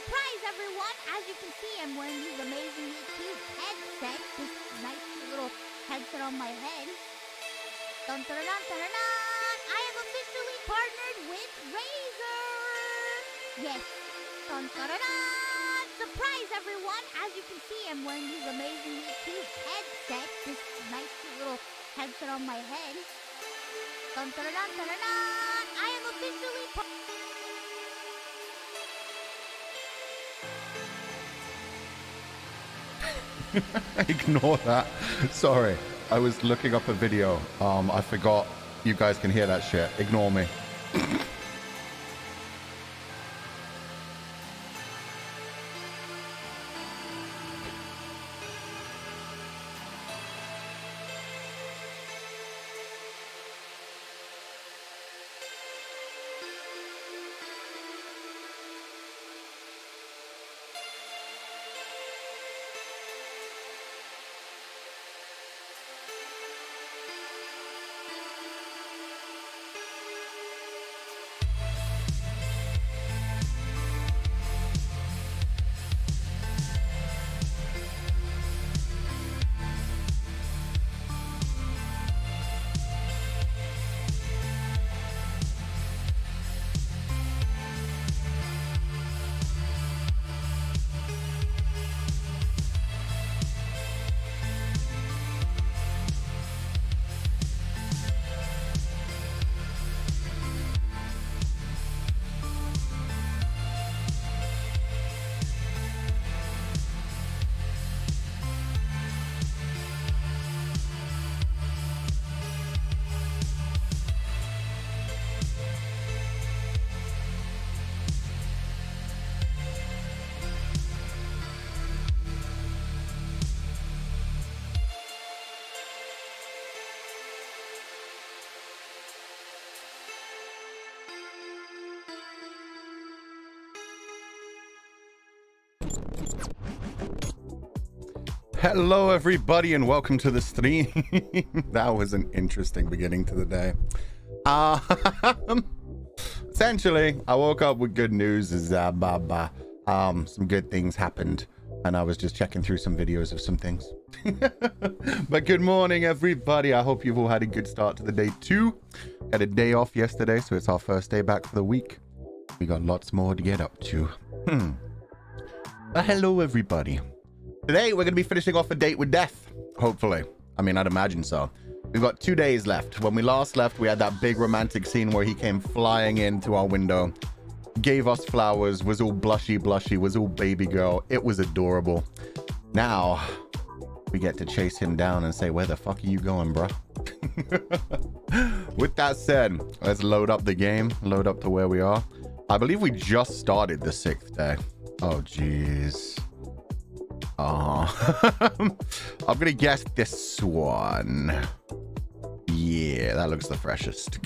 Surprise, everyone! As you can see, I'm wearing these amazingly cute headsets. This nice little headset on my head. Dun, dun, dun, dun, dun, dun. I am officially partnered with Razer! Yes. Dun, dun, dun, dun. Surprise, everyone! As you can see, I'm wearing these amazingly cute headsets. This nice little headset on my head. Dun, dun, dun, dun, dun, dun. I am officially Ignore that. Sorry. I was looking up a video. I forgot you guys can hear that shit. Ignore me. Hello everybody and welcome to the stream. That was an interesting beginning to the day. Essentially, I woke up with good news. Some good things happened and I was just checking through some videos of some things. But good morning everybody. I hope you've all had a good start to the day too. Had a day off yesterday, so it's our first day back for the week. We got lots more to get up to. But hello everybody. Today, we're going to be finishing off a date with death, hopefully. I mean, I'd imagine so. We've got 2 days left. When we last left, we had that big romantic scene where he came flying into our window, gave us flowers, was all blushy, was all baby girl. It was adorable. Now, we get to chase him down and say, where the fuck are you going, bruh? With that said, let's load up the game, load up to where we are. I believe we just started the 6th day. Oh, jeez. I'm gonna guess this one. Yeah, that looks the freshest.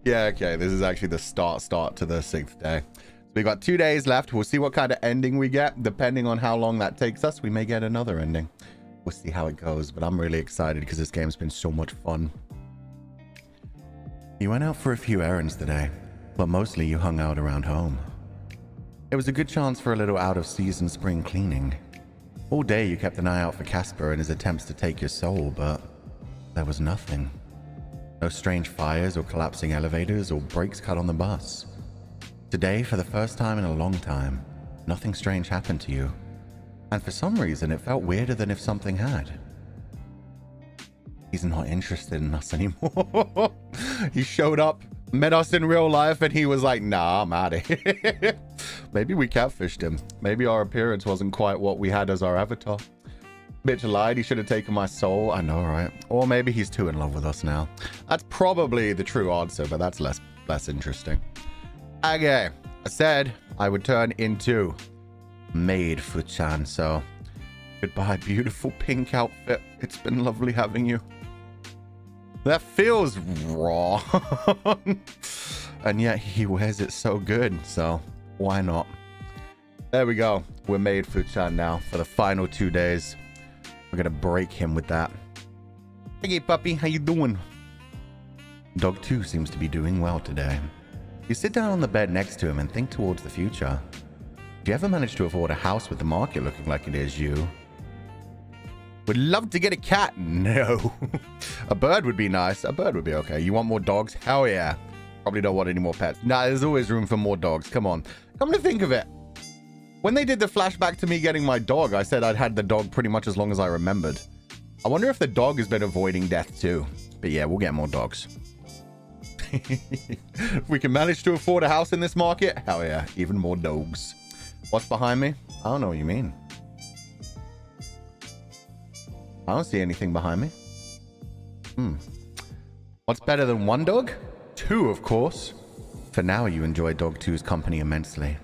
Yeah, okay, this is actually the start to the 6th day. So we got 2 days left. We'll see what kind of ending we get. Depending on how long that takes us, we may get another ending. We'll see how it goes, but I'm really excited because this game's been so much fun. You went out for a few errands today, but mostly you hung out around home. It was a good chance for a little out-of-season spring cleaning. All day you kept an eye out for Casper and his attempts to take your soul, but there was nothing. No strange fires or collapsing elevators or brakes cut on the bus. Today, for the first time in a long time, nothing strange happened to you. And for some reason, it felt weirder than if something had. He's not interested in us anymore. He showed up, met us in real life, and he was like, nah, I'm out of here. Maybe we catfished him. Maybe our appearance wasn't quite what we had as our avatar. Bitch lied, he should have taken my soul. I know, right? Or maybe he's too in love with us now. That's probably the true answer, but that's less interesting. Okay, I said I would turn into Maid Fu-chan, so goodbye, beautiful pink outfit. It's been lovely having you. That feels wrong. And yet he wears it so good, so why not? There we go. We're Maid Fu-chan now for the final 2 days. We're gonna break him with that. Hey puppy, how you doing? Dog 2 seems to be doing well today. You sit down on the bed next to him and think towards the future. If you ever manage to afford a house with the market looking like it is, you would love to get a cat. No. A bird would be nice. A bird would be okay. You want more dogs? Hell yeah. Probably don't want any more pets. Nah, there's always room for more dogs. Come on. Come to think of it. When they did the flashback to me getting my dog, I said I'd had the dog pretty much as long as I remembered. I wonder if the dog has been avoiding death too. But yeah, we'll get more dogs. If we can manage to afford a house in this market, hell yeah, even more dogs. What's behind me? I don't know what you mean. I don't see anything behind me. What's better than one dog? Two, of course. For now, you enjoy Dog 2's company immensely.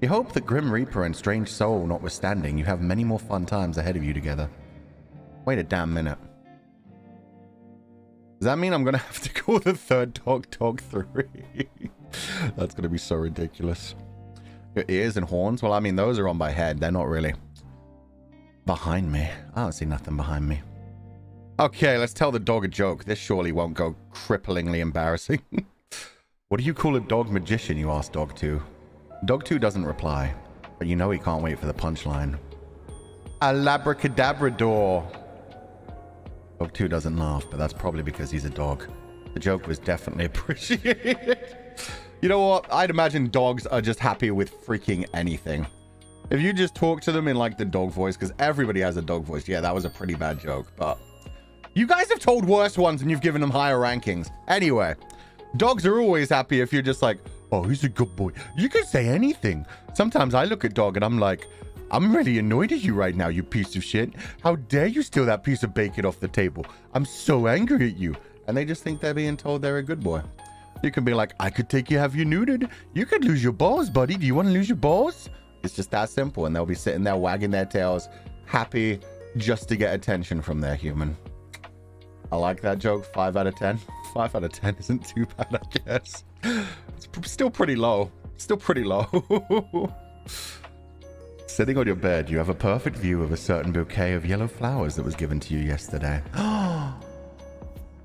You hope that Grim Reaper and Strange Soul notwithstanding, you have many more fun times ahead of you together. Wait a damn minute. Does that mean I'm going to have to call the third dog Dog 3? That's going to be so ridiculous. Your ears and horns? Well, I mean, those are on my head. They're not really behind me. I don't see nothing behind me. Okay, let's tell the dog a joke. This surely won't go cripplingly embarrassing. What do you call a dog magician, you ask Dog 2. Dog 2 doesn't reply, but you know he can't wait for the punchline. A labracadabrador. Dog 2 doesn't laugh, but that's probably because he's a dog. The joke was definitely appreciated. You know what? I'd imagine dogs are just happy with freaking anything. If you just talk to them in like the dog voice, because everybody has a dog voice. Yeah, that was a pretty bad joke, but you guys have told worse ones and you've given them higher rankings. Anyway, dogs are always happy if you're just like, oh, he's a good boy. You can say anything. Sometimes I look at dog and I'm like, I'm really annoyed at you right now, you piece of shit. How dare you steal that piece of bacon off the table? I'm so angry at you. And they just think they're being told they're a good boy. You can be like, I could take you, have you neutered. You could lose your balls, buddy. Do you want to lose your balls? It's just that simple. And they'll be sitting there wagging their tails, happy just to get attention from their human. I like that joke. 5 out of 10. 5 out of 10 isn't too bad, I guess. It's still pretty low. Still pretty low. Sitting on your bed, you have a perfect view of a certain bouquet of yellow flowers that was given to you yesterday.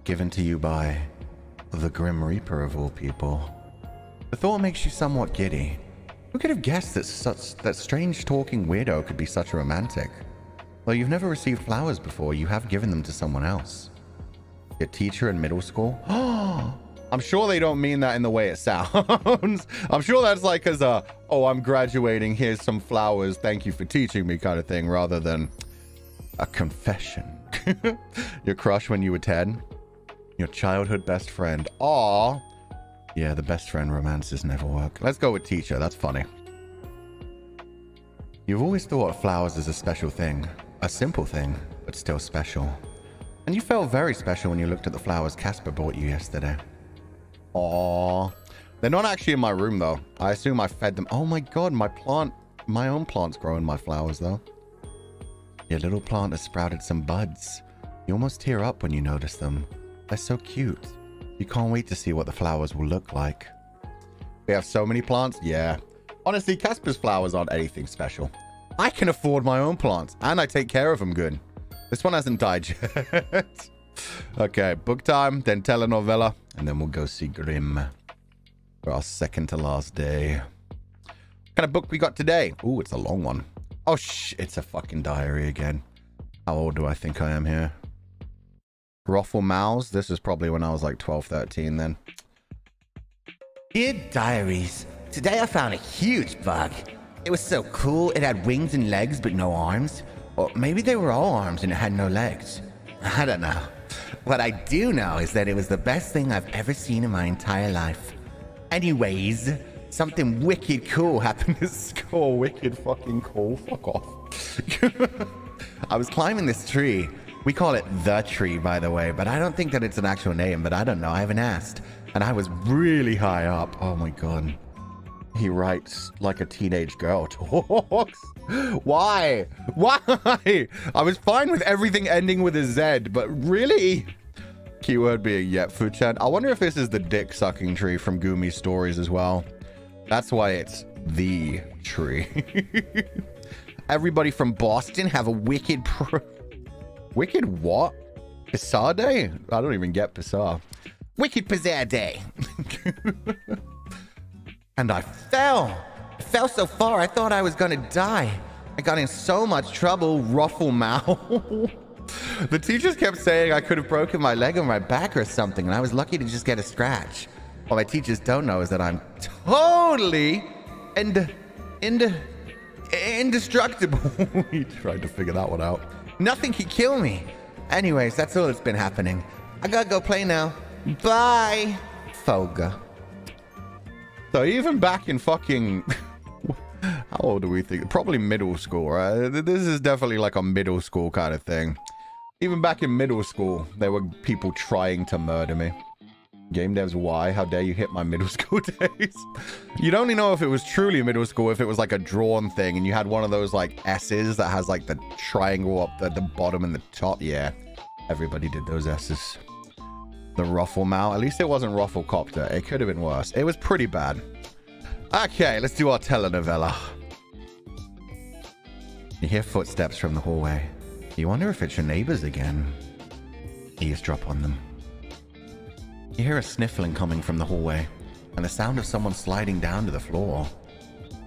Given to you by the Grim Reaper of all people. The thought makes you somewhat giddy. Who could have guessed that strange talking weirdo could be such a romantic? Well, you've never received flowers before, you have given them to someone else. Your teacher in middle school? I'm sure they don't mean that in the way it sounds. I'm sure that's like as a, oh, I'm graduating, here's some flowers, thank you for teaching me kind of thing, rather than a confession. Your crush when you were 10? Your childhood best friend. Aw. Yeah, the best friend romances never work. Let's go with teacher, that's funny. You've always thought flowers is a special thing. A simple thing, but still special. And you felt very special when you looked at the flowers Casper bought you yesterday. Aww. They're not actually in my room, though. I assume I fed them. Oh my god, my own plant's growing my flowers, though. Your little plant has sprouted some buds. You almost tear up when you notice them. They're so cute. You can't wait to see what the flowers will look like. We have so many plants? Yeah. Honestly, Casper's flowers aren't anything special. I can afford my own plants, and I take care of them good. This one hasn't died yet. Okay, book time, then telenovela, and then we'll go see Grimm for our second to last day. What kind of book we got today? Ooh, it's a long one. Oh, it's a fucking diary again. How old do I think I am here? Ruffle Mouse. This is probably when I was like 12, 13 then. Dear diaries, today I found a huge bug. It was so cool, it had wings and legs but no arms. Or maybe they were all arms and it had no legs. I don't know. What I do know is that it was the best thing I've ever seen in my entire life. Anyways, something wicked cool happened to Oh, wicked fucking cool. Fuck off. I was climbing this tree. We call it the tree, by the way, but I don't think that it's an actual name, but I don't know. I haven't asked. And I was really high up. Oh my god. He writes like a teenage girl talks. Why? Why? I was fine with everything ending with a Z, but really? Keyword being yet food chat. I wonder if this is the dick sucking tree from Gumi's stories as well. That's why it's the tree. Everybody from Boston have a wicked wicked what? Pizarre Day? I don't even get Pizarre. Wicked Pizarre Day. and I fell. I fell so far I thought I was gonna die. I got in so much trouble, Ruffle Mouth. The teachers kept saying I could have broken my leg or my back or something, and I was lucky to just get a scratch. What my teachers don't know is that I'm totally indestructible. He tried to figure that one out. Nothing can kill me. Anyways, that's all that's been happening. I gotta go play now. Bye, Foga. So even back in fucking... How old do we think? Probably middle school, right? This is definitely like a middle school kind of thing. Even back in middle school, there were people trying to murder me. Game devs, why? How dare you hit my middle school days? You'd only know if it was truly middle school if it was like a drawn thing and you had one of those like S's that has like the triangle up at the bottom and the top. Yeah, everybody did those S's. The Ruffle Mouth. At least it wasn't Rufflecopter. It could have been worse. It was pretty bad. Okay, let's do our telenovela. You hear footsteps from the hallway. You wonder if it's your neighbors again. Eavesdrop on them. You hear a sniffling coming from the hallway, and the sound of someone sliding down to the floor.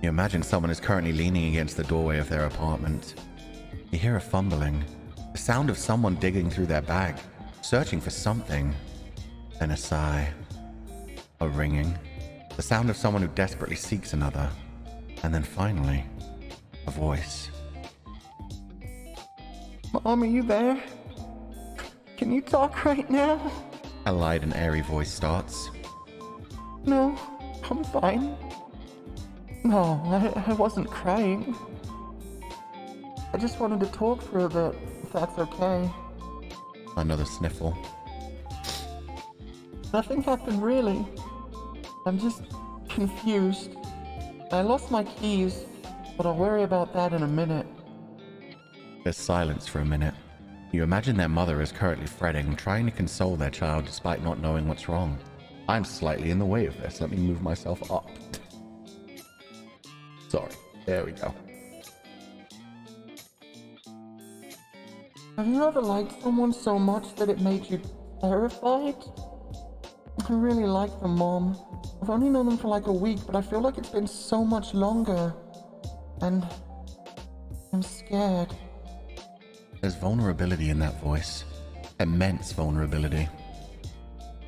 You imagine someone is currently leaning against the doorway of their apartment. You hear a fumbling, the sound of someone digging through their bag, searching for something. Then a sigh. A ringing. The sound of someone who desperately seeks another. And then finally, a voice. Mom, are you there? Can you talk right now? A light and airy voice starts. No, I'm fine. No, I wasn't crying. I just wanted to talk for a bit, if that's okay. Another sniffle. Nothing happened really. I'm just confused. I lost my keys, but I'll worry about that in a minute. There's silence for a minute. You imagine their mother is currently fretting, trying to console their child despite not knowing what's wrong. I'm slightly in the way of this. Let me move myself up. Sorry. There we go. Have you ever liked someone so much that it made you terrified? I really like them, Mom. I've only known them for like a week, but I feel like it's been so much longer. And I'm scared. There's vulnerability in that voice. Immense vulnerability.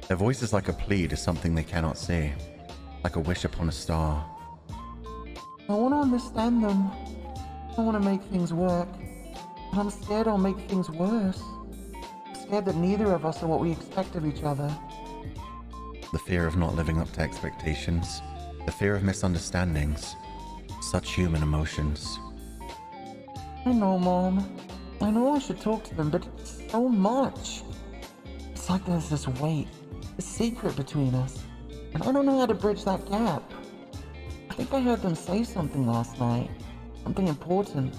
Their voice is like a plea to something they cannot see. Like a wish upon a star. I want to understand them. I want to make things work. But I'm scared I'll make things worse. I'm scared that neither of us are what we expect of each other. The fear of not living up to expectations. The fear of misunderstandings. Such human emotions. I know, Mom. I know I should talk to them, but it's so much. It's like there's this weight, a secret between us, and I don't know how to bridge that gap. I think I heard them say something last night, something important.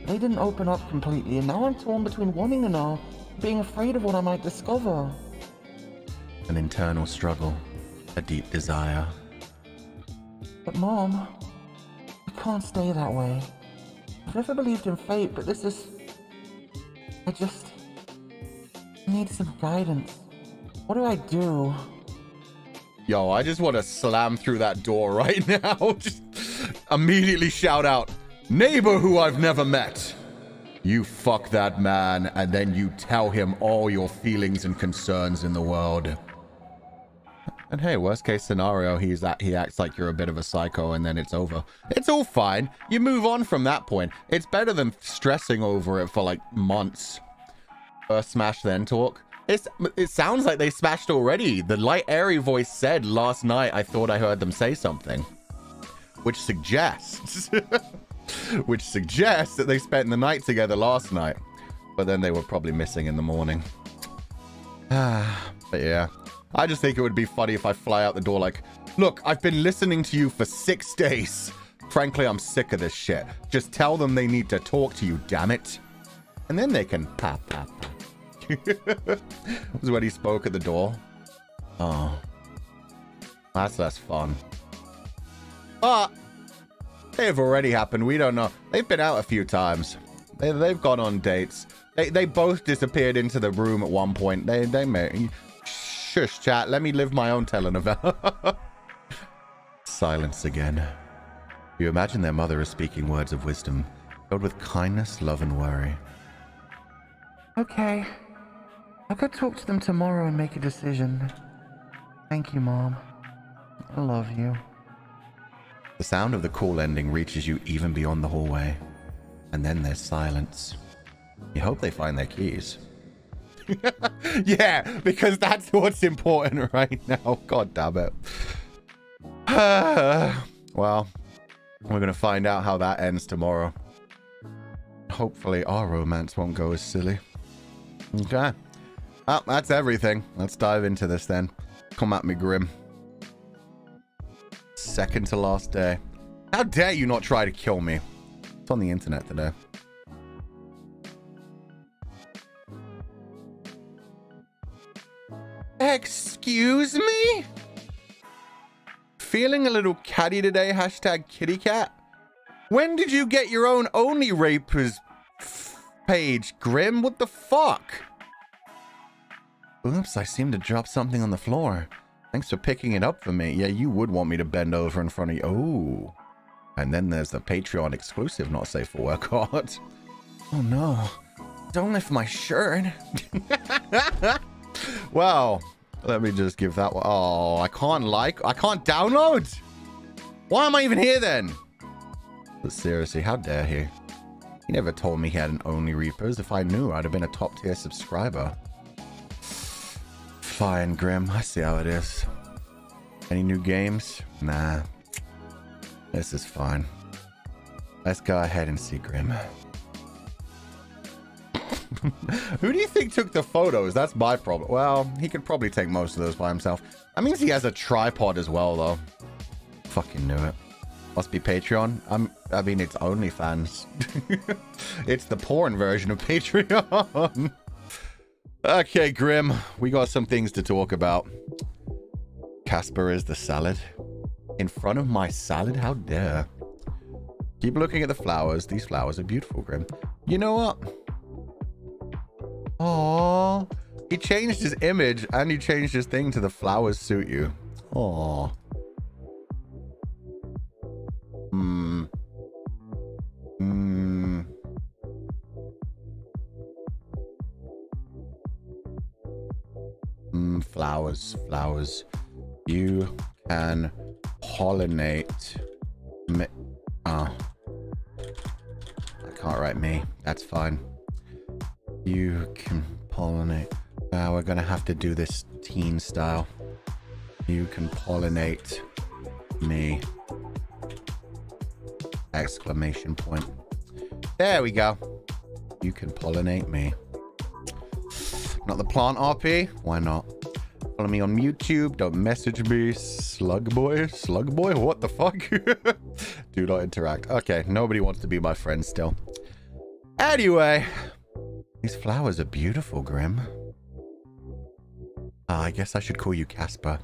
They didn't open up completely, and now I'm torn between wanting to know and being afraid of what I might discover. An internal struggle. A deep desire. But Mom, I can't stay that way. I've never believed in fate, but this is... I just need some guidance. What do I do? Yo, I just want to slam through that door right now. Just immediately shout out, neighbor who I've never met. You fuck that man, and then you tell him all your feelings and concerns in the world. And hey, worst case scenario, he acts like you're a bit of a psycho and then it's over. It's all fine. You move on from that point. It's better than stressing over it for like months. First smash, then talk. It sounds like they smashed already. The light airy voice said last night, I thought I heard them say something. Which suggests... which suggests that they spent the night together last night. But then they were probably missing in the morning. But yeah. I just think it would be funny if I fly out the door like, look, I've been listening to you for 6 days. Frankly, I'm sick of this shit. Just tell them they need to talk to you, damn it. And then they can pop. Was when he spoke at the door. Oh. That's less fun. But they've already happened. We don't know. They've been out a few times. They've gone on dates. They both disappeared into the room at one point. They may... Shush, chat. Let me live my own telenovela. silence again. You imagine their mother is speaking words of wisdom, filled with kindness, love, and worry. Okay. I'll go talk to them tomorrow and make a decision. Thank you, Mom. I love you. The sound of the call ending reaches you even beyond the hallway. And then there's silence. You hope they find their keys. Yeah, because that's what's important right now. God damn it. Well, we're going to find out how that ends tomorrow. Hopefully our romance won't go as silly. Okay. Well, that's everything. Let's dive into this then. Come at me, Grim. Second to last day. How dare you not try to kill me? It's on the internet today. Excuse me? Feeling a little catty today, hashtag kitty cat? When did you get your own Only Rapers page, Grim? What the fuck? Oops, I seem to drop something on the floor. Thanks for picking it up for me. Yeah, you would want me to bend over in front of you. Oh. And then there's the Patreon exclusive not safe for work card. Oh no. Don't lift my shirt. Well, let me just give that one. Oh, I can't download. Why am I even here then? But seriously, how dare he? He never told me he had an Only Reapers. If I knew, I'd have been a top tier subscriber. Fine, Grim. I see how it is. Any new games? Nah. This is fine. Let's go ahead and see Grim. Who do you think took the photos? That's my problem. Well, he could probably take most of those by himself. That means he has a tripod as well, though. Fucking knew it. Must be Patreon. I mean, it's OnlyFans. It's the porn version of Patreon. Okay, Grim. We got some things to talk about. Casper is the salad. In front of my salad? How dare. Keep looking at the flowers. These flowers are beautiful, Grim. You know what? Aww. He changed his image and he changed his thing to the flowers suit you. Aww. Flowers. You can pollinate me. Oh. I can't write me. That's fine. You can pollinate. We're gonna have to do this teen style. You can pollinate me. Exclamation point. There we go. You can pollinate me. Not the plant RP? Why not? Follow me on YouTube. Don't message me. Slugboy? Slugboy? What the fuck? Do not interact. Okay, nobody wants to be my friend still. Anyway. These flowers are beautiful, Grim. I guess I should call you Casper.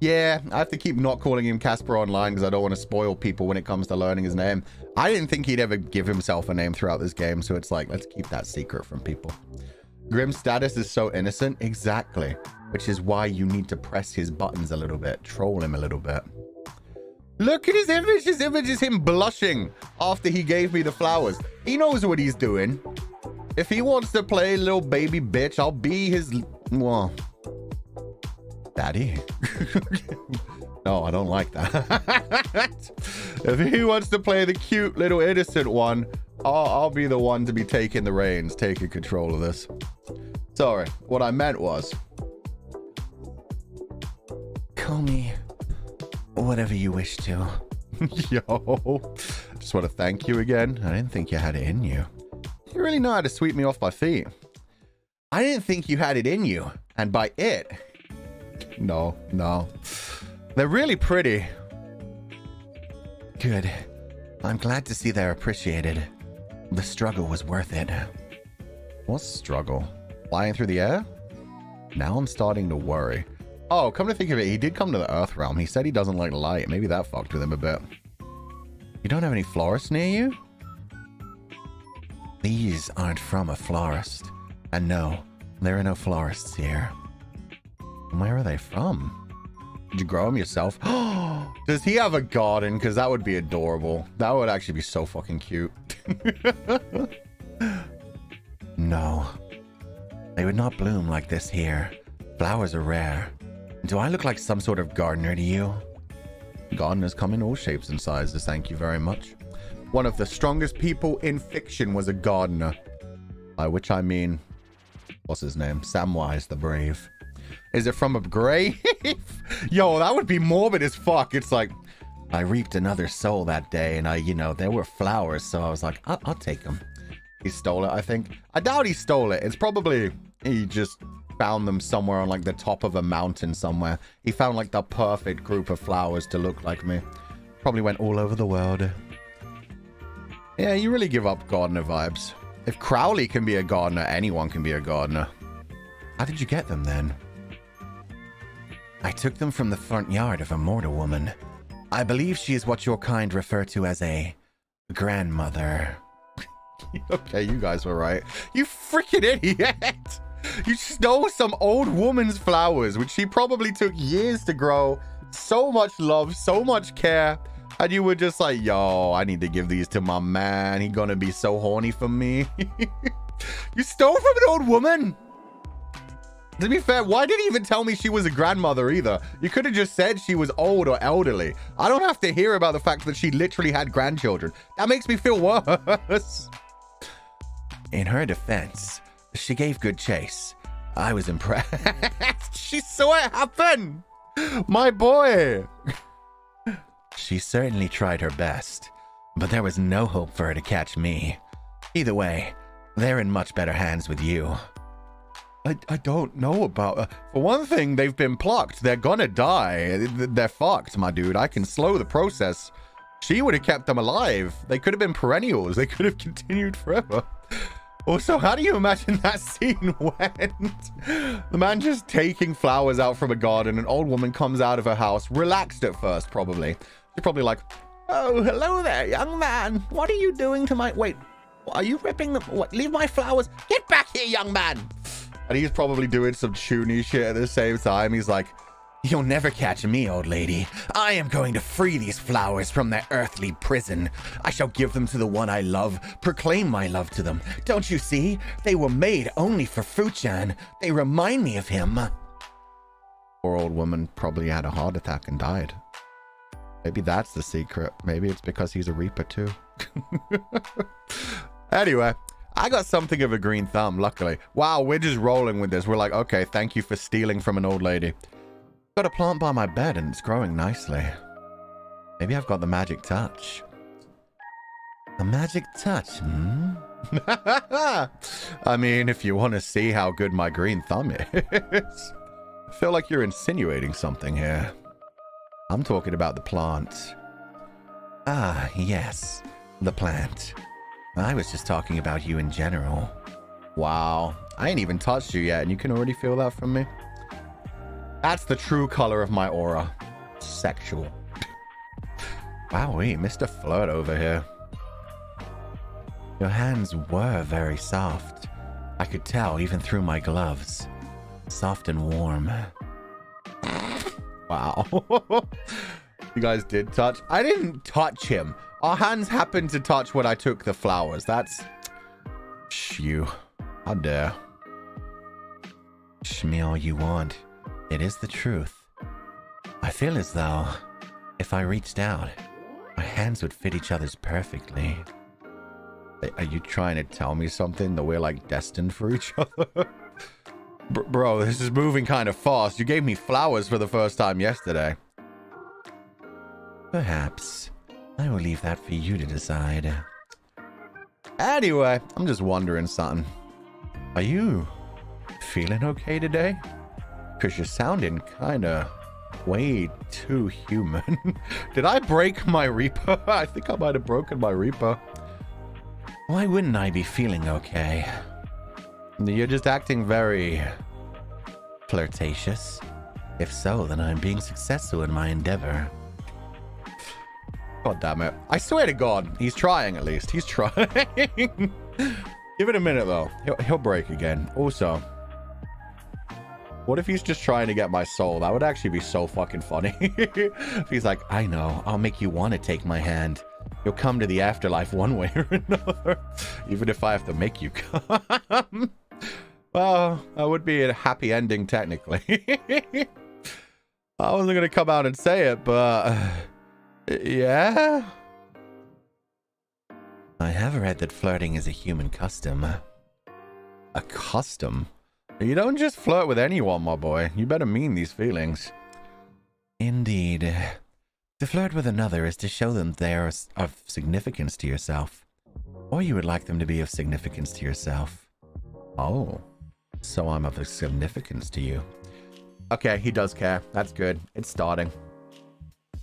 Yeah, I have to keep not calling him Casper online because I don't want to spoil people when it comes to learning his name. I didn't think he'd ever give himself a name throughout this game, so it's like, let's keep that secret from people. Grim's status is so innocent. Exactly. Which is why you need to press his buttons a little bit. Troll him a little bit. Look at his image. His image is him blushing after he gave me the flowers. He knows what he's doing. If he wants to play little baby bitch, I'll be his... Well... Daddy? No, I don't like that. If he wants to play the cute little innocent one, I'll be the one to be taking the reins, taking control of this. Sorry, what I meant was... Call me whatever you wish to. Yo, just want to thank you again. I didn't think you had it in you. You really know how to sweep me off my feet. I didn't think you had it in you. And by it... No. They're really pretty. Good. I'm glad to see they're appreciated. The struggle was worth it. What struggle? Flying through the air? Now I'm starting to worry. Oh, come to think of it, he did come to the Earth realm. He said he doesn't like light. Maybe that fucked with him a bit. You don't have any florists near you? These aren't from a florist. And no, there are no florists here. Where are they from? Did you grow them yourself? Does he have a garden? Because that would be adorable. That would actually be so fucking cute. No. They would not bloom like this here. Flowers are rare. Do I look like some sort of gardener to you? Gardeners come in all shapes and sizes, thank you very much. One of the strongest people in fiction was a gardener. By which I mean, what's his name? Samwise the Brave. Is it from a grave? Yo, that would be morbid as fuck. It's like, I reaped another soul that day, and there were flowers, so I was like, I'll take them. he stole it, I think. I doubt he stole it. It's probably he just found them somewhere on like the top of a mountain somewhere. He found like the perfect group of flowers to look like me. Probably went all over the world. Yeah, you really give up gardener vibes. If Crowley can be a gardener, anyone can be a gardener. How did you get them then? I took them from the front yard of a mortal woman. I believe she is what your kind refer to as a grandmother. Okay, you guys were right. You freaking idiot! You stole some old woman's flowers, which she probably took years to grow. So much love, so much care. And you were just like, yo, I need to give these to my man. He's gonna be so horny for me. You stole from an old woman? To be fair, why didn't you even tell me she was a grandmother either? You could have just said she was old or elderly. I don't have to hear about the fact that she literally had grandchildren. That makes me feel worse. In her defense, she gave good chase. I was impressed. She saw it happen. My boy. She certainly tried her best, but there was no hope for her to catch me. Either way, they're in much better hands with you. I don't know about... for one thing, they've been plucked. They're gonna die. They're fucked, my dude. I can slow the process. She would have kept them alive. They could have been perennials. They could have continued forever. Also, how do you imagine that scene went? The man just taking flowers out from a garden. An old woman comes out of her house, relaxed at first, probably. She's probably like, oh, hello there, young man. What are you doing to my... Wait, are you ripping them? What? Leave my flowers. Get back here, young man. And he's probably doing some chuny shit at the same time. He's like, you'll never catch me, old lady. I am going to free these flowers from their earthly prison. I shall give them to the one I love, proclaim my love to them. Don't you see? They were made only for Fuchan. They remind me of him. Poor old woman probably had a heart attack and died. Maybe that's the secret. Maybe it's because he's a Reaper too. Anyway, I got something of a green thumb, luckily. Wow, we're just rolling with this. We're like, okay, thank you for stealing from an old lady. Got a plant by my bed and it's growing nicely. Maybe I've got the magic touch. The magic touch, hmm? I mean, if you want to see how good my green thumb is. I feel like you're insinuating something here. I'm talking about the plant. Ah, yes. The plant. I was just talking about you in general. Wow. I ain't even touched you yet and you can already feel that from me. That's the true color of my aura. Sexual. Wowee, Mr. Flirt over here. Your hands were very soft. I could tell even through my gloves. Soft and warm. Wow. You guys did touch. I didn't touch him. Our hands happened to touch when I took the flowers. That's... Shh, you. How dare. Shh me all you want. It is the truth. I feel as though if I reached out, our hands would fit each other's perfectly. Are you trying to tell me something? That we're like destined for each other? Bro, this is moving kind of fast. You gave me flowers for the first time yesterday. Perhaps. I will leave that for you to decide. Anyway, I'm just wondering something. Are you feeling okay today? Because you're sounding kind of way too human. Did I break my Reaper? I think I might have broken my Reaper. Why wouldn't I be feeling okay? You're just acting very flirtatious. If so, then I'm being successful in my endeavor. God damn it. I swear to God, he's trying at least. He's trying. Give it a minute though. He'll break again. Also, What if he's just trying to get my soul? That would actually be so fucking funny. If he's like, I know, I'll make you want to take my hand. You'll come to the afterlife one way or another. Even if I have to make you come. Well, that would be a happy ending, technically. I wasn't going to come out and say it, but... yeah? I have read that flirting is a human custom. A custom? You don't just flirt with anyone, my boy. You better mean these feelings. Indeed. To flirt with another is to show them they are of significance to yourself. Or you would like them to be of significance to yourself. Oh. So I'm of significance to you. Okay, he does care. That's good. It's starting.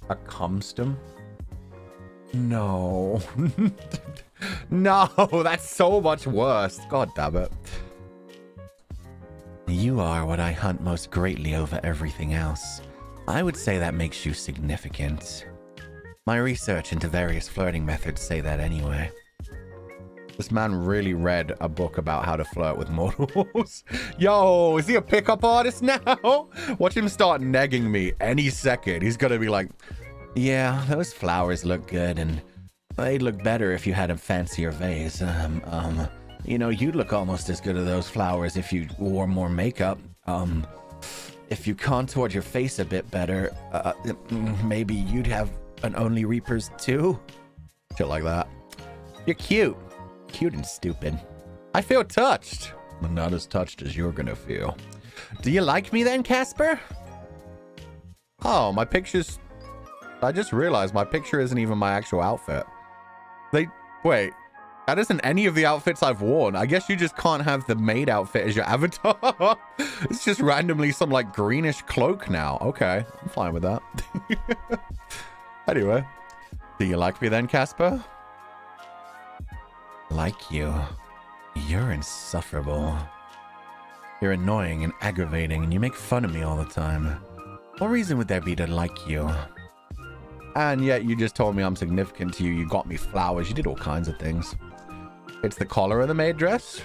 A custom? No. No, that's so much worse. God damn it. You are what I hunt most greatly over everything else. I would say that makes you significant. My research into various flirting methods say that anyway. This man really read a book about how to flirt with mortals. Yo, is he a pickup artist now? Watch him start negging me any second. He's gonna be like, yeah, those flowers look good, and they'd look better if you had a fancier vase. You know, you'd look almost as good as those flowers if you wore more makeup. If you contoured your face a bit better, maybe you'd have an Only Reapers too? shit like that. You're cute. Cute and stupid. I feel touched. But not as touched as you're gonna feel. Do you like me then, Casper? Oh, my picture's... I just realized my picture isn't even my actual outfit. Wait. That isn't any of the outfits I've worn. I guess you just can't have the maid outfit as your avatar. It's just randomly some like greenish cloak now. Okay, I'm fine with that. Anyway, do you like me then, Casper? Like you. You're insufferable. You're annoying and aggravating, and you make fun of me all the time. What reason would there be to like you? And yet you just told me I'm significant to you. You got me flowers. You did all kinds of things. It's the collar of the maid dress.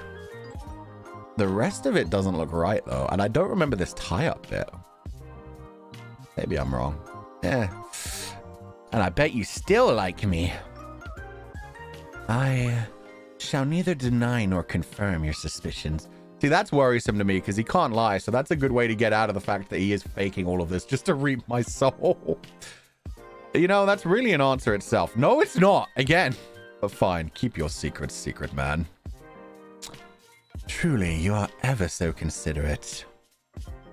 The rest of it doesn't look right, though. And I don't remember this tie-up bit. Maybe I'm wrong. And I bet you still like me. I shall neither deny nor confirm your suspicions. See, that's worrisome to me because he can't lie. So that's a good way to get out of the fact that he is faking all of this just to reap my soul. You know, that's really an answer itself. No, it's not. Again. But fine, keep your secrets secret, man. Truly, you are ever so considerate.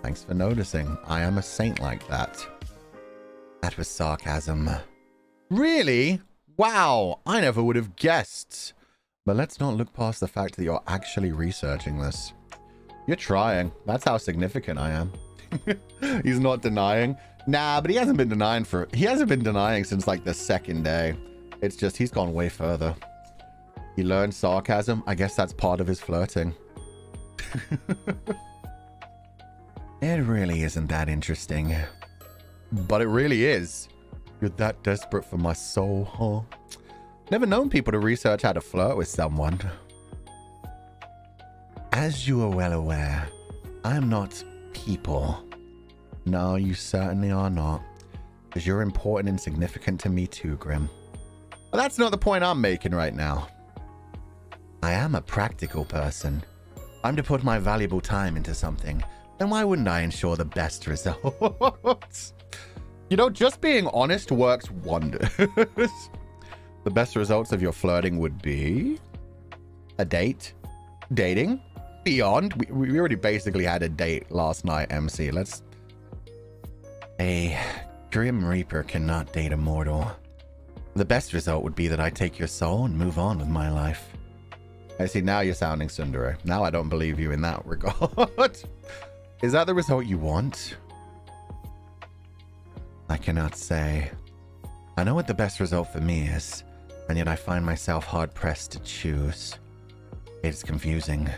Thanks for noticing. I am a saint like that. That was sarcasm. Really? Wow, I never would have guessed. But let's not look past the fact that you're actually researching this. You're trying. That's how significant I am. He's not denying. Nah, but he hasn't been denying since like the second day. It's just he's gone way further. He learned sarcasm. I guess that's part of his flirting. It really isn't that interesting. But it really is. You're that desperate for my soul, huh? Never known people to research how to flirt with someone. As you are well aware, I'm not people. No, you certainly are not. Because you're important and significant to me too, Grim. But that's not the point I'm making right now. I am a practical person. I'm to put my valuable time into something. Then why wouldn't I ensure the best results? You know, just being honest works wonders. The best results of your flirting would be... a date? Dating? Beyond? We already basically had a date last night, MC. Let's... A Grim Reaper cannot date a mortal. The best result would be that I take your soul and move on with my life. I see, now you're sounding tsundere. Now I don't believe you in that regard. Is that the result you want? I cannot say. I know what the best result for me is, and yet I find myself hard-pressed to choose. It's confusing.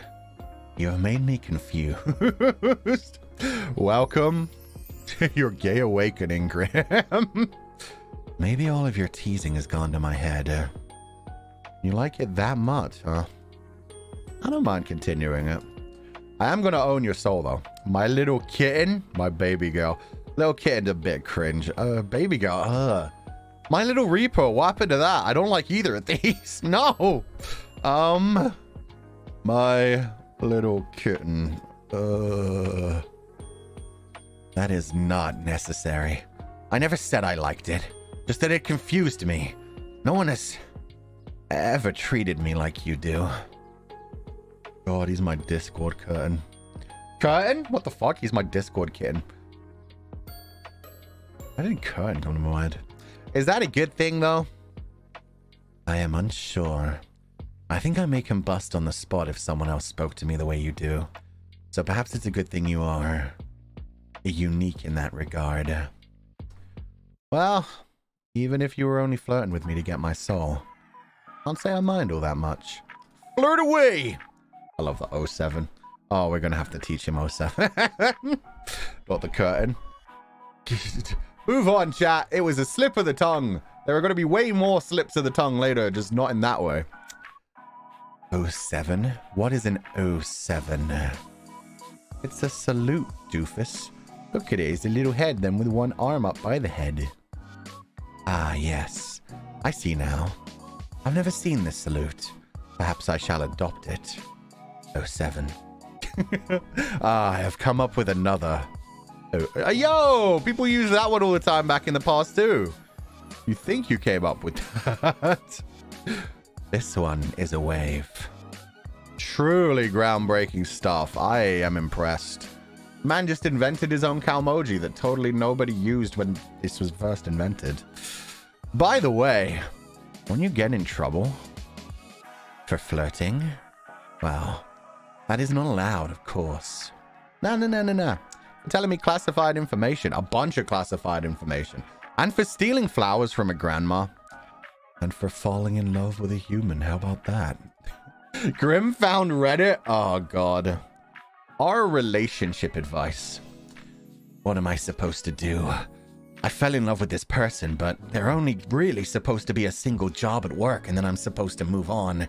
You have made me confused. Welcome to your gay awakening, Graham. Maybe all of your teasing has gone to my head. You like it that much, huh? I don't mind continuing it. I am going to own your soul, though. My little kitten. My baby girl. Little kitten's a bit cringe. Baby girl. My little Reaper. What happened to that? I don't like either of these. No. My little kitten. That is not necessary. I never said I liked it. Just that it confused me. No one has ever treated me like you do. God, he's my Discord curtain. Curtain? What the fuck? He's my Discord kitten. Why did curtain come to my mind? Is that a good thing, though? I am unsure. I think I may combust on the spot if someone else spoke to me the way you do. So perhaps it's a good thing you are unique in that regard. Well, even if you were only flirting with me to get my soul, can't say I mind all that much. Flirt away! I love the 07. Oh, we're gonna have to teach him 07. Not the curtain. Move on, chat. It was a slip of the tongue. There are gonna be way more slips of the tongue later, just not in that way. 07? What is an 07? It's a salute, doofus. Look at it. It's a little head, then with one arm up by the head. Ah, yes. I see now. I've never seen this salute. Perhaps I shall adopt it. 07. I have come up with another. Yo! People use that one all the time back in the past, too. You think you came up with that? This one is a wave. Truly groundbreaking stuff. I am impressed. Man just invented his own Calmoji that totally nobody used when this was first invented. By the way, when you get in trouble for flirting, well, that is not allowed, of course. No. You're telling me classified information, a bunch of classified information, and for stealing flowers from a grandma, and for falling in love with a human. How about that? Grim found Reddit. Oh, God. Our relationship advice. What am I supposed to do? I fell in love with this person, but they're only really supposed to be a single job at work, and then I'm supposed to move on.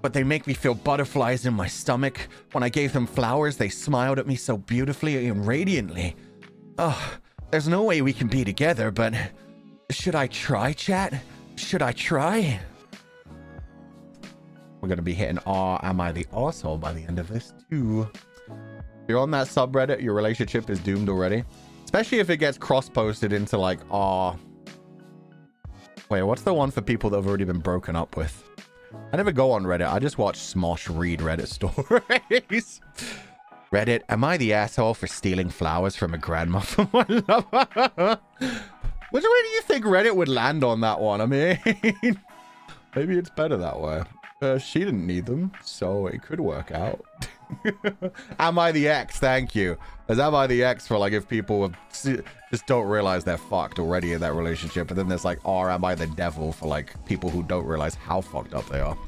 But they make me feel butterflies in my stomach. When I gave them flowers, they smiled at me so beautifully and radiantly. Oh, there's no way we can be together, but should I try, chat? Should I try? We're going to be hitting am I the arsehole by the end of this, too. If you're on that subreddit, your relationship is doomed already. Especially if it gets cross-posted into, like, Wait, what's the one for people that have already been broken up with? I never go on Reddit. I just watch Smosh read Reddit stories. Reddit, am I the asshole for stealing flowers from a grandma for my lover? Which way do you think Reddit would land on that one? I mean, maybe it's better that way. She didn't need them, so it could work out. Am I the ex? Thank you. As am I the ex for, like, if people just don't realize they're fucked already in that relationship, and then there's like, or am I the devil for, like, people who don't realize how fucked up they are?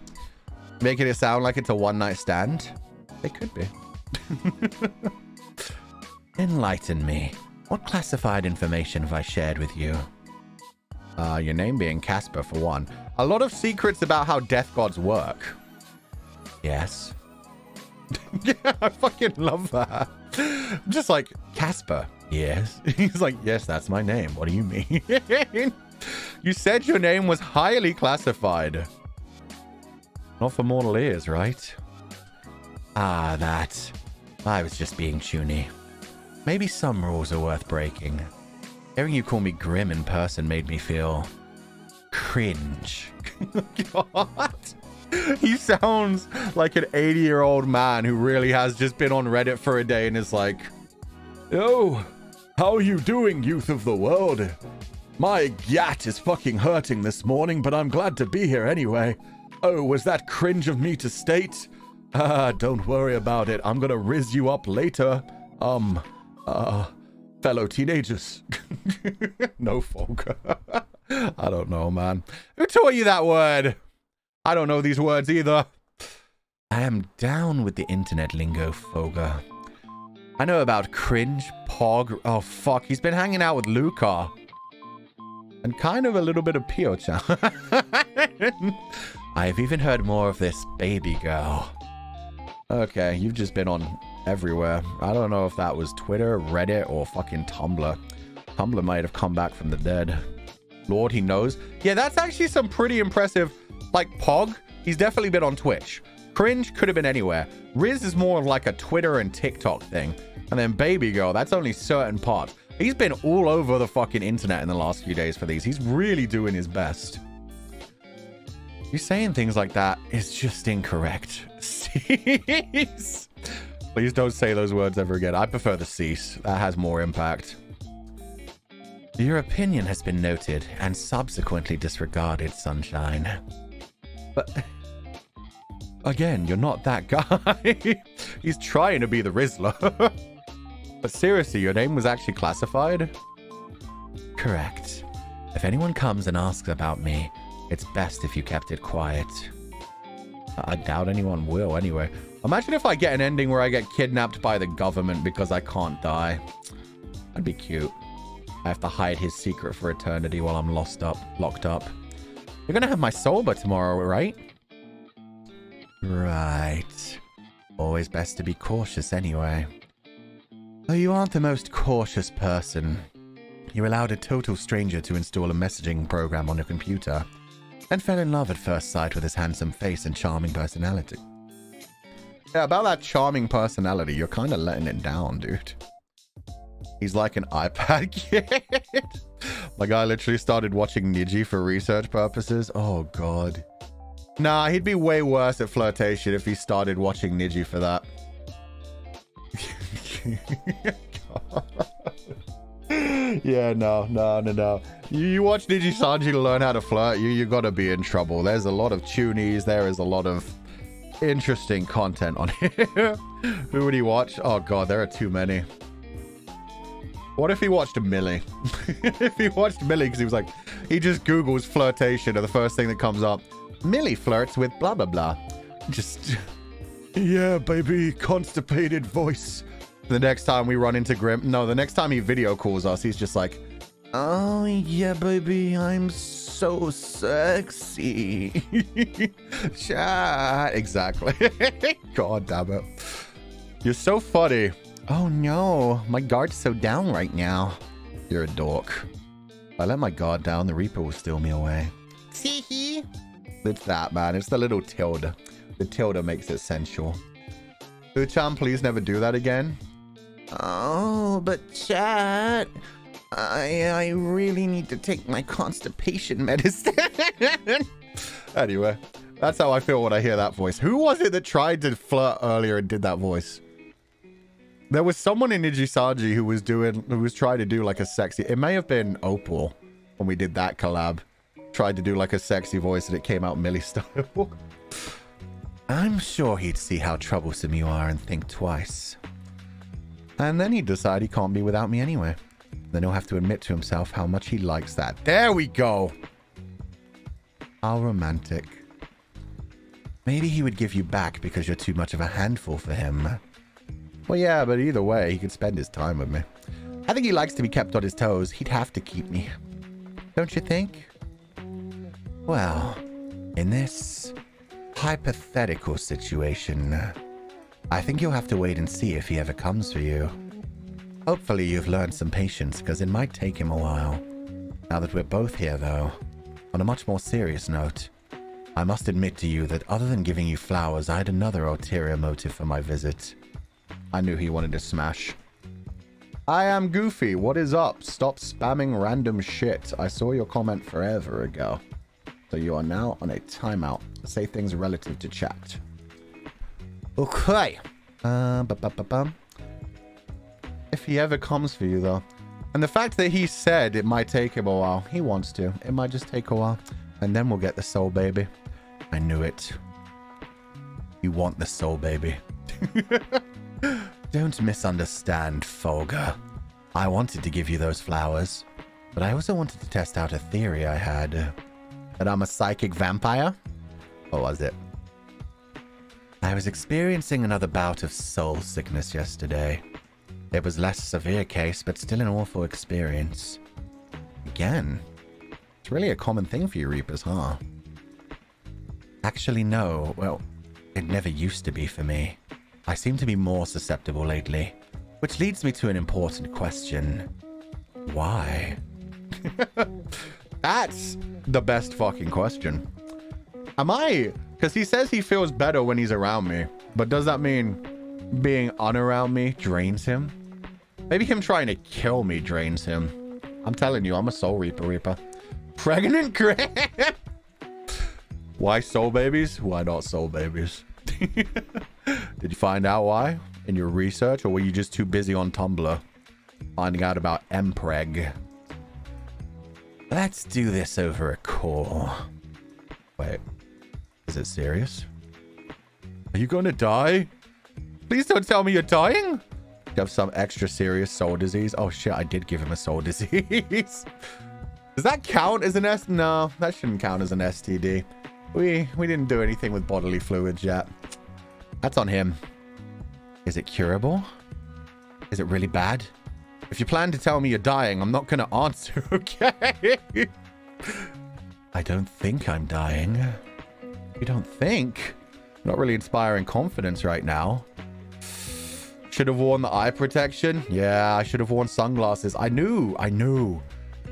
Making it sound like it's a one-night stand? It could be. Enlighten me. What classified information have I shared with you? Your name being Casper, for one. A lot of secrets about how death gods work. Yes. Yeah, I fucking love that. I'm just like, Casper. Yes. He's like, yes, that's my name. What do you mean? You said your name was highly classified. Not for mortal ears, right? Ah, that. I was just being chuny. Maybe some rules are worth breaking. Hearing you call me Grim in person made me feel cringe. What? He sounds like an 80-year-old man who really has just been on Reddit for a day and is like, "Yo, how are you doing, youth of the world? My gat is fucking hurting this morning, but I'm glad to be here anyway. Oh, was that cringe of me to state? Don't worry about it. I'm gonna rizz you up later. Fellow teenagers." No, folk. I don't know, man. Who taught you that word? I don't know these words either. I am down with the internet lingo, Foga. I know about cringe, pog. Oh, fuck. He's been hanging out with Luca. And kind of a little bit of Pio-chan. I've even heard more of this baby girl. Okay, you've just been on everywhere. I don't know if that was Twitter, Reddit, or fucking Tumblr. Tumblr might have come back from the dead. Lord, he knows. Yeah, that's actually some pretty impressive. Like Pog, he's definitely been on Twitch. Cringe could have been anywhere. Riz is more of like a Twitter and TikTok thing. And then Baby Girl, that's only certain parts. He's been all over the fucking internet in the last few days for these. He's really doing his best. You saying things like that is just incorrect. Cease. Please don't say those words ever again. I prefer the cease. That has more impact. Your opinion has been noted and subsequently disregarded, Sunshine. But again, you're not that guy. He's trying to be the Rizzler. But seriously, your name was actually classified? Correct. If anyone comes and asks about me, it's best if you kept it quiet. I doubt anyone will anyway. Imagine if I get an ending where I get kidnapped by the government because I can't die. That'd be cute. I have to hide his secret for eternity while I'm locked up. You're gonna have my soul by tomorrow, right? Right. Always best to be cautious anyway. Though you aren't the most cautious person. You allowed a total stranger to install a messaging program on your computer and fell in love at first sight with his handsome face and charming personality. Yeah, about that charming personality, you're kind of letting it down, dude. He's like an iPad kid. My guy literally started watching Niji for research purposes. Oh, God. Nah, he'd be way worse at flirtation if he started watching Niji for that. Yeah, no. You watch Niji Sanji to learn how to flirt, you gotta be in trouble. There's a lot of toonies. There is a lot of interesting content on here. Who would he watch? Oh, God, there are too many. What if he watched Millie? If he watched Millie, because he was like, he just Googles flirtation and the first thing that comes up, Millie flirts with blah, blah, blah. Just, yeah, baby, constipated voice. The next time we run into Grim, no, the next time he video calls us, he's just like, oh, yeah, baby, I'm so sexy. Chat. Exactly. God damn it. You're so funny. Oh no, my guard's so down right now. You're a dork. If I let my guard down, the Reaper will steal me away. Tee-hee. It's that, man. It's the little tilde. The tilde makes it sensual. Uchan, please never do that again. Oh, but chat, I really need to take my constipation medicine. Anyway, that's how I feel when I hear that voice. Who was it that tried to flirt earlier and did that voice? There was someone in Niji Sanji who was trying to do like a sexy. It may have been Opal when we did that collab. Tried to do like a sexy voice and it came out Millie style. I'm sure he'd see how troublesome you are and think twice. And then he'd decide he can't be without me anyway. Then he'll have to admit to himself how much he likes that. There we go. How romantic. Maybe he would give you back because you're too much of a handful for him. Well, yeah, but either way, he could spend his time with me. I think he likes to be kept on his toes. He'd have to keep me. Don't you think? Well, in this hypothetical situation, I think you'll have to wait and see if he ever comes for you. Hopefully you've learned some patience, because it might take him a while. Now that we're both here, though, on a much more serious note, I must admit to you that other than giving you flowers, I had another ulterior motive for my visit. I knew he wanted to smash. I am Goofy. What is up? Stop spamming random shit. I saw your comment forever ago. So you are now on a timeout. Say things relative to chat. Okay. If he ever comes for you, though. And the fact that he said it might take him a while. He wants to. It might just take a while. And then we'll get the soul baby. I knew it. You want the soul baby. Don't misunderstand, Folga. I wanted to give you those flowers, but I also wanted to test out a theory I had. That I'm a psychic vampire? What was it? I was experiencing another bout of soul sickness yesterday. It was less severe case, but still an awful experience. Again? It's really a common thing for you Reapers, huh? Actually, no. Well, it never used to be for me. I seem to be more susceptible lately, which leads me to an important question. Why? That's the best fucking question. Am I? Because he says he feels better when he's around me. But does that mean being unaround me drains him? Maybe him trying to kill me drains him. I'm telling you, I'm a soul reaper. Pregnant Grant? Why soul babies? Why not soul babies? Did you find out why in your research, or were you just too busy on Tumblr finding out about Mpreg? Let's do this over a call. Wait, is it serious? Are you going to die? Please don't tell me you're dying. You have some extra serious soul disease. Oh shit, I did give him a soul disease. Does that count as an S? No, that shouldn't count as an STD. We didn't do anything with bodily fluids yet. That's on him. Is it curable? Is it really bad? If you plan to tell me you're dying, I'm not going to answer, okay? I don't think I'm dying. You don't think? Not really inspiring confidence right now. Should have worn the eye protection. Yeah, I should have worn sunglasses. I knew.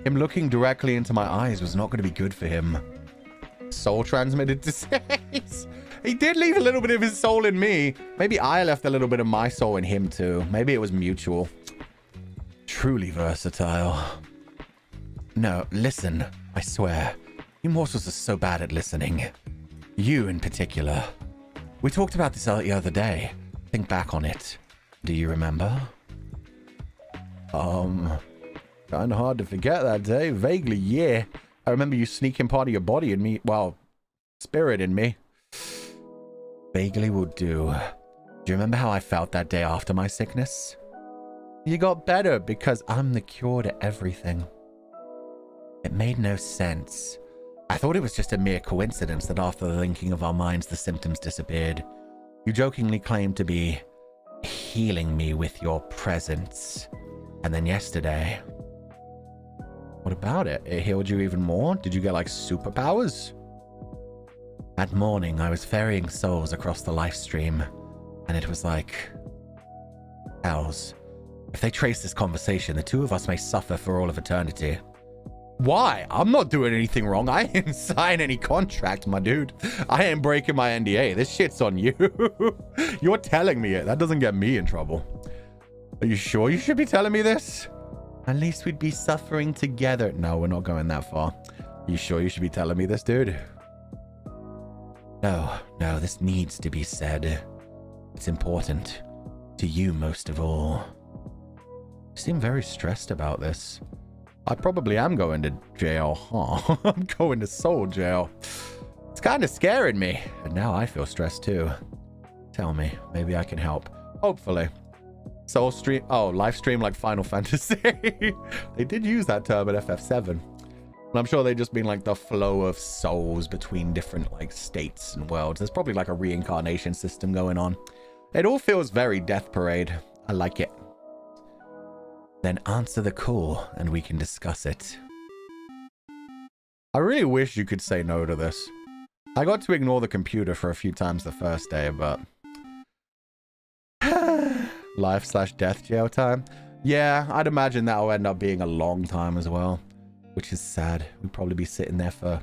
Him looking directly into my eyes was not going to be good for him. Soul transmitted disease. He did leave a little bit of his soul in me. Maybe I left a little bit of my soul in him too. Maybe it was mutual. Truly versatile. No, listen. I swear. You mortals are so bad at listening. You in particular. We talked about this the other day. Think back on it. Do you remember? Kind of hard to forget that day. Vaguely, yeah. I remember you sneaking part of your body in me. Well, spirit in me. Vaguely will do. Do you remember how I felt that day after my sickness? You got better because I'm the cure to everything. It made no sense. I thought it was just a mere coincidence that after the linking of our minds, the symptoms disappeared. You jokingly claimed to be healing me with your presence. And then yesterday... What about it? It healed you even more? Did you get like superpowers? That morning, I was ferrying souls across the life stream, and it was like... hells. If they trace this conversation, the two of us may suffer for all of eternity. Why? I'm not doing anything wrong. I didn't sign any contract, my dude. I ain't breaking my NDA. This shit's on you. You're telling me it. That doesn't get me in trouble. Are you sure you should be telling me this? At least we'd be suffering together. No, we're not going that far. You sure you should be telling me this, dude? No, this needs to be said. It's important. To you most of all. You seem very stressed about this. I probably am going to jail, huh? I'm going to soul jail. It's kind of scaring me. And now I feel stressed too. Tell me, maybe I can help. Hopefully. Soul stream. Oh, live stream like Final Fantasy. They did use that term at FF7. And I'm sure they just mean like the flow of souls between different like states and worlds. There's probably like a reincarnation system going on. It all feels very Death Parade. I like it. Then answer the call and we can discuss it. I really wish you could say no to this. I got to ignore the computer for a few times the first day, but... Life/death jail time? Yeah, I'd imagine that'll end up being a long time as well. Which is sad. We'd probably be sitting there for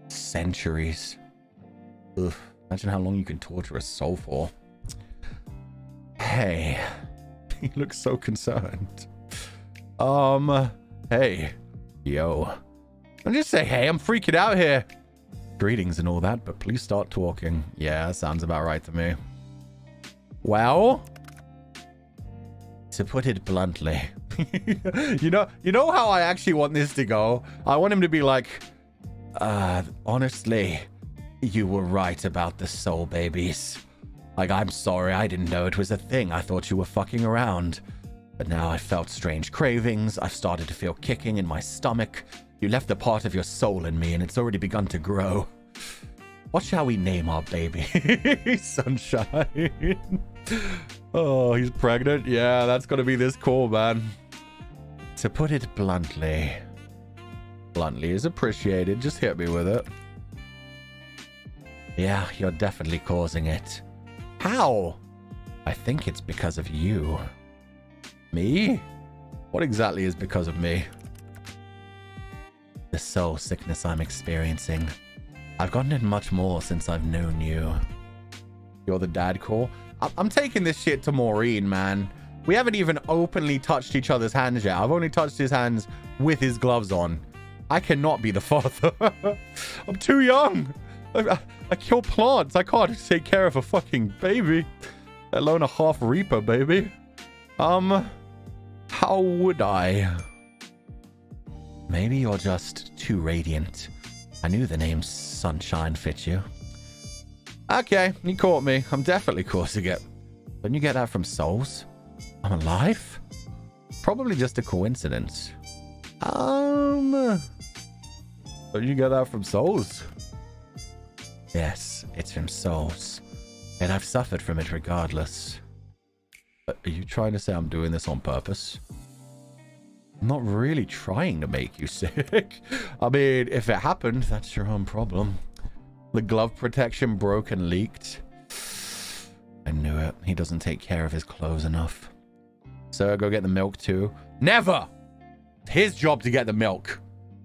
centuries. Ugh, imagine how long you can torture a soul for. Hey. He looks so concerned. Hey. Yo. Don't just say, hey, I'm freaking out here. Greetings and all that, but please start talking. Yeah, that sounds about right to me. Well? To put it bluntly. you know how I actually want this to go? I want him to be like, honestly, you were right about the soul babies. Like, I'm sorry, I didn't know it was a thing. I thought you were fucking around. But now I felt strange cravings. I've started to feel kicking in my stomach. You left a part of your soul in me, and it's already begun to grow. What shall we name our baby? Sunshine. Oh, he's pregnant? Yeah, that's gonna be this cool, man. To put it bluntly. Bluntly is appreciated. Just hit me with it. Yeah, you're definitely causing it. How? I think it's because of you. Me? What exactly is because of me? The soul sickness I'm experiencing. I've gotten it much more since I've known you. You're the dad core? I'm taking this shit to Maureen, man. We haven't even openly touched each other's hands yet. I've only touched his hands with his gloves on. I cannot be the father. I'm too young. I kill plants. I can't take care of a fucking baby. Let alone a half Reaper baby. How would I? Maybe you're just too radiant. I knew the name Sunshine fit you. Okay, you caught me. I'm definitely causing it. Didn't you get that from Souls? I'm alive? Probably just a coincidence. Didn't you get that from Souls? Yes, it's from Souls. And I've suffered from it regardless. Are you trying to say I'm doing this on purpose? I'm not really trying to make you sick. I mean, if it happened, that's your own problem. The glove protection broke and leaked. I knew it. He doesn't take care of his clothes enough. So go get the milk too. Never! It's his job to get the milk.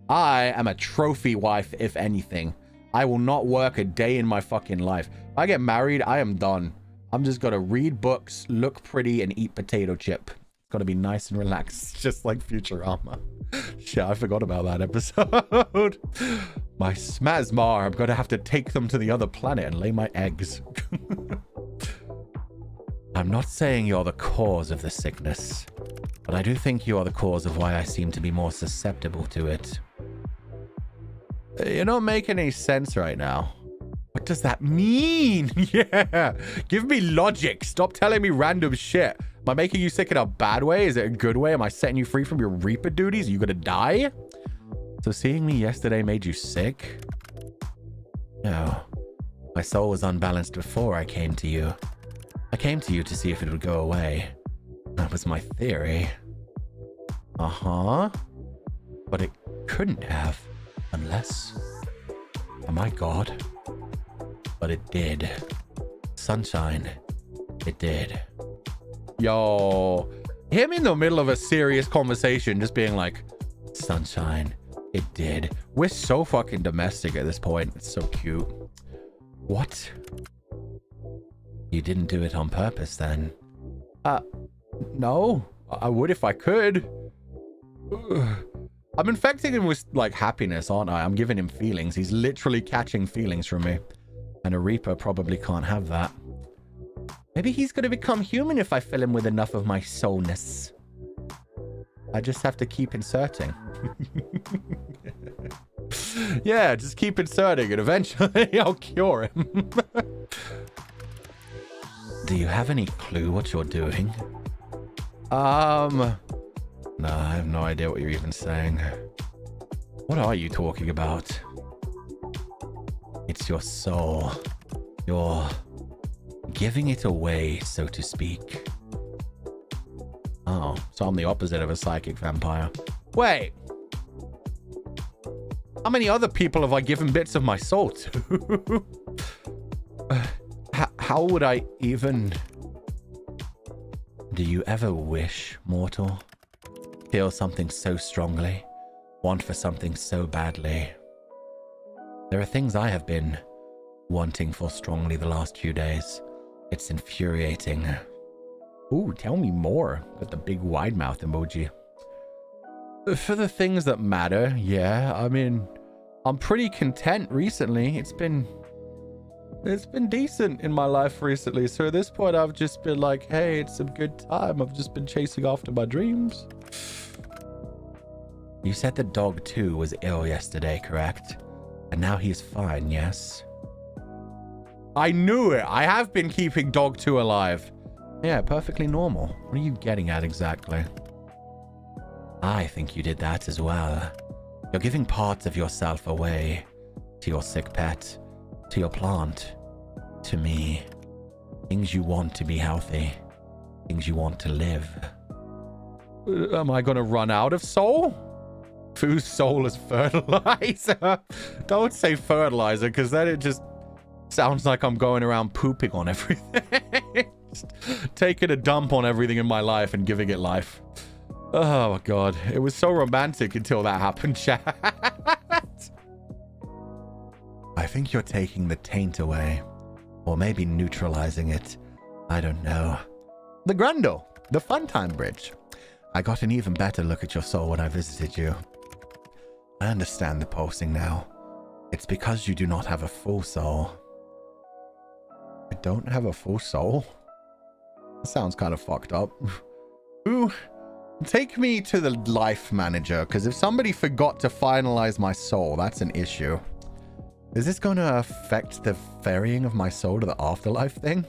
I am a trophy wife, if anything. I will not work a day in my fucking life. If I get married, I am done. I'm just gonna read books, look pretty, and eat potato chip. It's gonna be nice and relaxed, just like Futurama. Shit, I forgot about that episode. My Smazmar, I'm gonna have to take them to the other planet and lay my eggs. I'm not saying you're the cause of the sickness, but I do think you are the cause of why I seem to be more susceptible to it. You're not making any sense right now. What does that mean? Yeah. Give me logic. Stop telling me random shit. Am I making you sick in a bad way? Is it a good way? Am I setting you free from your Reaper duties? Are you gonna die? So seeing me yesterday made you sick? No. My soul was unbalanced before I came to you. I came to you to see if it would go away. That was my theory. Uh-huh. But it couldn't have. Unless... Oh my god. But it did. Sunshine. It did. Yo. Him in the middle of a serious conversation just being like, Sunshine. It did. We're so fucking domestic at this point. It's so cute. What? You didn't do it on purpose then? No. I would if I could. I'm infecting him with, like, happiness, aren't I? I'm giving him feelings. He's literally catching feelings from me. And a Reaper probably can't have that. Maybe he's going to become human if I fill him with enough of my soulness. I just have to keep inserting. Yeah, just keep inserting and eventually I'll cure him. Do you have any clue what you're doing? No, I have no idea what you're even saying. What are you talking about? It's your soul. You're giving it away, so to speak. Oh, so I'm the opposite of a psychic vampire. Wait. How many other people have I given bits of my soul to? How would I even... Do you ever wish, mortal? Feel something so strongly? Want for something so badly? There are things I have been wanting for strongly the last few days. It's infuriating. Ooh, tell me more. Got the big wide mouth emoji. For the things that matter, yeah. I mean, I'm pretty content recently. It's been decent in my life recently. So at this point, I've just been like, hey, it's a good time. I've just been chasing after my dreams. You said the dog too was ill yesterday, correct? And now he's fine, yes? I knew it. I have been keeping dog 2 alive. Yeah, perfectly normal. What are you getting at exactly? I think you did that as well. You're giving parts of yourself away. To your sick pet. To your plant. To me. Things you want to be healthy. Things you want to live. Am I gonna run out of soul? Whose soul is fertilizer? Don't say fertilizer, because then it just sounds like I'm going around pooping on everything. Just taking a dump on everything in my life and giving it life. Oh, God. It was so romantic until that happened, chat. I think you're taking the taint away. Or maybe neutralizing it. I don't know. The Grundle. The Funtime Bridge. I got an even better look at your soul when I visited you. I understand the pulsing now. It's because you do not have a full soul. I don't have a full soul? That sounds kind of fucked up. Ooh, take me to the life manager, because if somebody forgot to finalize my soul, that's an issue. Is this going to affect the ferrying of my soul to the afterlife thing?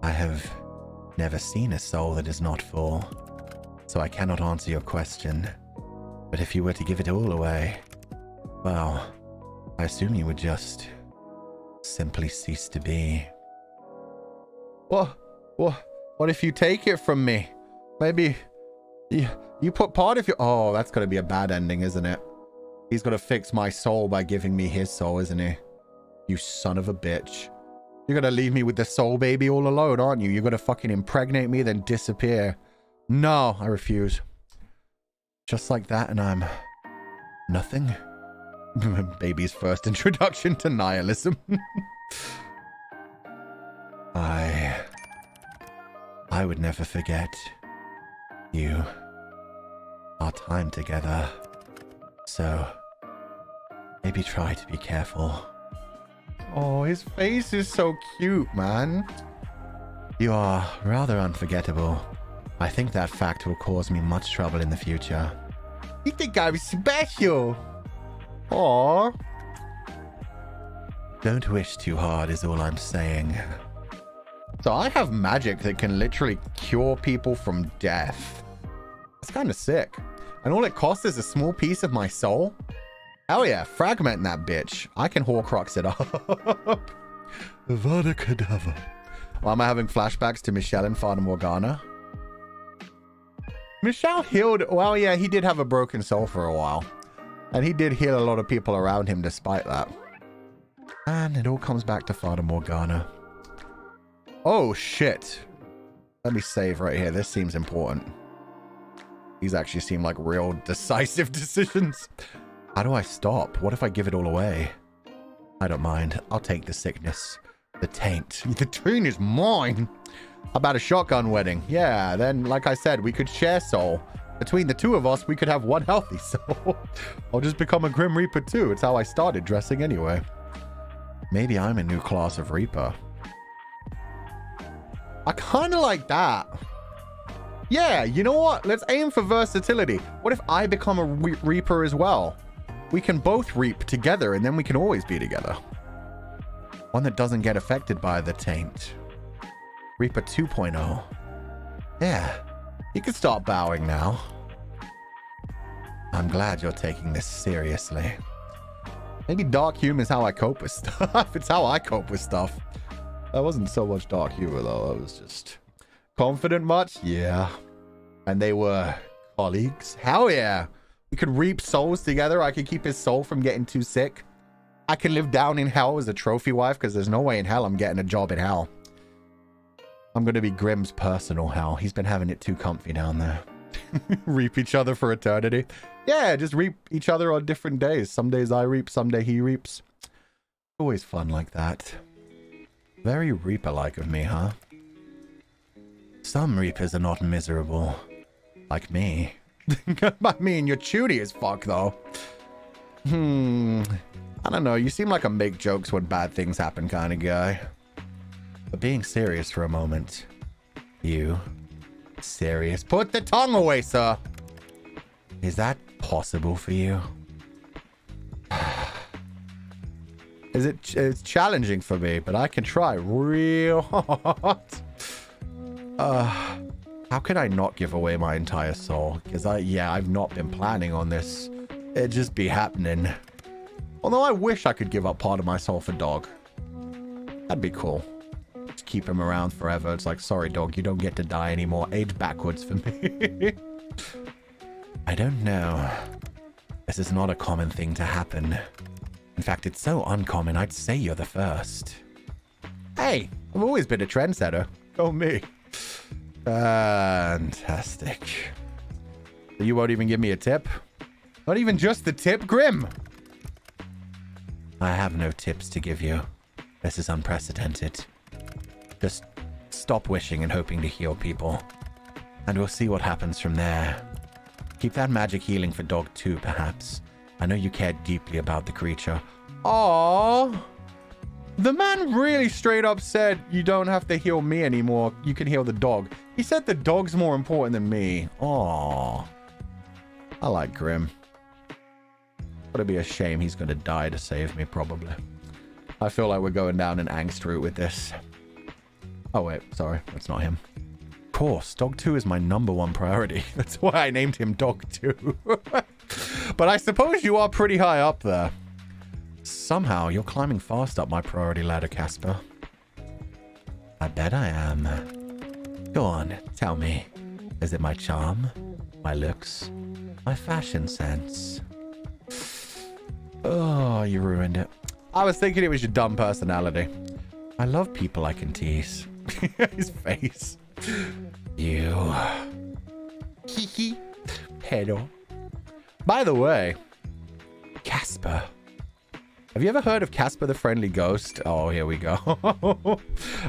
I have never seen a soul that is not full, so I cannot answer your question. But if you were to give it all away, well, I assume you would just simply cease to be. What if you take it from me? Maybe you put part of your... Oh, that's going to be a bad ending, isn't it? He's going to fix my soul by giving me his soul, isn't he? You son of a bitch. You're going to leave me with the soul baby all alone, aren't you? You're going to fucking impregnate me, then disappear. No, I refuse. Just like that, and I'm nothing. Baby's first introduction to nihilism. I would never forget you, our time together. So maybe try to be careful. Oh, his face is so cute, man. You are rather unforgettable. I think that fact will cause me much trouble in the future. You think I'm special? Aww. Don't wish too hard is all I'm saying. So I have magic that can literally cure people from death. That's kind of sick. And all it costs is a small piece of my soul? Hell yeah, fragment that bitch. I can Horcrux it up. Avada Kedavra. Why am I having flashbacks to Michelle and Fata Morgana? Michelle healed... Well, yeah, he did have a broken soul for a while. And he did heal a lot of people around him despite that. And it all comes back to Fata Morgana. Oh, shit. Let me save right here. This seems important. These actually seem like real decisive decisions. How do I stop? What if I give it all away? I don't mind. I'll take the sickness. The taint. The taint is mine. How about a shotgun wedding? Yeah, then, like I said, we could share soul. Between the two of us, we could have one healthy soul. I'll just become a Grim Reaper too. It's how I started dressing anyway. Maybe I'm a new class of Reaper. I kind of like that. Yeah, you know what? Let's aim for versatility. What if I become a Reaper as well? We can both reap together and then we can always be together. One that doesn't get affected by the taint. Reaper 2.0. Yeah, you can start bowing now. I'm glad you're taking this seriously. Maybe dark humor is how I cope with stuff. It's how I cope with stuff. That wasn't so much dark humor though. I was just confident much. Yeah. And they were colleagues. Hell yeah. We could reap souls together. I could keep his soul from getting too sick. I can live down in hell as a trophy wife because there's no way in hell I'm getting a job in hell. I'm going to be Grimm's personal hell. He's been having it too comfy down there. Reap each other for eternity. Yeah, just reap each other on different days. Some days I reap, some day he reaps. Always fun like that. Very Reaper-like of me, huh? Some Reapers are not miserable. Like me. I mean, you're chooty as fuck, though. I don't know. You seem like a make jokes when bad things happen kind of guy. But being serious for a moment. You... serious? Put the tongue away, sir. Is that possible for you? It's challenging for me, but I can try real hard. How can I not give away my entire soul? Because I've not been planning on this. It'd just be happening. Although I wish I could give up part of my soul for Dog. That'd be cool. Just keep him around forever. It's like, sorry, Dog, you don't get to die anymore. Age backwards for me. I don't know. This is not a common thing to happen. In fact, it's so uncommon, I'd say you're the first. Hey, I've always been a trendsetter. Go me. Fantastic. You won't even give me a tip? Not even just the tip, Grim? I have no tips to give you. This is unprecedented. Just stop wishing and hoping to heal people. And we'll see what happens from there. Keep that magic healing for Dog 2, perhaps. I know you care deeply about the creature. Aww. The man really straight up said, you don't have to heal me anymore. You can heal the dog. He said the dog's more important than me. Aww. I like Grim. It'd be a shame he's going to die to save me, probably. I feel like we're going down an angst route with this. Oh, wait. Sorry. That's not him. Of course. Dog 2 is my #1 priority. That's why I named him Dog 2. But I suppose you are pretty high up there. Somehow, you're climbing fast up my priority ladder, Casper. I bet I am. Go on, tell me. Is it my charm? My looks? My fashion sense? Oh, you ruined it. I was thinking it was your dumb personality. I love people I can tease. His face. You. Hee pedo. By the way, Casper. Have you ever heard of Casper the Friendly Ghost? Oh, here we go.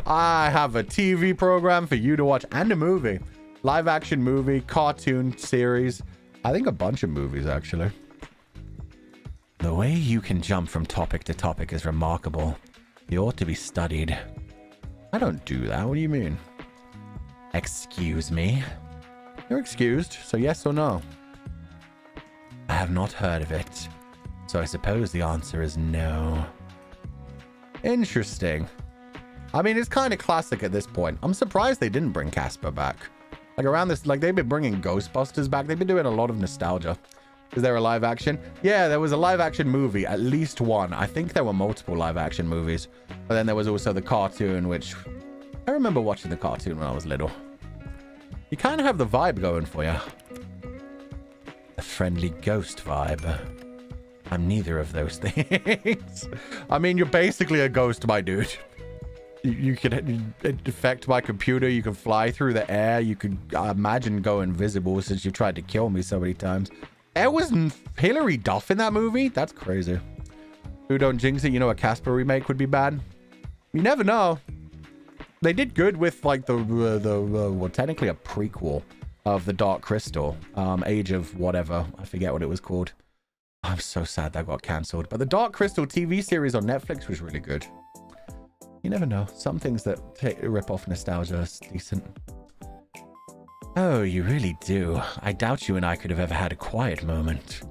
I have a TV program for you to watch and a movie. Live action movie, cartoon series. I think a bunch of movies, actually. The way you can jump from topic to topic is remarkable. You ought to be studied. I don't do that. What do you mean? Excuse me? You're excused, so yes or no? I have not heard of it. So I suppose the answer is no. Interesting. I mean, it's kind of classic at this point. I'm surprised they didn't bring Casper back. Like around this, like they've been bringing Ghostbusters back. They've been doing a lot of nostalgia. Is there a live action? Yeah, there was a live action movie, at least one. I think there were multiple live action movies. But then there was also the cartoon, which I remember watching the cartoon when I was little. You kind of have the vibe going for you. A friendly ghost vibe. I'm neither of those things. I mean, you're basically a ghost, my dude. You can affect my computer. You can fly through the air. You could imagine go invisible since you tried to kill me so many times. There was Hilary Duff in that movie? That's crazy. Who don't jinx it? You know a Casper remake would be bad? You never know. They did good with like well, technically a prequel of The Dark Crystal. Age of whatever. I forget what it was called. I'm so sad that got cancelled. But the Dark Crystal TV series on Netflix was really good. You never know. Some things that rip off nostalgia is decent. Oh, you really do. I doubt you and I could have ever had a quiet moment.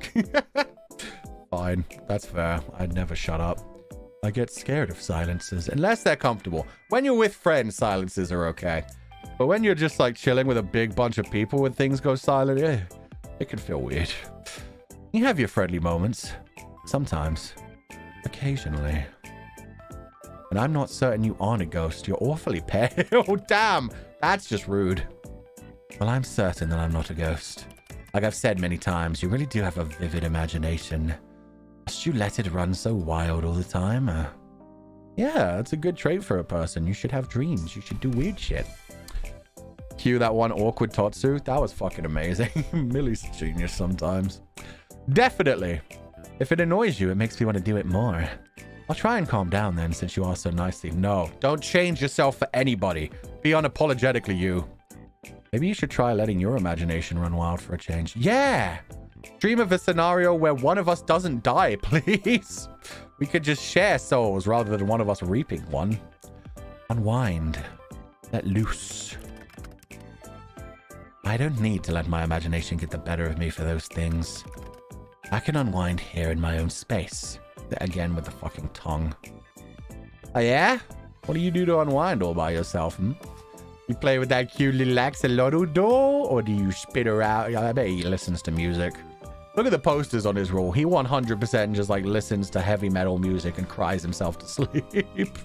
Fine. That's fair. I'd never shut up. I get scared of silences. Unless they're comfortable. When you're with friends, silences are okay. But when you're just like chilling with a big bunch of people when things go silent, it can feel weird. You have your friendly moments. Sometimes. Occasionally. And I'm not certain you aren't a ghost. You're awfully pale. Oh, damn. That's just rude. Well, I'm certain that I'm not a ghost. Like I've said many times, you really do have a vivid imagination. Must you let it run so wild all the time? Yeah, that's a good trait for a person. You should have dreams. You should do weird shit. Cue that one awkward Totsu. That was fucking amazing. Millie's a genius sometimes. Definitely. If it annoys you, it makes me want to do it more. I'll try and calm down then, since you are so nicely. No, don't change yourself for anybody. Be unapologetically you. Maybe you should try letting your imagination run wild for a change. Yeah! Dream of a scenario where one of us doesn't die, please. We could just share souls rather than one of us reaping one. Unwind. Let loose. I don't need to let my imagination get the better of me for those things. I can unwind here in my own space. Again with the fucking tongue. Oh yeah? What do you do to unwind all by yourself? You play with that cute little axolotl doll? Or do you spit her out? I bet he listens to music. Look at the posters on his roll. He 100% just like listens to heavy metal music and cries himself to sleep.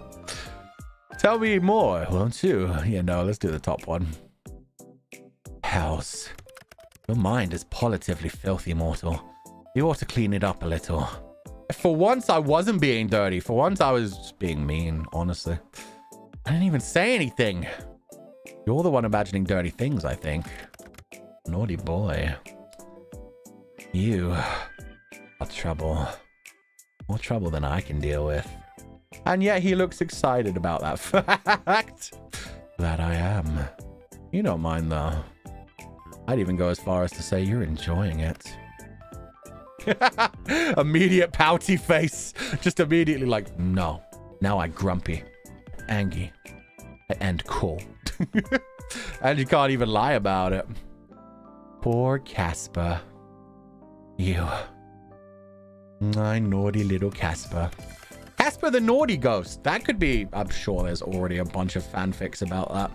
Tell me more, won't you? Yeah, no, let's do the top one. Hells. Your mind is positively filthy, mortal. You ought to clean it up a little. For once, I wasn't being dirty. For once, I was just being mean, honestly. I didn't even say anything. You're the one imagining dirty things, I think. Naughty boy. You are trouble. More trouble than I can deal with. And yet he looks excited about that fact. That I am. You don't mind, though. I'd even go as far as to say you're enjoying it. Immediate pouty face. Just immediately like, no. Now I grumpy. Angry. And cool. And you can't even lie about it. Poor Casper. You. My naughty little Casper. Casper the Naughty Ghost. That could be... I'm sure there's already a bunch of fanfics about that.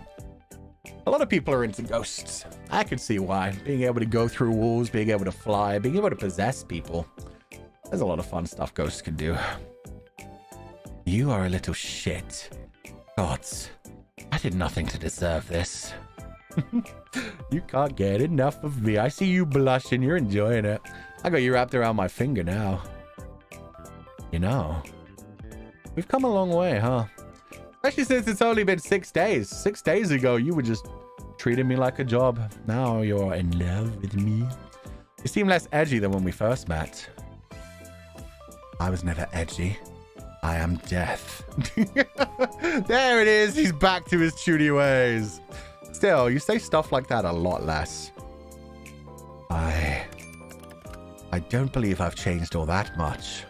A lot of people are into ghosts. I can see why. Being able to go through walls, being able to fly, being able to possess people. There's a lot of fun stuff ghosts can do. You are a little shit. Gods, I did nothing to deserve this. You can't get enough of me. I see you blushing. You're enjoying it. I got you wrapped around my finger now. You know, we've come a long way, huh? Especially since it's only been 6 days. 6 days ago, you were just treating me like a job. Now you're in love with me. You seem less edgy than when we first met. I was never edgy. I am death. There it is. He's back to his shooty ways. Still, you say stuff like that a lot less. I don't believe I've changed all that much.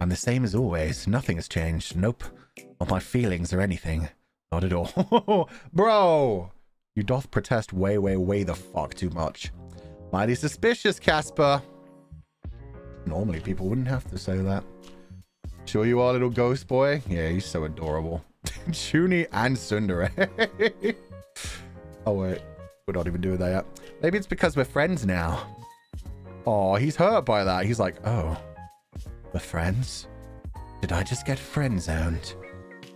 I'm the same as always. Nothing has changed. Nope. Not my feelings or anything. Not at all. Bro! You doth protest way the fuck too much. Mighty suspicious, Casper. Normally people wouldn't have to say that. Sure you are, little ghost boy? Yeah, he's so adorable. Chuni and Tsundere. Oh wait, we're not even doing that yet. Maybe it's because we're friends now. Oh, he's hurt by that. He's like, oh, we're friends? Did I just get friend zoned?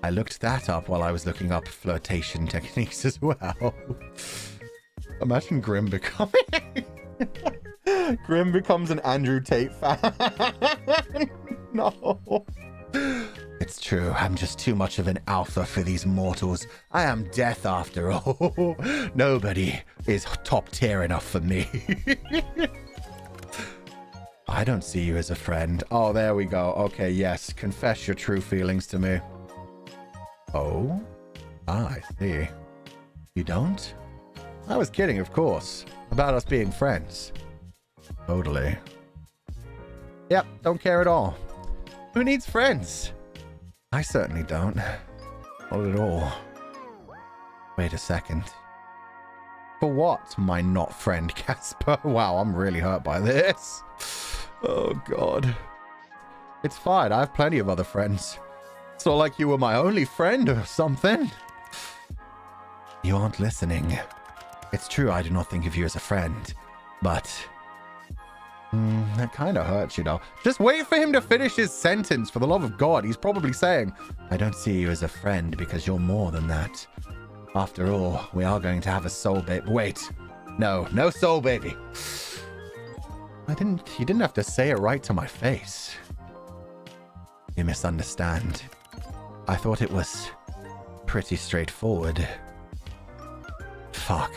I looked that up while I was looking up flirtation techniques as well. Imagine Grim becoming... Grim becomes an Andrew Tate fan. No. It's true. I'm just too much of an alpha for these mortals. I am death after all. Nobody is top tier enough for me. I don't see you as a friend. Oh, there we go. Okay, yes. Confess your true feelings to me. Oh? Ah, I see. You don't? I was kidding, of course. About us being friends. Totally. Yep, don't care at all. Who needs friends? I certainly don't. Not at all. Wait a second. For what, my not friend Casper? Wow, I'm really hurt by this. Oh, God. It's fine. I have plenty of other friends. It's not like you were my only friend or something. You aren't listening. It's true I do not think of you as a friend, but... that kind of hurts, you know. Just wait for him to finish his sentence, for the love of God. He's probably saying, I don't see you as a friend because you're more than that. After all, we are going to have a soul baby. Wait. No soul baby. You didn't have to say it right to my face. You misunderstand. I thought it was pretty straightforward. Fuck.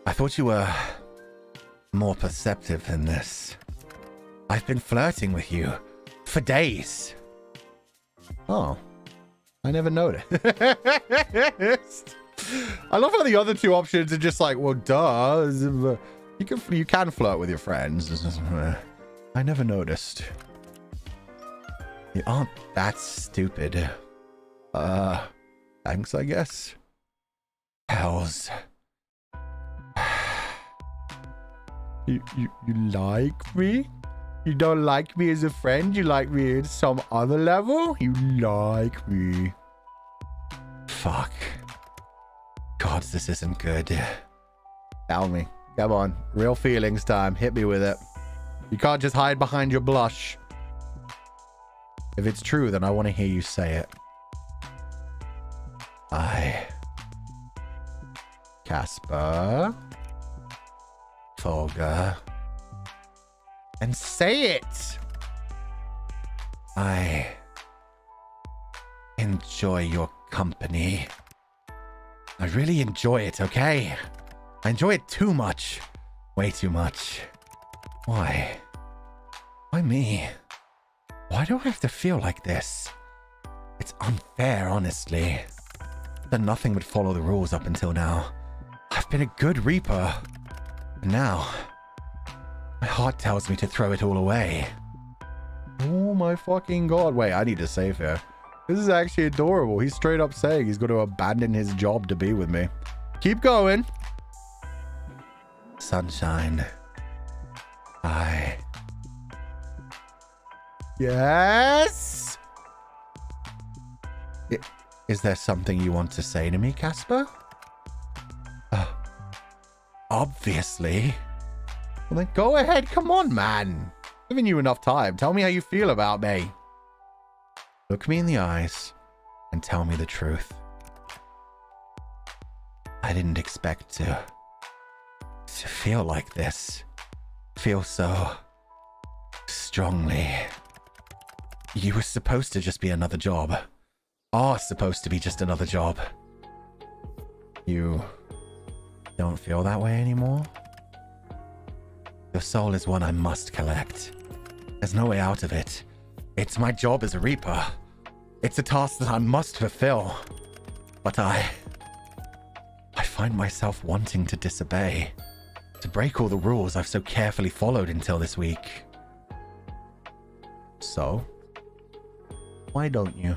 I thought you were more perceptive than this. I've been flirting with you for days. Oh, I never noticed. I love how the other two options are just like, well, duh. You can flirt with your friends. I never noticed. You aren't that stupid. Thanks, I guess. Hells. You like me? You don't like me as a friend? You like me at some other level? You like me. Fuck. God, this isn't good. Tell me. Come on. Real feelings time. Hit me with it. You can't just hide behind your blush. If it's true, then I want to hear you say it. Casper. Folga. And say it! enjoy your company. I really enjoy it, okay? I enjoy it too much. Way too much. Why? Why me? Why do I have to feel like this? It's unfair, honestly. I've done nothing but follow the rules up until now. I've been a good Reaper. And now, my heart tells me to throw it all away. Oh my fucking god. Wait, I need to save here. This is actually adorable. He's straight up saying he's going to abandon his job to be with me. Keep going. Sunshine. Yes? Is there something you want to say to me, Casper? Obviously. Well, then go ahead. Come on, man. Giving you enough time. Tell me how you feel about me. Look me in the eyes and tell me the truth. I didn't expect to feel like this. Feel so strongly. You were supposed to just be another job. Are supposed to be just another job. You don't feel that way anymore? Your soul is one I must collect. There's no way out of it. It's my job as a Reaper. It's a task that I must fulfill. But I find myself wanting to disobey. To break all the rules I've so carefully followed until this week. So? Why don't you?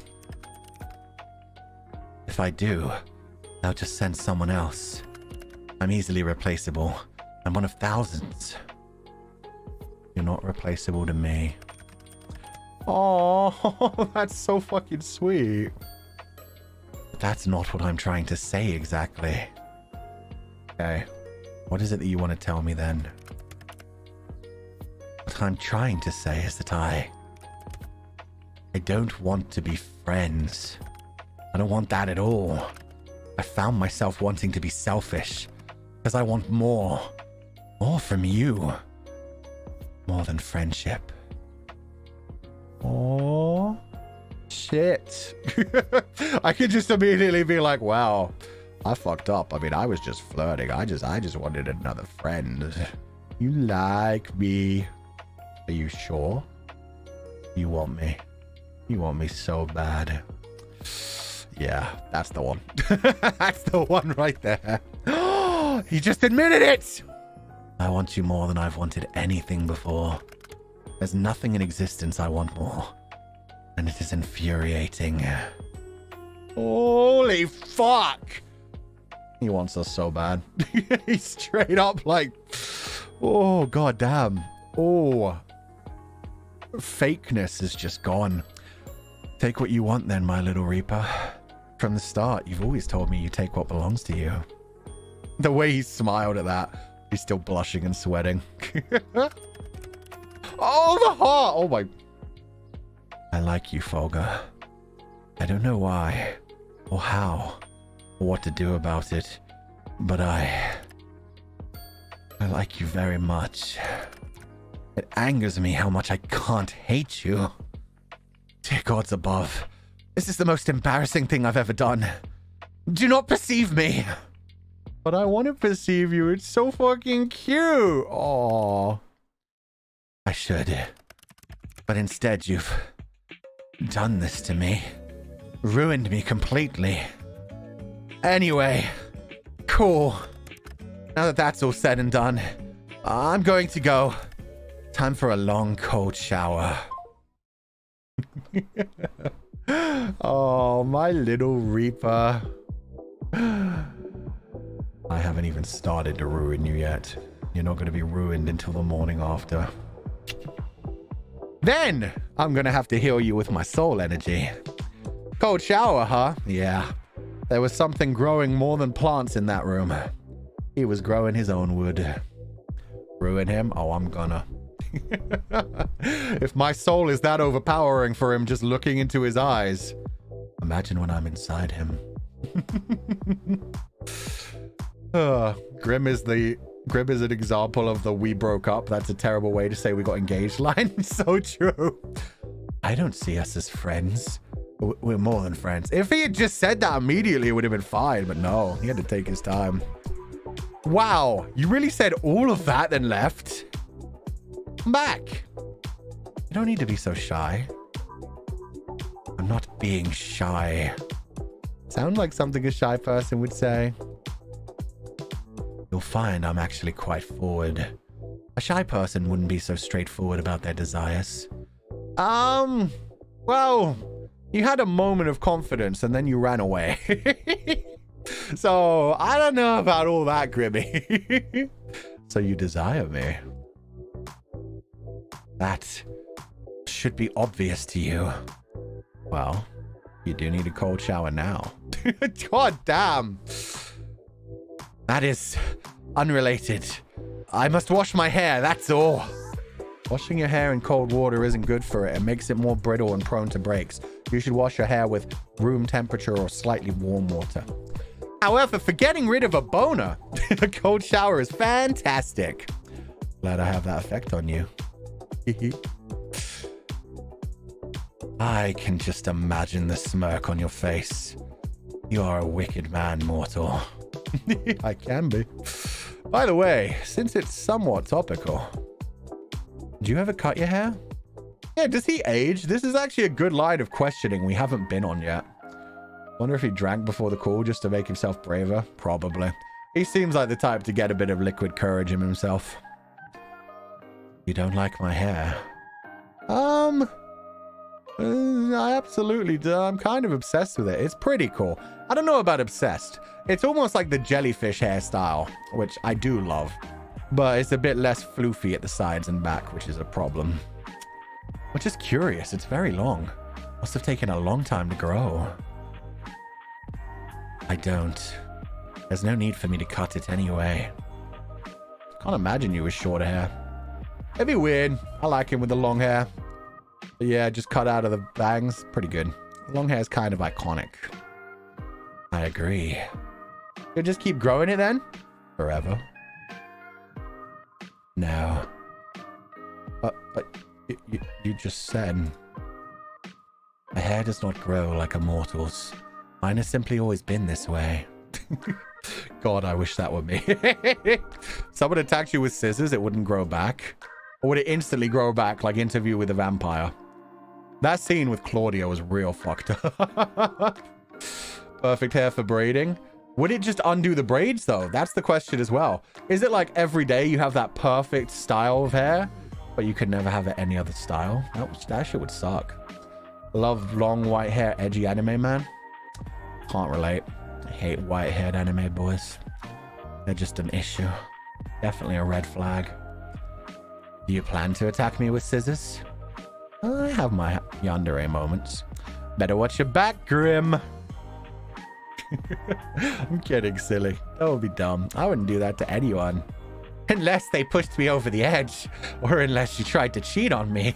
If I do, they'll just send someone else. I'm easily replaceable. I'm one of thousands. You're not replaceable to me. Oh, that's so fucking sweet. But that's not what I'm trying to say exactly. Okay. What is it that you want to tell me then? What I'm trying to say is that I don't want to be friends. I don't want that at all. I found myself wanting to be selfish because I want more. More from you. More than friendship. Oh, shit. I could just immediately be like, wow, I fucked up. I mean, I was just flirting. I just wanted another friend. You like me. Are you sure? You want me? You want me so bad. Yeah, that's the one. That's the one right there. He just admitted it. I want you more than I've wanted anything before. There's nothing in existence I want more. And it is infuriating. Holy fuck. He wants us so bad. He's straight up like, oh, goddamn. Oh, fakeness is just gone. Take what you want then, my little Reaper. From the start, you've always told me you take what belongs to you. The way he smiled at that, he's still blushing and sweating. Oh, the heart! Oh my. I like you, Folga. I don't know why, or how, or what to do about it, but I like you very much. It angers me how much I can't hate you. Dear gods above, this is the most embarrassing thing I've ever done. Do not perceive me. But I want to perceive you. It's so fucking cute. Oh. I should. But instead you've done this to me. Ruined me completely. Anyway, cool. Now that that's all said and done, I'm going to go. Time for a long, cold shower. Oh, my little Reaper. I haven't even started to ruin you yet. You're not going to be ruined until the morning after. Then I'm going to have to heal you with my soul energy. Cold shower, huh? Yeah. There was something growing more than plants in that room. He was growing his own wood. Ruin him? Oh, I'm gonna. If my soul is that overpowering for him just looking into his eyes, imagine when I'm inside him. Grim is an example of the "we broke up, that's a terrible way to say we got engaged" line. So true. I don't see us as friends. We're more than friends. If he had just said that immediately, it would have been fine. But no, he had to take his time. Wow. You really said all of that then left? Come back. You don't need to be so shy. I'm not being shy. Sounds like something a shy person would say. You'll find I'm actually quite forward. A shy person wouldn't be so straightforward about their desires. Well, you had a moment of confidence and then you ran away. So, I don't know about all that, Grimmy. So you desire me. That should be obvious to you. Well, you do need a cold shower now. God damn. That is unrelated. I must wash my hair, that's all. Washing your hair in cold water isn't good for it. It makes it more brittle and prone to breaks. You should wash your hair with room temperature or slightly warm water. However, for getting rid of a boner, a cold shower is fantastic. Glad I have that effect on you. I can just imagine the smirk on your face. You are a wicked man, mortal. I can be. By the way, since it's somewhat topical, do you ever cut your hair? Yeah, does he age? This is actually a good line of questioning we haven't been on yet. Wonder if he drank before the call just to make himself braver? Probably. He seems like the type to get a bit of liquid courage in himself. You don't like my hair? I absolutely do. I'm kind of obsessed with it. It's pretty cool. I don't know about obsessed. It's almost like the jellyfish hairstyle, which I do love. But it's a bit less floofy at the sides and back, which is a problem. Which is curious. It's very long. Must have taken a long time to grow. I don't. There's no need for me to cut it anyway. Can't imagine you with short hair. It'd be weird. I like him with the long hair. But yeah, just cut out of the bangs. Pretty good. Long hair is kind of iconic. I agree. You'll just keep growing it then? Forever? No. But you just said... My hair does not grow like a mortal's. Mine has simply always been this way. God, I wish that were me. Someone attacked you with scissors, it wouldn't grow back. Or would it instantly grow back like Interview with a Vampire? That scene with Claudia was real fucked up. Perfect hair for braiding. Would it just undo the braids though? That's the question as well. Is it like every day you have that perfect style of hair, but you could never have it any other style? That shit would suck. Love long white hair, edgy anime man. Can't relate. I hate white-haired anime boys. They're just an issue. Definitely a red flag. Do you plan to attack me with scissors? I have my yandere moments. Better watch your back, Grim. I'm kidding, silly. That would be dumb. I wouldn't do that to anyone. Unless they pushed me over the edge. Or unless you tried to cheat on me.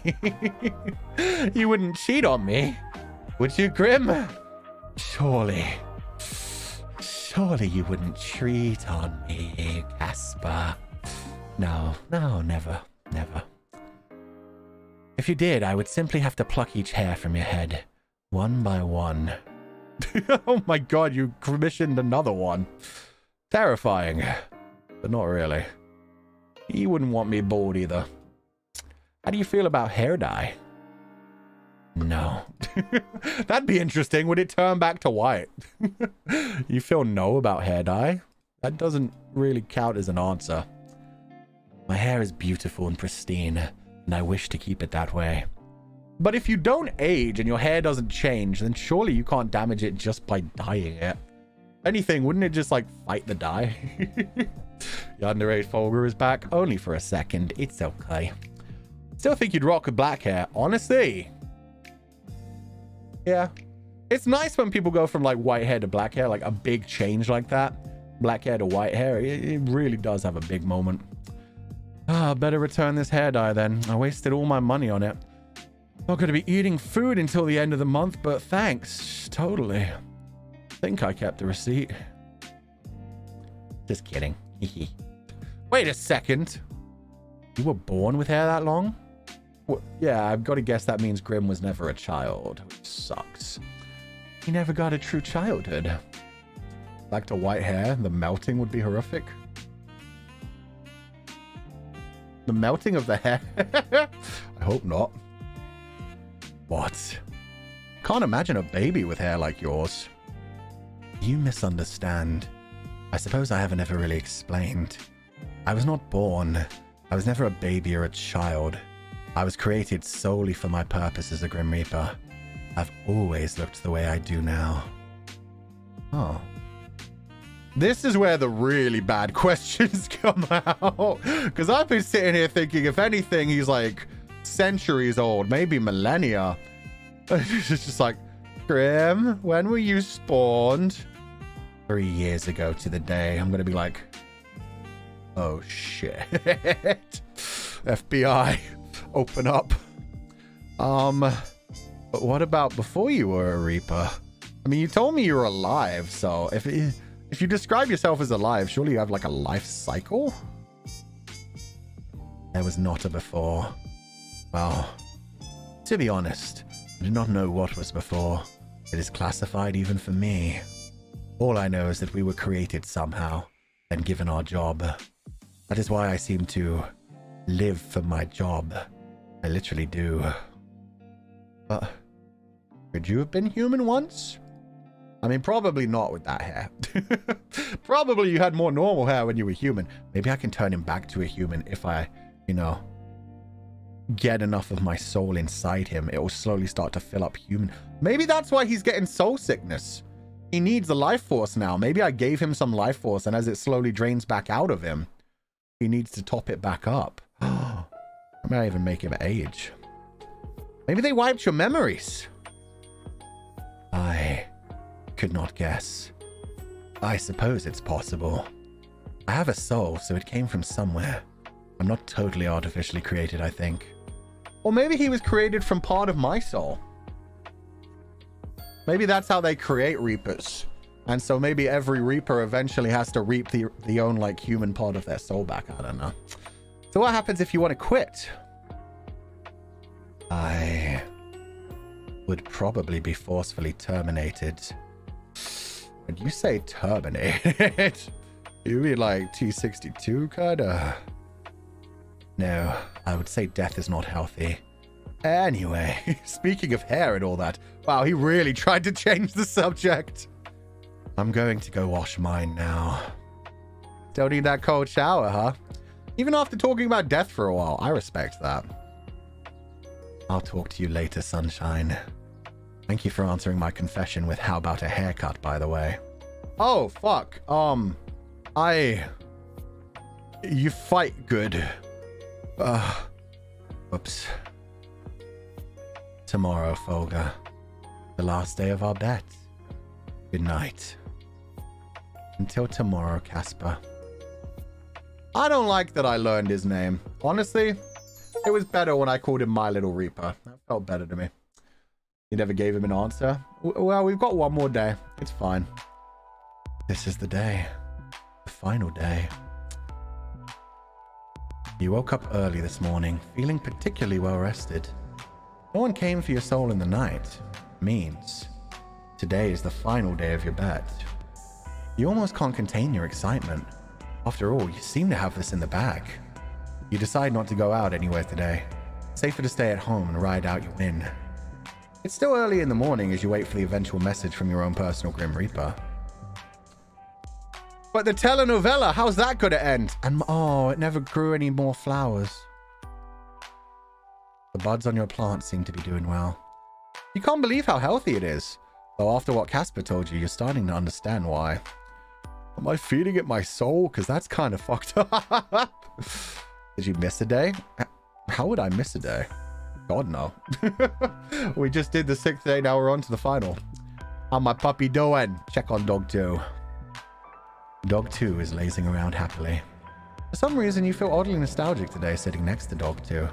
You wouldn't cheat on me. Would you, Grim? Surely you wouldn't cheat on me, Casper. No, never. If you did, I would simply have to pluck each hair from your head, one by one. Oh my god, you commissioned another one. Terrifying, but not really. You wouldn't want me bald either. How do you feel about hair dye? No. That'd be interesting. Would it turn back to white? You feel no about hair dye? That doesn't really count as an answer. My hair is beautiful and pristine, and I wish to keep it that way. But if you don't age and your hair doesn't change, then surely you can't damage it just by dyeing it. Anything, wouldn't it just, like, fight the dye? Yandere Folger is back, only for a second. It's okay. Still think you'd rock with black hair, honestly. Yeah. It's nice when people go from, like, white hair to black hair, like a big change like that. Black hair to white hair, it really does have a big moment. Better return this hair dye then. I wasted all my money on it. Not going to be eating food until the end of the month, but thanks. Totally. Think I kept the receipt. Just kidding. Wait a second. You were born with hair that long? Well, yeah, I've got to guess that means Grim was never a child, which sucks. He never got a true childhood. Back to white hair, the melting would be horrific. The melting of the hair? I hope not. What? Can't imagine a baby with hair like yours. You misunderstand. I suppose I haven't ever really explained. I was not born. I was never a baby or a child. I was created solely for my purpose as a Grim Reaper. I've always looked the way I do now. Oh. This is where the really bad questions come out. Because I've been sitting here thinking, if anything, he's like centuries old, maybe millennia. It's just like, Grim, when were you spawned? 3 years ago to the day. I'm going to be like, oh shit. FBI, open up. But what about before you were a Reaper? I mean, you told me you were alive, so if you describe yourself as alive, surely you have like a life cycle? There was not a before. Well, to be honest, I do not know what was before. It is classified even for me. All I know is that we were created somehow and given our job. That is why I seem to live for my job. I literally do. But could you have been human once? I mean, probably not with that hair. Probably you had more normal hair when you were human. Maybe I can turn him back to a human if I, you know, get enough of my soul inside him. It will slowly start to fill up human. Maybe that's why he's getting soul sickness. He needs the life force now. Maybe I gave him some life force, and as it slowly drains back out of him, he needs to top it back up. I might even make him age. Maybe they wiped your memories. I could not guess. I suppose it's possible. I have a soul, so it came from somewhere. I'm not totally artificially created, I think. Or maybe he was created from part of my soul. Maybe that's how they create Reapers. And so maybe every Reaper eventually has to reap the own, like, human part of their soul back. I don't know. So what happens if you want to quit? I would probably be forcefully terminated. When you say terminated, you mean like T62 kinda? No, I would say death is not healthy. Anyway, speaking of hair and all that, wow, he really tried to change the subject. I'm going to go wash mine now. Don't need that cold shower, huh? Even after talking about death for a while, I respect that. I'll talk to you later, sunshine. Thank you for answering my confession with how about a haircut, by the way. Oh, fuck. You fight good. Whoops. Tomorrow, Folga. The last day of our bet. Good night. Until tomorrow, Casper. I don't like that I learned his name. Honestly, it was better when I called him My Little Reaper. That felt better to me. You never gave him an answer. Well, we've got one more day. It's fine. This is the day. The final day. You woke up early this morning, feeling particularly well rested. No one came for your soul in the night. Means today is the final day of your bet. You almost can't contain your excitement. After all, you seem to have this in the bag. You decide not to go out anywhere today. Safer to stay at home and ride out your win. It's still early in the morning as you wait for the eventual message from your own personal Grim Reaper. But the telenovela, how's that going to end? And oh, it never grew any more flowers. The buds on your plant seem to be doing well. You can't believe how healthy it is. Though after what Casper told you, you're starting to understand why. Am I feeding it my soul? Because that's kind of fucked up. Did you miss a day? How would I miss a day? God, no. We just did the 6th day, now we're on to the final. How my puppy doing? Check on dog 2. Dog 2 is lazing around happily. For some reason, you feel oddly nostalgic today sitting next to dog 2.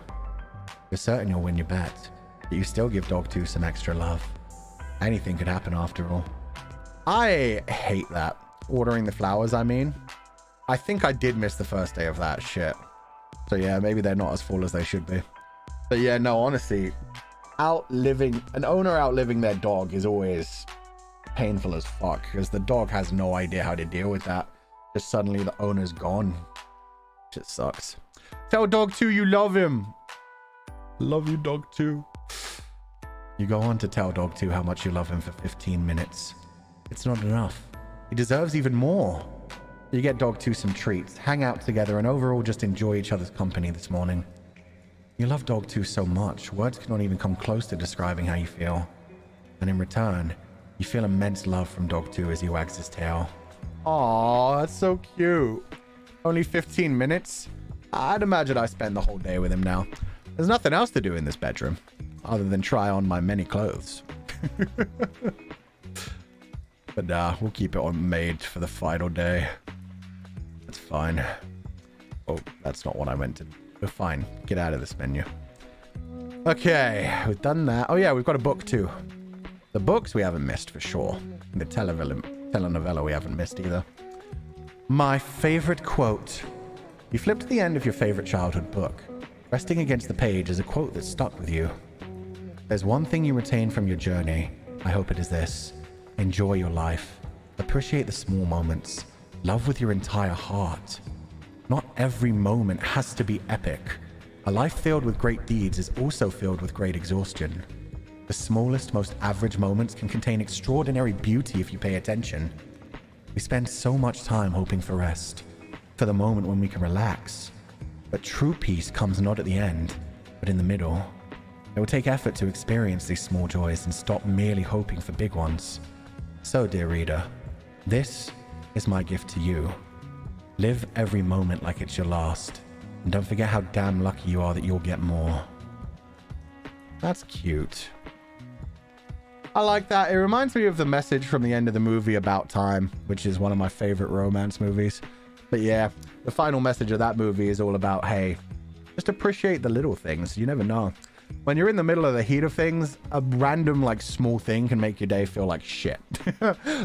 You're certain you'll win your bet, but you still give dog 2 some extra love. Anything could happen after all. I hate that. Ordering the flowers, I mean. I think I did miss the first day of that shit. So yeah, maybe they're not as full as they should be. But yeah, no, honestly, an owner outliving their dog is always painful as fuck because the dog has no idea how to deal with that. Just suddenly the owner's gone. Shit sucks. Tell dog 2 you love him. Love you, dog 2. You go on to tell dog 2 how much you love him for 15 minutes. It's not enough. He deserves even more. You get dog 2 some treats, hang out together, and overall just enjoy each other's company this morning. You love dog 2 so much, words cannot even come close to describing how you feel. And in return, you feel immense love from dog 2 as he wags his tail. Aww, that's so cute. Only 15 minutes? I'd imagine I spend the whole day with him now. There's nothing else to do in this bedroom, other than try on my many clothes. But we'll keep it on maid for the final day. That's fine. Oh, that's not what I meant to. We're fine. Get out of this menu. Okay, we've done that. Oh yeah, we've got a book too. The books we haven't missed for sure. And the telenovela we haven't missed either. My favorite quote. You flip to the end of your favorite childhood book. Resting against the page is a quote that stuck with you. There's one thing you retain from your journey. I hope it is this. Enjoy your life. Appreciate the small moments. Love with your entire heart. Not every moment has to be epic. A life filled with great deeds is also filled with great exhaustion. The smallest, most average moments can contain extraordinary beauty if you pay attention. We spend so much time hoping for rest, for the moment when we can relax. But true peace comes not at the end, but in the middle. It will take effort to experience these small joys and stop merely hoping for big ones. So, dear reader, this is my gift to you. Live every moment like it's your last, and don't forget how damn lucky you are that you'll get more. That's cute. I like that. It reminds me of the message from the end of the movie About Time, which is one of my favorite romance movies. But yeah, the final message of that movie is all about, hey, just appreciate the little things. You never know. When you're in the middle of the heat of things, a random, like, small thing can make your day feel like shit.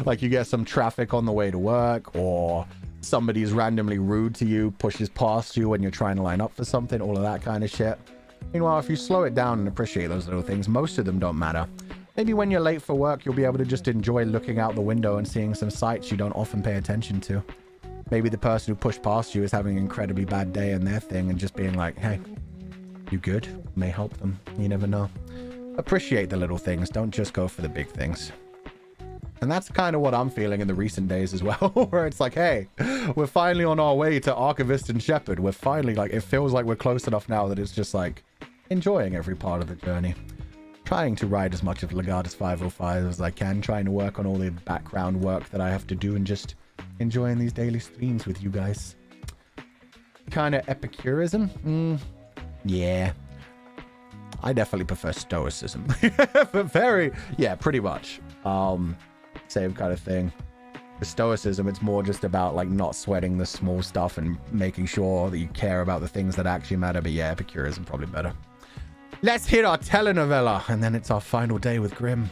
Like you get some traffic on the way to work, or somebody's randomly rude to you, pushes past you when you're trying to line up for something, all of that kind of shit. Meanwhile, if you slow it down and appreciate those little things, most of them don't matter. Maybe when you're late for work, you'll be able to just enjoy looking out the window and seeing some sights you don't often pay attention to. Maybe the person who pushed past you is having an incredibly bad day in their thing and just being like, hey, you good? May help them. You never know. Appreciate the little things. Don't just go for the big things. And that's kind of what I'm feeling in the recent days as well, where it's like, hey, we're finally on our way to Archivist and Shepherd. We're finally, like, it feels like we're close enough now that it's just like enjoying every part of the journey. Trying to ride as much of Legatus 505 as I can, trying to work on all the background work that I have to do, and just enjoying these daily streams with you guys. Kind of Epicurism? Yeah. I definitely prefer Stoicism. But very, yeah, pretty much. Same kind of thing. The Stoicism, it's more just about, like, not sweating the small stuff and making sure that you care about the things that actually matter. But yeah, Epicurism probably better. Let's hit our telenovela, and then it's our final day with Grim.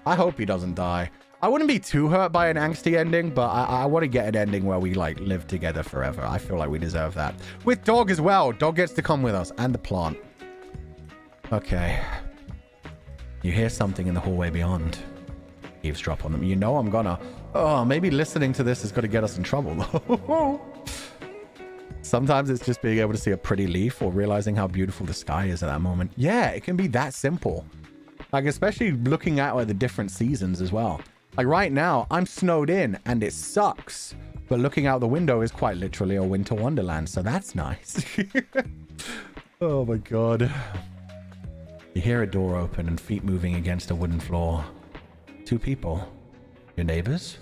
I hope he doesn't die. I wouldn't be too hurt by an angsty ending, but I want to get an ending where we, like, live together forever. I feel like we deserve that. With Dog as well. Dog gets to come with us, and the plant. Okay. You hear something in the hallway beyond. Eavesdrop on them. You know I'm gonna. Oh, maybe listening to this is going to get us in trouble, though. Sometimes it's just being able to see a pretty leaf or realizing how beautiful the sky is at that moment. Yeah, it can be that simple. Like, especially looking at, like, the different seasons as well. Like, right now, I'm snowed in and it sucks. But looking out the window is quite literally a winter wonderland, so that's nice. Oh my god. You hear a door open and feet moving against a wooden floor. 2 people. Your neighbors?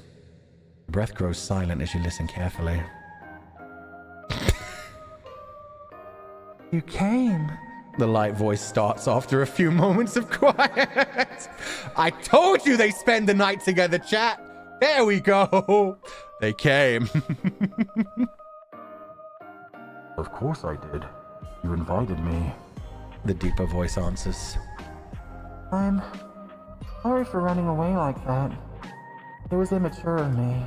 Your breath grows silent as you listen carefully. You came. The light voice starts after a few moments of quiet. I told you they spend the night together, chat. There we go. They came. Of course I did. You invited me. The deeper voice answers. I'm sorry for running away like that. It was immature of me.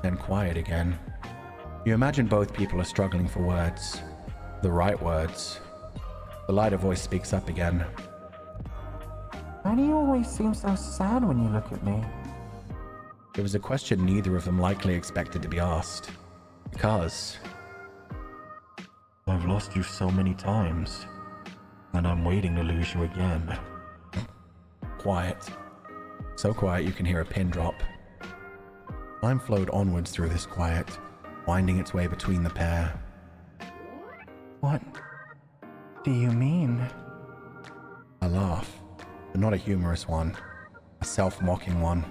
Then quiet again. You imagine both people are struggling for words. The right words. The lighter voice speaks up again. Why do you always seem so sad when you look at me? It was a question neither of them likely expected to be asked. Because... I've lost you so many times, and I'm waiting to lose you again. Quiet. So quiet you can hear a pin drop. Time flowed onwards through this quiet, winding its way between the pair. What do you mean? A laugh, but not a humorous one. A self-mocking one.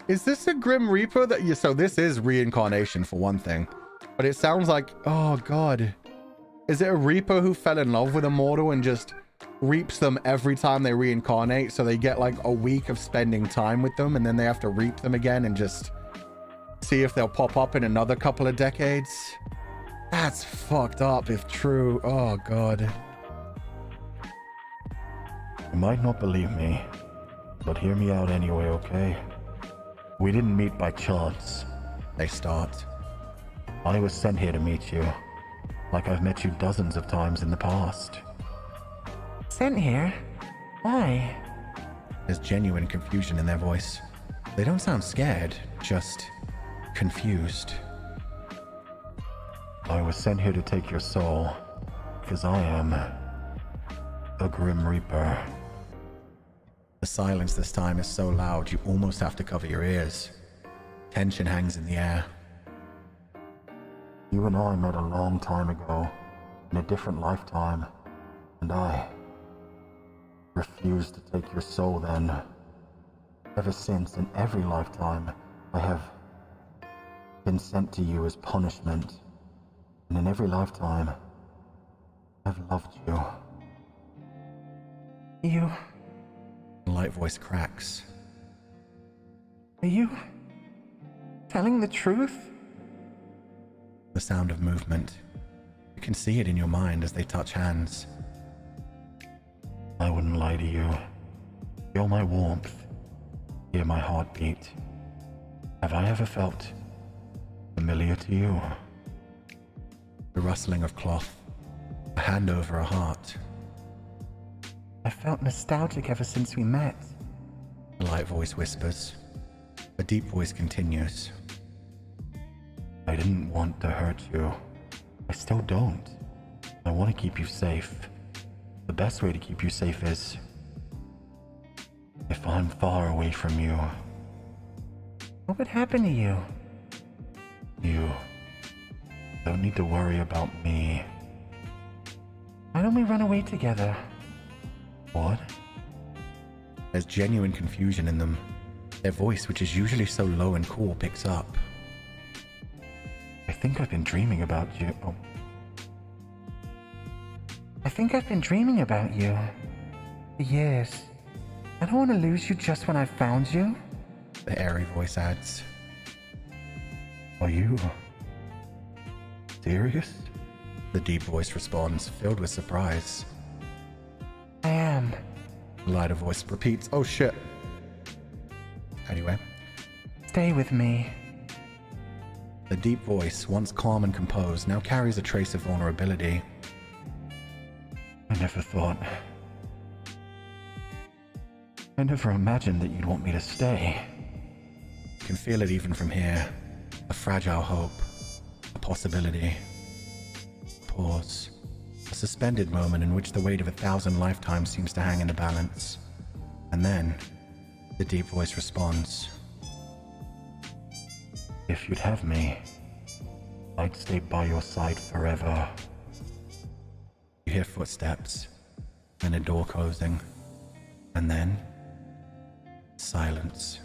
Is this a Grim Reaper that you... So this is reincarnation for one thing. But it sounds like... Oh god. Is it a Reaper who fell in love with a mortal and just reaps them every time they reincarnate? So they get like a week of spending time with them and then they have to reap them again and just see if they'll pop up in another couple of decades? That's fucked up if true. Oh god. You might not believe me, but hear me out anyway, okay? We didn't meet by chance. They start. I was sent here to meet you, like I've met you dozens of times in the past. Sent here? Why? There's genuine confusion in their voice. They don't sound scared, just confused. I was sent here to take your soul, because I am a Grim Reaper. The silence this time is so loud you almost have to cover your ears. Tension hangs in the air. You and I met a long time ago, in a different lifetime, and I refused to take your soul then. Ever since, in every lifetime, I have been sent to you as punishment, and in every lifetime, I've loved you. You... The light voice cracks. Are you telling the truth? The sound of movement. You can see it in your mind as they touch hands. I wouldn't lie to you. Feel my warmth. Hear my heartbeat. Have I ever felt familiar to you? The rustling of cloth. A hand over a heart. I felt nostalgic ever since we met. The light voice whispers. A deep voice continues. I didn't want to hurt you. I still don't. I want to keep you safe. The best way to keep you safe is if I'm far away from you. What would happen to you? You don't need to worry about me. Why don't we run away together? What? There's genuine confusion in them. Their voice, which is usually so low and cool, picks up. I think I've been dreaming about you. Oh. I think I've been dreaming about you for years. I don't want to lose you just when I've found you. The airy voice adds. Are you serious? The deep voice responds, filled with surprise. I am. The lighter voice repeats, oh shit. Anyway. Stay with me. The deep voice, once calm and composed, now carries a trace of vulnerability. I never thought... I never imagined that you'd want me to stay. You can feel it even from here. A fragile hope. A possibility. Pause. A suspended moment in which the weight of 1,000 lifetimes seems to hang in the balance. And then, the deep voice responds. If you'd have me, I'd stay by your side forever. You hear footsteps, and a door closing, and then silence.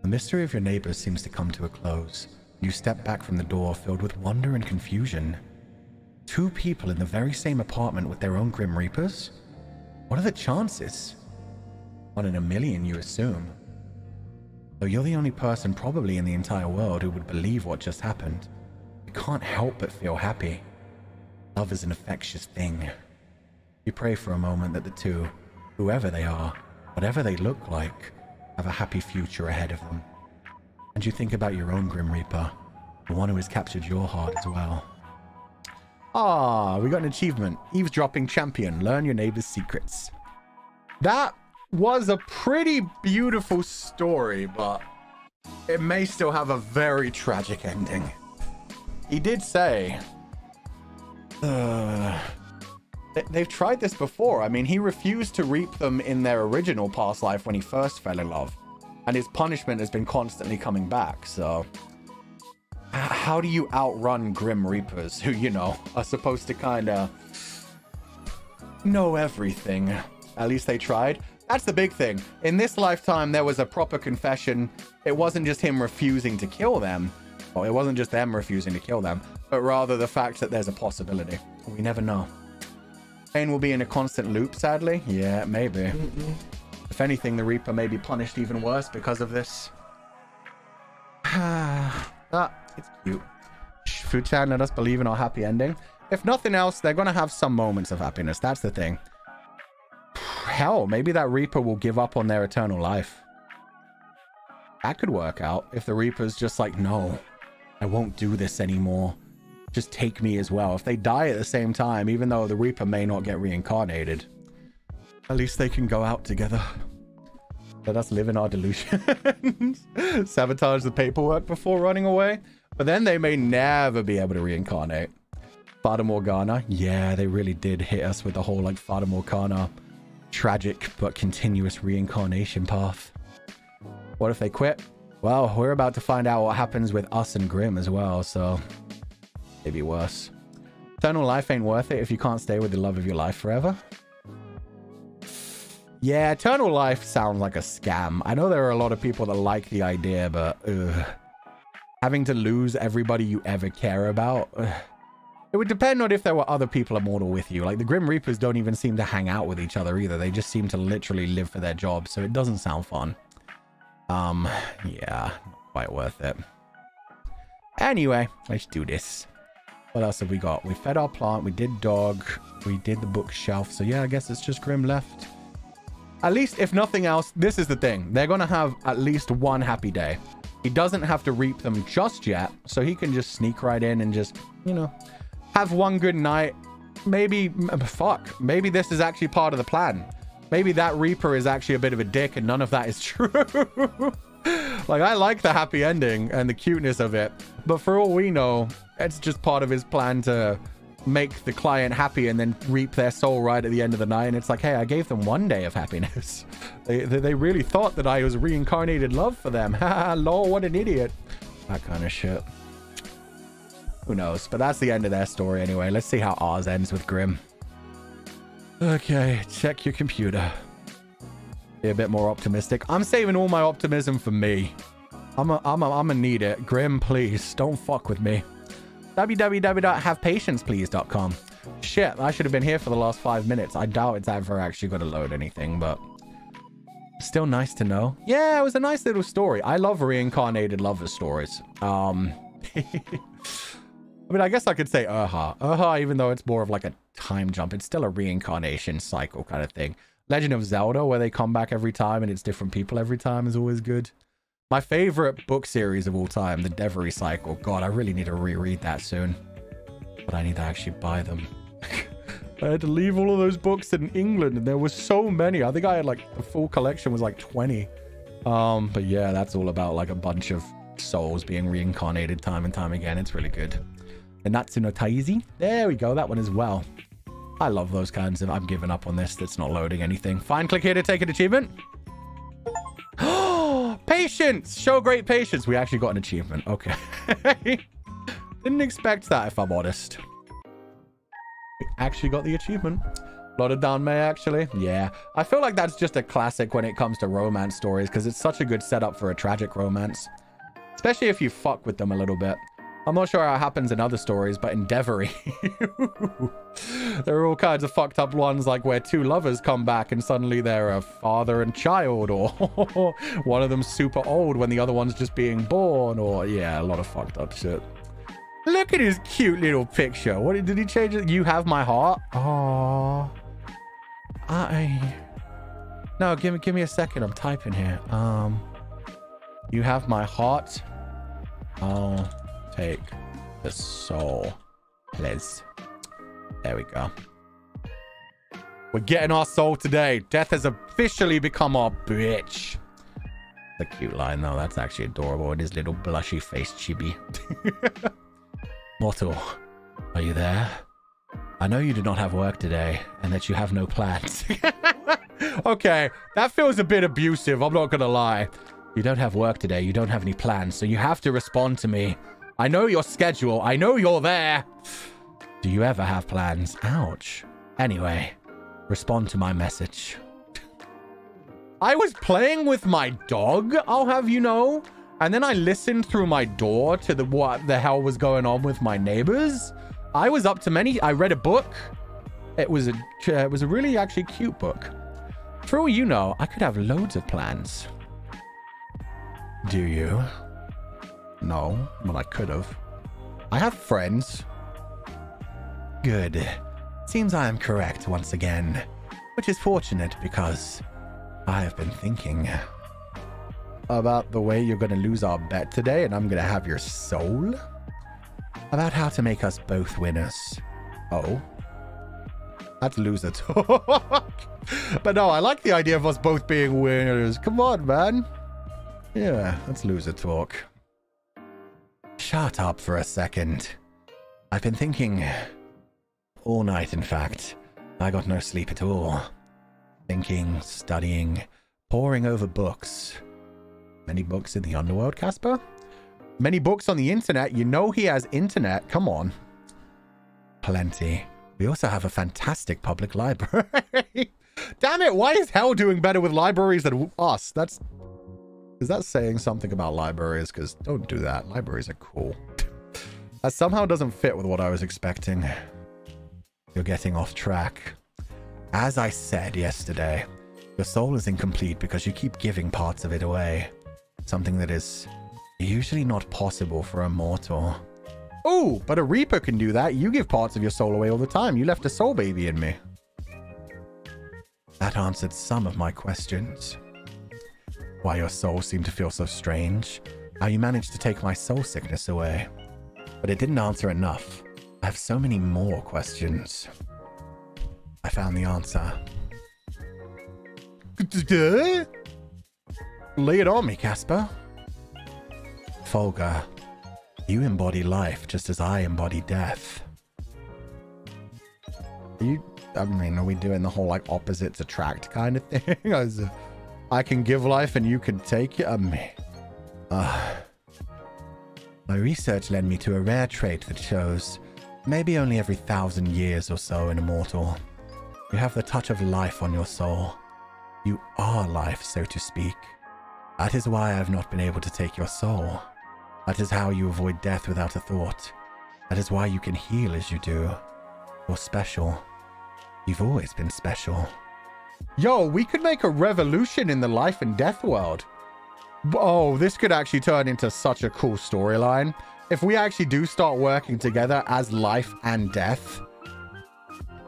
The mystery of your neighbors seems to come to a close. You step back from the door filled with wonder and confusion. 2 people in the very same apartment with their own Grim Reapers? What are the chances? 1 in a million, you assume. Though you're the only person probably in the entire world who would believe what just happened, you can't help but feel happy. Love is an infectious thing. You pray for a moment that the 2, whoever they are, whatever they look like, have a happy future ahead of them. And you think about your own Grim Reaper, the one who has captured your heart as well. Ah, we got an achievement. Eavesdropping champion. Learn your neighbor's secrets. That was a pretty beautiful story, but it may still have a very tragic ending. He did say, they've tried this before. I mean, he refused to reap them in their original past life when he first fell in love. And his punishment has been constantly coming back, so... How do you outrun Grim Reapers who, you know, are supposed to kind of know everything? At least they tried. That's the big thing. In this lifetime, there was a proper confession. It wasn't just him refusing to kill them. Well, it wasn't just them refusing to kill them, but rather the fact that there's a possibility. We never know. Pain will be in a constant loop, sadly. Yeah, maybe. If anything, the Reaper may be punished even worse because of this. It's cute. Fu-chan, let us believe in our happy ending. If nothing else, they're going to have some moments of happiness. That's the thing. Hell, maybe that Reaper will give up on their eternal life. That could work out. If the Reaper's just like, no, I won't do this anymore. Just take me as well. If they die at the same time, even though the Reaper may not get reincarnated, at least they can go out together. Let us live in our delusions. Sabotage the paperwork before running away. But then they may never be able to reincarnate. Fata Morgana. Yeah, they really did hit us with the whole like Fata Morgana tragic but continuous reincarnation path. What if they quit? Well, we're about to find out what happens with us and Grim as well, so maybe worse. Eternal life ain't worth it if you can't stay with the love of your life forever. Yeah, eternal life sounds like a scam. I know there are a lot of people that like the idea, but having to lose everybody you ever care about. It would depend on if there were other people immortal with you. Like the Grim Reapers don't even seem to hang out with each other either. They just seem to literally live for their job, so it doesn't sound fun. Yeah, not quite worth it. Anyway, let's do this. What else have we got? We fed our plant, we did dog, we did the bookshelf. So yeah, I guess it's just Grim left. At least, if nothing else, this is the thing. They're going to have at least one happy day. He doesn't have to reap them just yet, so he can just sneak right in and just, you know, have one good night. Maybe, fuck, maybe this is actually part of the plan. Maybe that Reaper is actually a bit of a dick and none of that is true. Like, I like the happy ending and the cuteness of it, but for all we know, it's just part of his plan to make the client happy and then reap their soul right at the end of the night. And it's like, hey, I gave them one day of happiness. They really thought that I was reincarnated love for them. Haha, lol, what an idiot. That kind of shit. Who knows? But that's the end of their story anyway. Let's see how ours ends with Grim. Okay, check your computer. Be a bit more optimistic. I'm saving all my optimism for me. I'm gonna need it. Grim, please, don't fuck with me. www.havepatienceplease.com. Shit, I should have been here for the last 5 minutes. I doubt it's ever actually going to load anything, but still nice to know. Yeah, it was a nice little story. I love reincarnated lover stories. I mean, I guess I could say Urha, even though it's more of like a time jump. It's still a reincarnation cycle kind of thing. Legend of Zelda, where they come back every time and it's different people every time, is always good. My favorite book series of all time, the Devery Cycle. God, I really need to reread that soon. But I need to actually buy them. I had to leave all of those books in England, and there were so many. I think I had like, the full collection was like 20. But yeah, that's all about like a bunch of souls being reincarnated time and time again. It's really good. The Natsu no Taizai. There we go, that one as well. I love those kinds of... I'm giving up on this. That's not loading anything. Fine, click here to take an achievement. Patience! Show great patience. We actually got an achievement. Okay. Didn't expect that, if I'm honest. We actually got the achievement. Loaded down May, actually. Yeah. I feel like that's just a classic when it comes to romance stories, because it's such a good setup for a tragic romance. Especially if you fuck with them a little bit. I'm not sure how it happens in other stories, but in Devery, there are all kinds of fucked up ones, like where two lovers come back and suddenly they're a father and child, or one of them's super old when the other one's just being born, or yeah, a lot of fucked up shit. Look at his cute little picture. What did he change it? You have my heart. Oh, no, give me a second. I'm typing here. You have my heart. Oh. Take the soul, please. There we go. We're getting our soul today. Death has officially become our bitch. A cute line, though. That's actually adorable. And his little blushy face chibi. Mortal, are you there? I know you do not have work today, and that you have no plans. Okay, that feels a bit abusive. I'm not gonna lie. You don't have work today. You don't have any plans, so you have to respond to me. I know your schedule. I know you're there. Do you ever have plans? Ouch. Anyway, respond to my message. I was playing with my dog, I'll have you know, and then I listened through my door to what the hell was going on with my neighbors. I was up to many. I read a book. It was a really actually cute book. For all you know, I could have loads of plans. Do you? No, well, I could have. I have friends. Good. Seems I am correct once again, which is fortunate because I have been thinking about the way you're going to lose our bet today and I'm going to have your soul. About how to make us both winners. Oh. That's loser talk. But no, I like the idea of us both being winners. Come on, man. Yeah, that's loser talk. Shut up for a second. I've been thinking all night, in fact. I got no sleep at all. Thinking, studying, poring over books. Many books in the underworld, Casper? Many books on the internet. You know he has internet. Come on. Plenty. We also have a fantastic public library. Damn it, why is hell doing better with libraries than us? Is that saying something about libraries? Because don't do that. Libraries are cool. That somehow doesn't fit with what I was expecting. You're getting off track. As I said yesterday, your soul is incomplete because you keep giving parts of it away. Something that is usually not possible for a mortal. Oh, but a Reaper can do that. You give parts of your soul away all the time. You left a soul baby in me. That answered some of my questions. Why your soul seemed to feel so strange. How you managed to take my soul sickness away. But it didn't answer enough. I have so many more questions. I found the answer. Lay it on me, Casper. Folga, you embody life just as I embody death. Are we doing the whole like opposites attract kind of thing? As I can give life and you can take it? My research led me to a rare trait that shows maybe only every 1,000 years or so in a mortal. You have the touch of life on your soul. You are life, so to speak. That is why I have not been able to take your soul. That is how you avoid death without a thought. That is why you can heal as you do. You're special. You've always been special. Yo, we could make a revolution in the life and death world. Oh, this could actually turn into such a cool storyline. If we actually do start working together as life and death,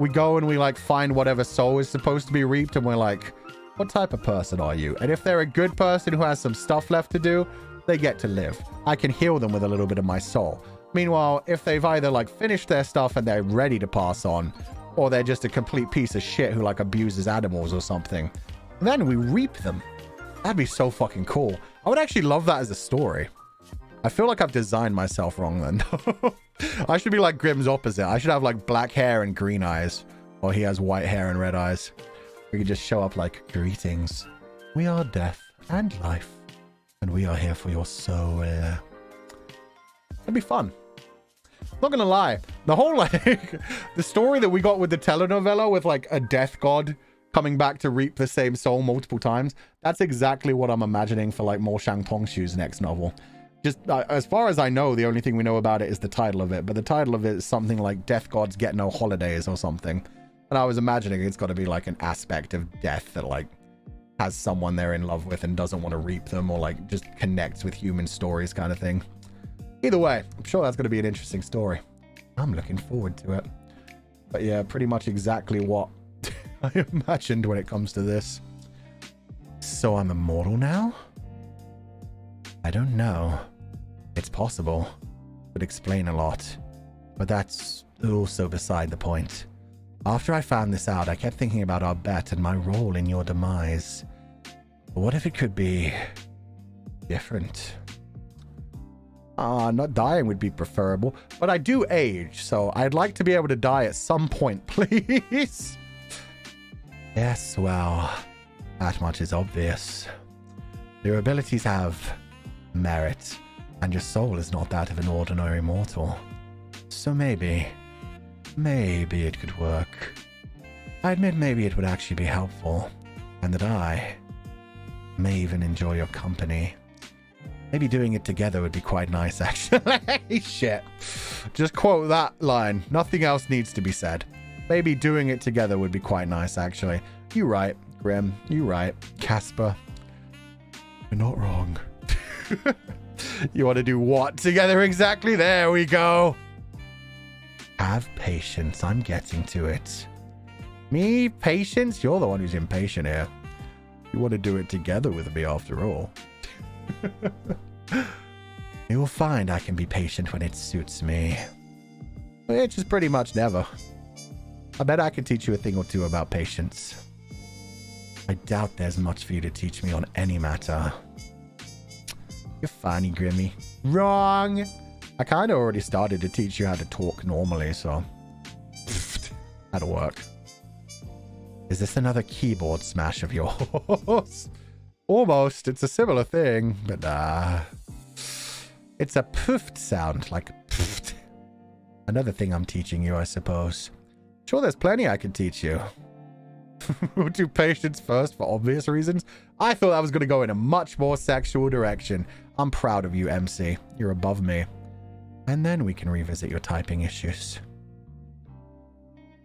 we go and we like find whatever soul is supposed to be reaped and we're like, what type of person are you? And if they're a good person who has some stuff left to do, they get to live. I can heal them with a little bit of my soul. Meanwhile, if they've either like finished their stuff and they're ready to pass on, or they're just a complete piece of shit who like abuses animals or something, then we reap them. That'd be so fucking cool. I would actually love that as a story. I feel like I've designed myself wrong then. I should be like Grimm's opposite. I should have like black hair and green eyes, while he has white hair and red eyes. We could just show up like, greetings. We are death and life, and we are here for your soul. That'd be fun. Not gonna lie, the whole like the story that we got with the telenovela with like a death god coming back to reap the same soul multiple times, that's exactly what I'm imagining for like Mo Shang-Tongshu's next novel. Just as far as I know, the only thing we know about it is the title of it, but the title of it is something like Death Gods Get No Holidays or something. And I was imagining it's got to be like an aspect of death that like has someone they're in love with and doesn't want to reap them, or like just connects with human stories kind of thing. Either way, I'm sure that's going to be an interesting story. I'm looking forward to it. But yeah, pretty much exactly what I imagined when it comes to this. So I'm immortal now? I don't know. It's possible. Would explain a lot. But that's also beside the point. After I found this out, I kept thinking about our bet and my role in your demise. But what if it could be different? Not dying would be preferable, but I do age, so I'd like to be able to die at some point, please. Yes, well, that much is obvious. Your abilities have merit, and your soul is not that of an ordinary mortal. So maybe it could work. I admit maybe it would actually be helpful, and that I may even enjoy your company. Maybe doing it together would be quite nice, actually. Shit. Just quote that line. Nothing else needs to be said. Maybe doing it together would be quite nice, actually. You right, Grim. You right. Casper. You're not wrong. You want to do what together exactly? There we go. Have patience. I'm getting to it. Me? Patience? You're the one who's impatient here. You want to do it together with me after all. You'll find I can be patient when it suits me. Which is pretty much never. I bet I could teach you a thing or two about patience. I doubt there's much for you to teach me on any matter. You're funny, Grimmy. Wrong! I kind of already started to teach you how to talk normally, so... that'll work. Is this another keyboard smash of yours? Almost. It's a similar thing, but it's a poofed sound, like poofed. Another thing I'm teaching you, I suppose. Sure, there's plenty I can teach you. We'll do patience first for obvious reasons. I thought that was going to go in a much more sexual direction. I'm proud of you, MC. You're above me. And then we can revisit your typing issues.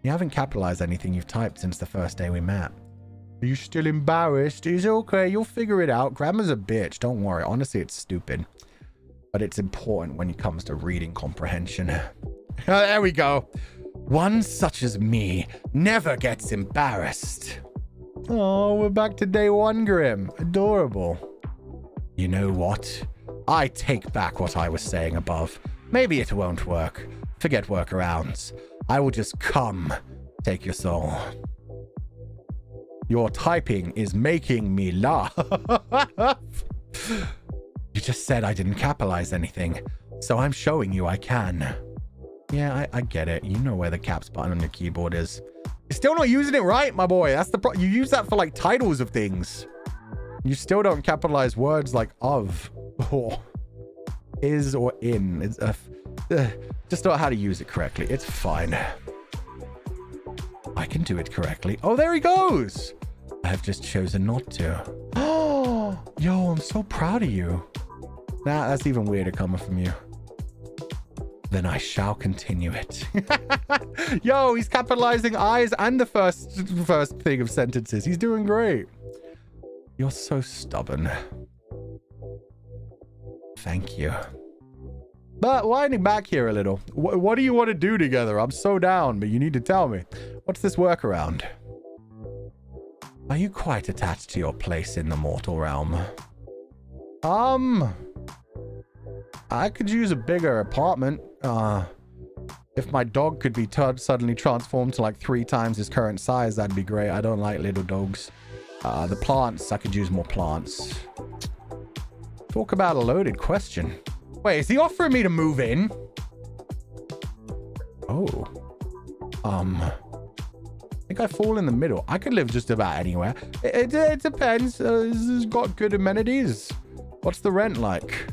You haven't capitalized anything you've typed since the first day we met. Are you still embarrassed? It's okay, you'll figure it out. Grammar's a bitch, don't worry. Honestly, it's stupid. But it's important when it comes to reading comprehension. There we go. One such as me never gets embarrassed. Oh, we're back to day one, Grim. Adorable. You know what? I take back what I was saying above. Maybe it won't work. Forget workarounds. I will just come take your soul. Your typing is making me laugh. You just said I didn't capitalize anything, so I'm showing you I can. Yeah, I get it. You know where the caps button on your keyboard is. You're still not using it right, my boy. That's the problem. You use that for like titles of things. You still don't capitalize words like of or is or in. It's just not how to use it correctly. It's fine. I can do it correctly. Oh, there he goes. I have just chosen not to. Oh, yo, I'm so proud of you. Nah, that's even weirder coming from you. Then I shall continue it. Yo, he's capitalizing eyes and the first thing of sentences. He's doing great. You're so stubborn. Thank you. But winding back here a little, what do you want to do together? I'm so down, but you need to tell me. What's this workaround? Are you quite attached to your place in the mortal realm? I could use a bigger apartment. If my dog could be suddenly transformed to like 3 times his current size, that'd be great. I don't like little dogs. The plants, I could use more plants. Talk about a loaded question. Wait, is he offering me to move in? Oh. I think I fall in the middle. I could live just about anywhere. It depends. It's got good amenities. What's the rent like?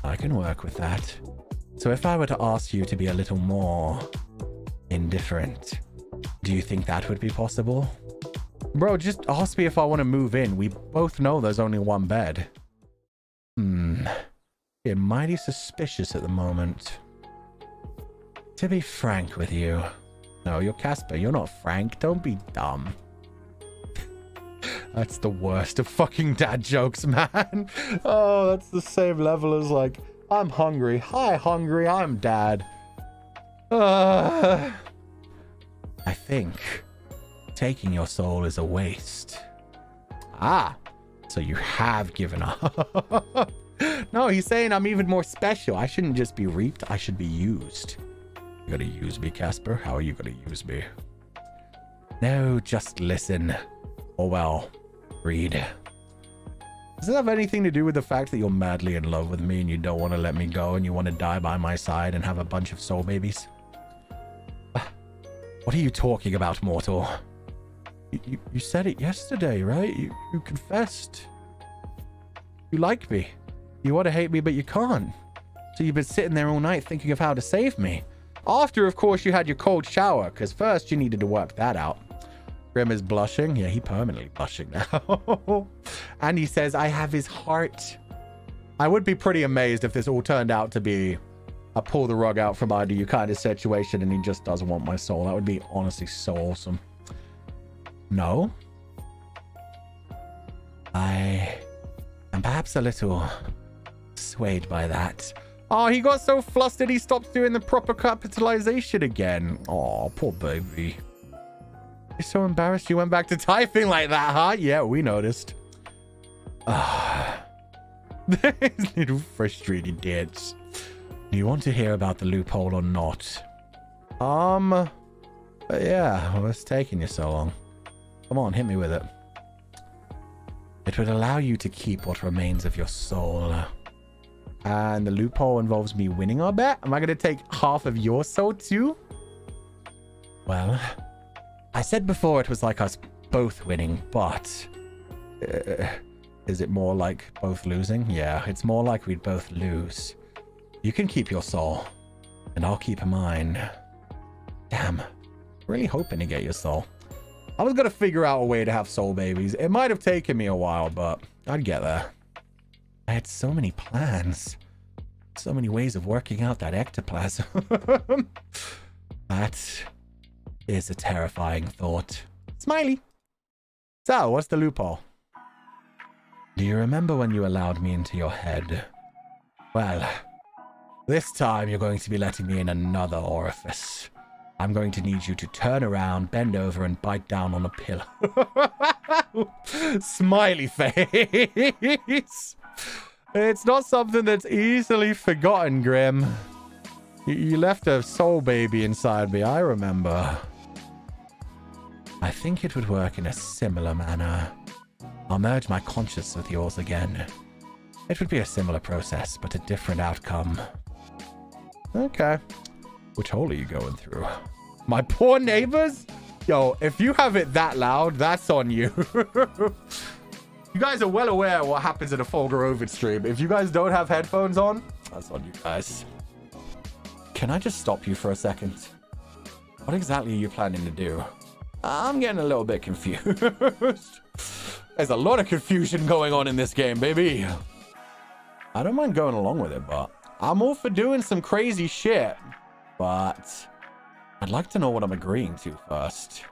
I can work with that. So if I were to ask you to be a little more indifferent, do you think that would be possible? Bro, just ask me if I want to move in. We both know there's only one bed. You're mighty suspicious at the moment. To be frank with you. No, you're Casper. You're not Frank. Don't be dumb. That's the worst of fucking dad jokes, man. Oh, that's the same level as like, I'm hungry. Hi, hungry. I'm dad. I think taking your soul is a waste. Ah, so you have given up. No, he's saying I'm even more special. I shouldn't just be reaped. I should be used. You're gonna use me, Casper? How are you gonna use me? No, just listen. Or well, read. Does it have anything to do with the fact that you're madly in love with me and you don't want to let me go and you want to die by my side and have a bunch of soul babies? What are you talking about, mortal? You said it yesterday, right? You confessed. You like me. You want to hate me, but you can't. So you've been sitting there all night thinking of how to save me. After, of course, you had your cold shower, because first you needed to work that out. Grim is blushing. Yeah, he permanently blushing now. And he says, I have his heart. I would be pretty amazed if this all turned out to be a pull the rug out from under you kind of situation and he just doesn't want my soul. That would be honestly so awesome. No. I am perhaps a little swayed by that. Oh, he got so flustered he stopped doing the proper capitalization again. Oh, poor baby. You're so embarrassed you went back to typing like that, huh? Yeah, we noticed. These little frustrated dits. Do you want to hear about the loophole or not? Yeah, what's taking you so long? Come on, hit me with it. It would allow you to keep what remains of your soul. And the loophole involves me winning, I bet? Am I going to take half of your soul too? Well, I said before it was like us both winning, but... is it more like both losing? Yeah, it's more like we'd both lose. You can keep your soul, and I'll keep mine. Damn, really hoping to get your soul. I was going to figure out a way to have soul babies. It might have taken me a while, but I'd get there. I had so many plans. So many ways of working out that ectoplasm. That is a terrifying thought. Smiley. So, what's the loophole? Do you remember when you allowed me into your head? Well, this time you're going to be letting me in another orifice. I'm going to need you to turn around, bend over, and bite down on a pillow. Smiley face. It's not something that's easily forgotten, Grim. You left a soul baby inside me, I remember. I think it would work in a similar manner. I'll merge my conscience with yours again. It would be a similar process, but a different outcome. Okay. Which hole are you going through? My poor neighbors? Yo, if you have it that loud, that's on you. You guys are well aware of what happens in a Folger Ovid stream. If you guys don't have headphones on, that's on you guys. Can I just stop you for a second? What exactly are you planning to do? I'm getting a little bit confused. There's a lot of confusion going on in this game, baby. I don't mind going along with it, but I'm all for doing some crazy shit. But I'd like to know what I'm agreeing to first.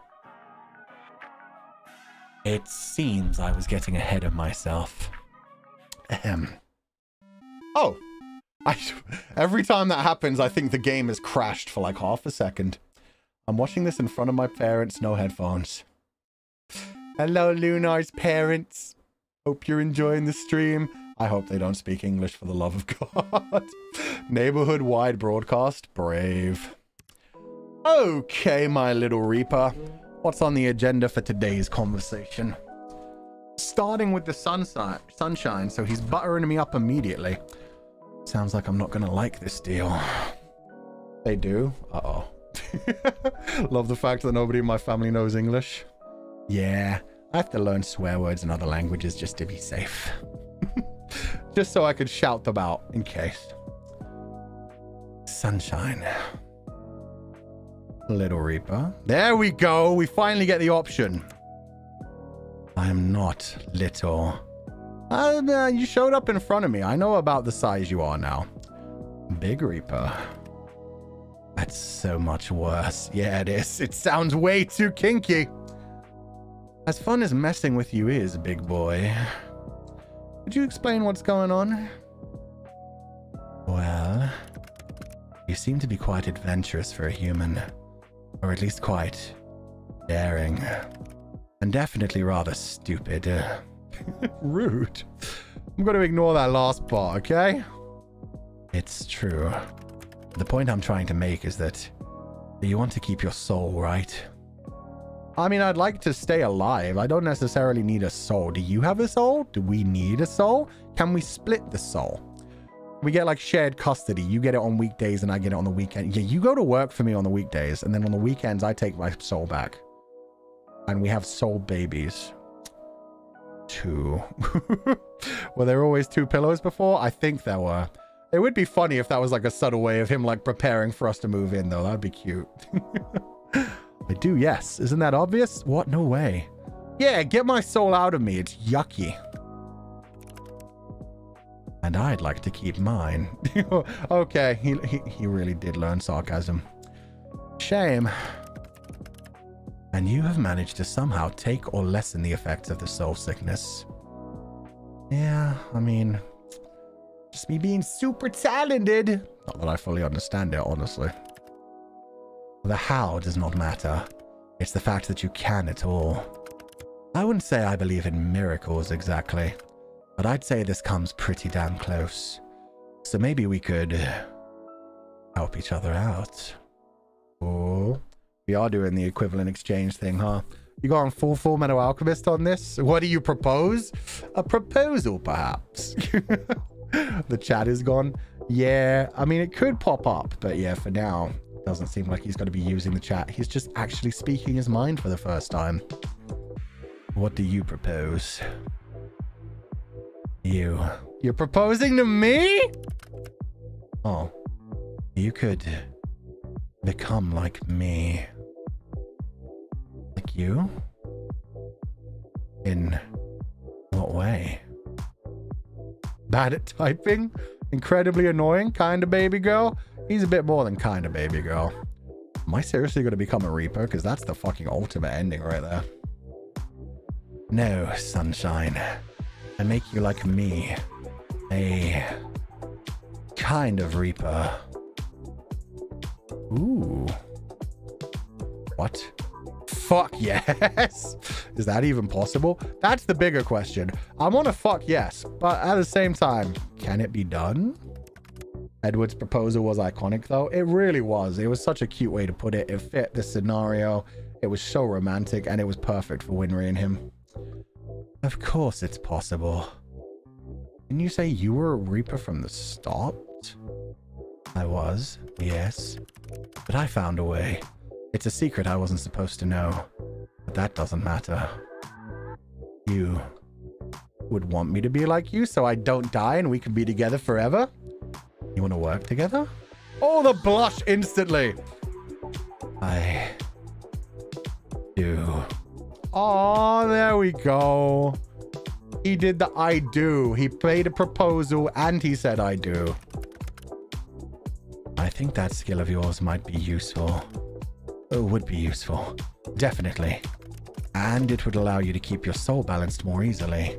It seems I was getting ahead of myself. Oh. Every time that happens, I think the game has crashed for like half a second. I'm watching this in front of my parents, no headphones. Hello, Lunar's parents. Hope you're enjoying the stream. I hope they don't speak English, for the love of God. Neighborhood-wide broadcast. Brave. Okay, my little Reaper. What's on the agenda for today's conversation? Starting with the sunshine, so he's buttering me up immediately. Sounds like I'm not going to like this deal. They do? Uh-oh. Love the fact that nobody in my family knows English. Yeah, I have to learn swear words in other languages just to be safe. Just so I could shout them out in case. Sunshine. Little Reaper. There we go. We finally get the option. I am not little. You showed up in front of me. I know about the size you are now. Big Reaper. That's so much worse. Yeah, it is. It sounds way too kinky. As fun as messing with you is, big boy. Could you explain what's going on? Well, you seem to be quite adventurous for a human. Or at least quite daring. And definitely rather stupid. Rude. I'm going to ignore that last part, okay? It's true. The point I'm trying to make is that You want to keep your soul, right? I mean, I'd like to stay alive. I don't necessarily need a soul. Do you have a soul? Do we need a soul? Can we split the soul? We get like shared custody. You get it on weekdays and I get it on the weekend. Yeah, you go to work for me on the weekdays and then on the weekends I take my soul back. And we have soul babies. 2. Were there always 2 pillows before? I think there were. It would be funny if that was like a subtle way of him like preparing for us to move in though. That'd be cute. I do, yes. Isn't that obvious? What? No way. Yeah, get my soul out of me. It's yucky. And I'd like to keep mine. Okay, he really did learn sarcasm. Shame. And you have managed to somehow take or lessen the effects of the soul sickness. Yeah, I mean, just me being super talented. Not that I fully understand it, honestly. The how does not matter. It's the fact that you can it all. I wouldn't say I believe in miracles exactly, but I'd say this comes pretty damn close. So maybe we could help each other out. Oh, we are doing the equivalent exchange thing, huh? You got on full Metal Alchemist on this? What do you propose? A proposal, perhaps? The chat is gone. Yeah, I mean, it could pop up, but yeah, for now, doesn't seem like he's going to be using the chat. He's just actually speaking his mind for the first time. What do you propose? You're proposing to me? Oh, you could become like me. Like you? In what way? Bad at typing? Incredibly annoying? Kinda baby girl? He's a bit more than kinda baby girl. Am I seriously gonna become a Reaper? Because that's the fucking ultimate ending right there. No, sunshine. I make you like me. A kind of Reaper. Ooh. What? Fuck yes. Is that even possible? That's the bigger question. I'm on a fuck yes, but at the same time, can it be done? Edward's proposal was iconic though. It really was. It was such a cute way to put it. It fit the scenario. It was so romantic and it was perfect for Winry and him. Of course it's possible. Didn't you say you were a Reaper from the start? I was, yes. But I found a way. It's a secret I wasn't supposed to know. But that doesn't matter. You would want me to be like you so I don't die and we can be together forever? You want to work together? Oh, the blush instantly. I do. Oh, there we go. He did the I do. He made a proposal and he said I do. I think that skill of yours might be useful. It would be useful. Definitely. And it would allow you to keep your soul balanced more easily.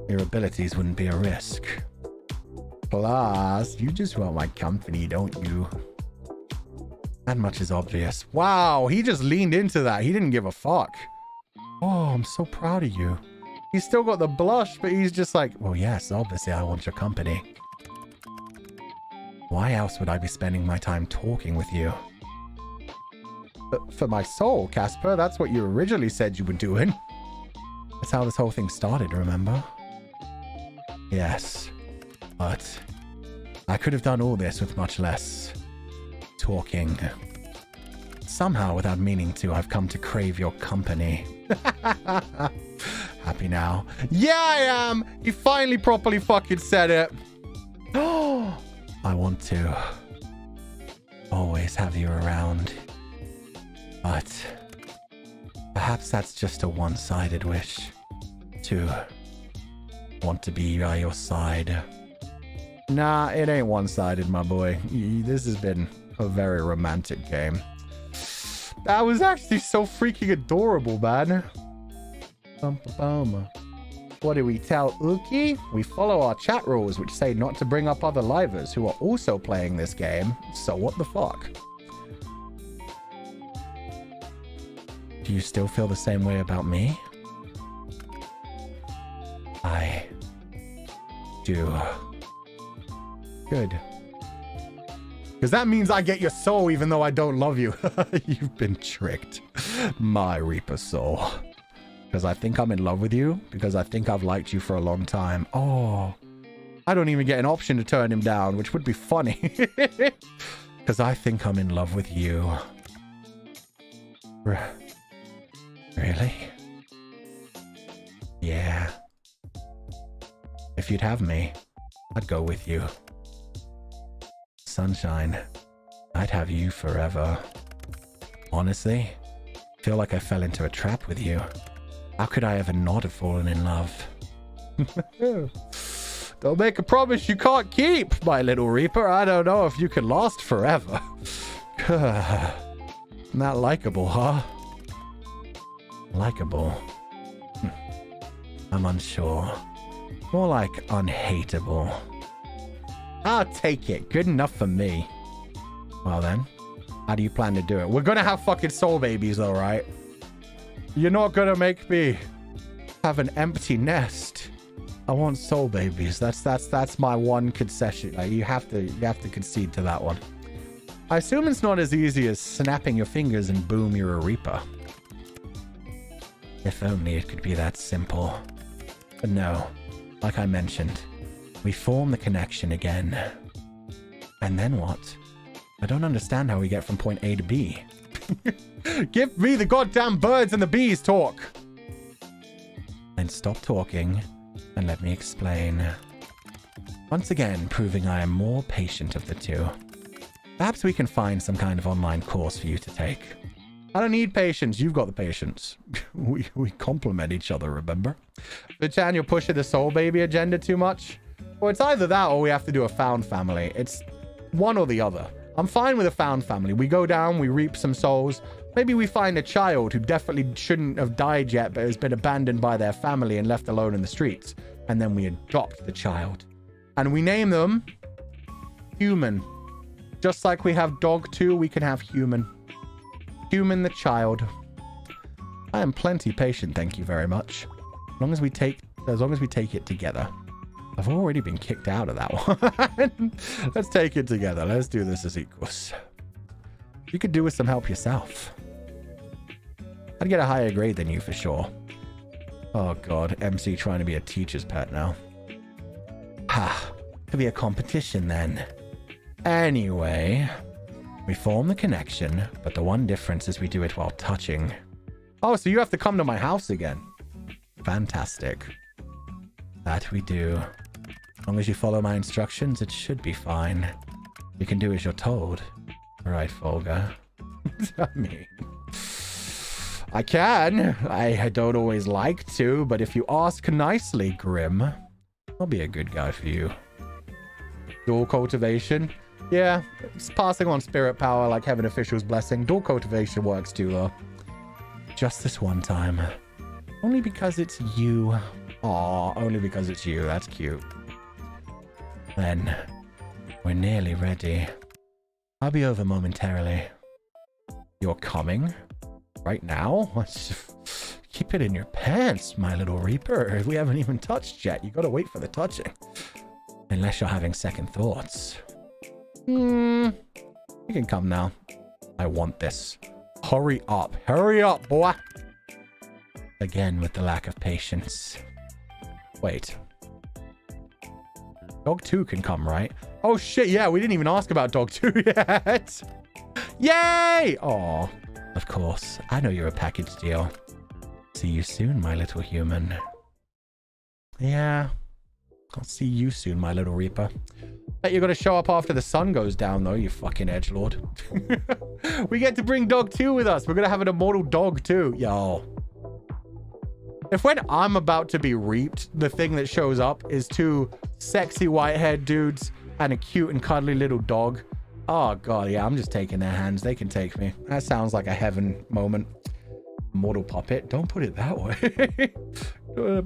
Your abilities wouldn't be a risk. Plus, you just want my company, don't you? That much is obvious. Wow, he just leaned into that. He didn't give a fuck. Oh, I'm so proud of you. He's still got the blush, but he's just like, well, yes, obviously I want your company. Why else would I be spending my time talking with you? But for my soul, Casper, that's what you originally said you were doing. That's how this whole thing started, remember? Yes, but I could have done all this with much less talking. Somehow, without meaning to, I've come to crave your company. Happy now? Yeah, I am! He finally properly fucking said it. Oh, I want to always have you around. But perhaps that's just a one-sided wish. To want to be by your side. Nah, it ain't one-sided, my boy. This has been a very romantic game. That was actually so freaking adorable, man. What do we tell Uki? We follow our chat rules, which say not to bring up other livers who are also playing this game. So what the fuck? Do you still feel the same way about me? I do. Good. Because that means I get your soul even though I don't love you. You've been tricked. My Reaper soul. Because I think I'm in love with you. Because I think I've liked you for a long time. Oh. I don't even get an option to turn him down, which would be funny. Because I think I'm in love with you. Really? Yeah. If you'd have me, I'd go with you. Sunshine, I'd have you forever. Honestly, I feel like I fell into a trap with you. How could I ever not have fallen in love? Don't make a promise you can't keep, my little Reaper. I don't know if you can last forever. Not likable, huh? Likable. I'm unsure. More like unhateable. I'll take it. Good enough for me. Well then, how do you plan to do it? We're gonna have fucking soul babies though, right? You're not gonna make me have an empty nest. I want soul babies. That's my one concession. Like, you have to concede to that one. I assume it's not as easy as snapping your fingers and boom, you're a Reaper. If only it could be that simple. But no, like I mentioned, we form the connection again. And then what? I don't understand how we get from point A to B. Give me the goddamn birds and the bees talk. Then stop talking and let me explain. Once again, proving I am more patient of the two. Perhaps we can find some kind of online course for you to take. I don't need patience. You've got the patience. we complement each other, remember? Vichan, you're pushing the soul baby agenda too much. Well, it's either that or we have to do a found family. It's one or the other. I'm fine with a found family. We go down, we reap some souls. Maybe we find a child who definitely shouldn't have died yet, but has been abandoned by their family and left alone in the streets. And then we adopt the child. And we name them Human. Just like we have Dog 2, we can have Human. Human the child. I am plenty patient, thank you very much. As long as we take it together. I've already been kicked out of that one. Let's take it together. Let's do this as equals. You could do with some help yourself. I'd get a higher grade than you for sure. Oh god, MC trying to be a teacher's pet now. Ha, could be a competition then. Anyway, we form the connection, but the one difference is we do it while touching. Oh, so you have to come to my house again. Fantastic. That we do. As long as you follow my instructions, it should be fine. You can do as you're told. Right, Folga. I mean, I can. I don't always like to, but if you ask nicely, Grim, I'll be a good guy for you. Dual cultivation. Yeah, it's passing on spirit power like Heaven Official's blessing. Dual cultivation works too, though. Just this one time. Only because it's you. Aw, only because it's you. That's cute. Then, we're nearly ready. I'll be over momentarily. You're coming? Right now? Keep it in your pants, my little Reaper. We haven't even touched yet. You gotta wait for the touching. Unless you're having second thoughts. You can come now. I want this. Hurry up. Hurry up, boy. Again with the lack of patience. Wait. Dog 2 can come, right? Oh shit, yeah, we didn't even ask about Dog 2 yet. Yay! Aw, of course. I know you're a package deal. See you soon, my little human. Yeah. I'll see you soon, my little Reaper. Bet you're gonna show up after the sun goes down, though, you fucking edgelord. We get to bring Dog 2 with us. We're gonna have an immortal dog, too. Yo. If when I'm about to be reaped, the thing that shows up is 2 sexy white-haired dudes and a cute and cuddly little dog. Oh, God, yeah, I'm just taking their hands. They can take me. That sounds like a heaven moment. Mortal puppet. Don't put it that way.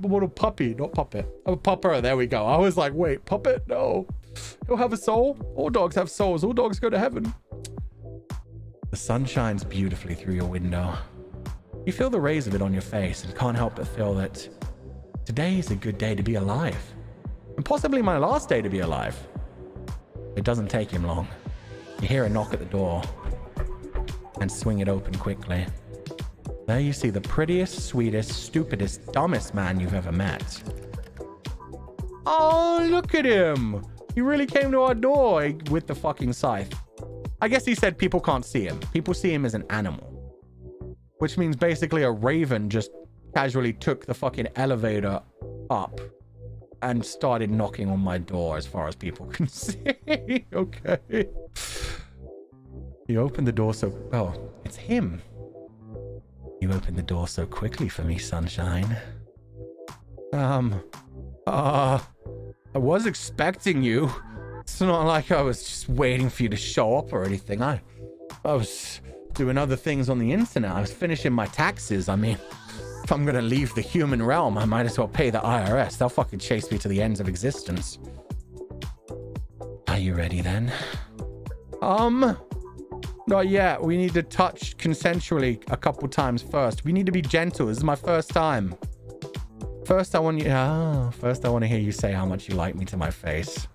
Mortal puppy, not puppet. Oh, pupper. There we go. I was like, wait, puppet? No. He'll have a soul. All dogs have souls. All dogs go to heaven. The sun shines beautifully through your window. You feel the rays of it on your face and can't help but feel that today is a good day to be alive. And possibly my last day to be alive. It doesn't take him long. You hear a knock at the door and swing it open quickly. There you see the prettiest, sweetest, stupidest, dumbest man you've ever met. Oh, look at him. He really came to our door with the fucking scythe. I guess he said people can't see him. People see him as an animal. Which means basically a raven just casually took the fucking elevator up and started knocking on my door as far as people can see. Okay. He opened the door so... Oh, it's him. You opened the door so quickly for me, sunshine. I was expecting you. It's not like I was just waiting for you to show up or anything. I was doing other things on the internet. I was finishing my taxes. I mean, if I'm gonna leave the human realm, I might as well pay the IRS. They'll fucking chase me to the ends of existence. Are you ready then? Not yet. We need to touch consensually a couple times first. We need to be gentle. This is my first time. First, I want to hear you say how much you like me to my face.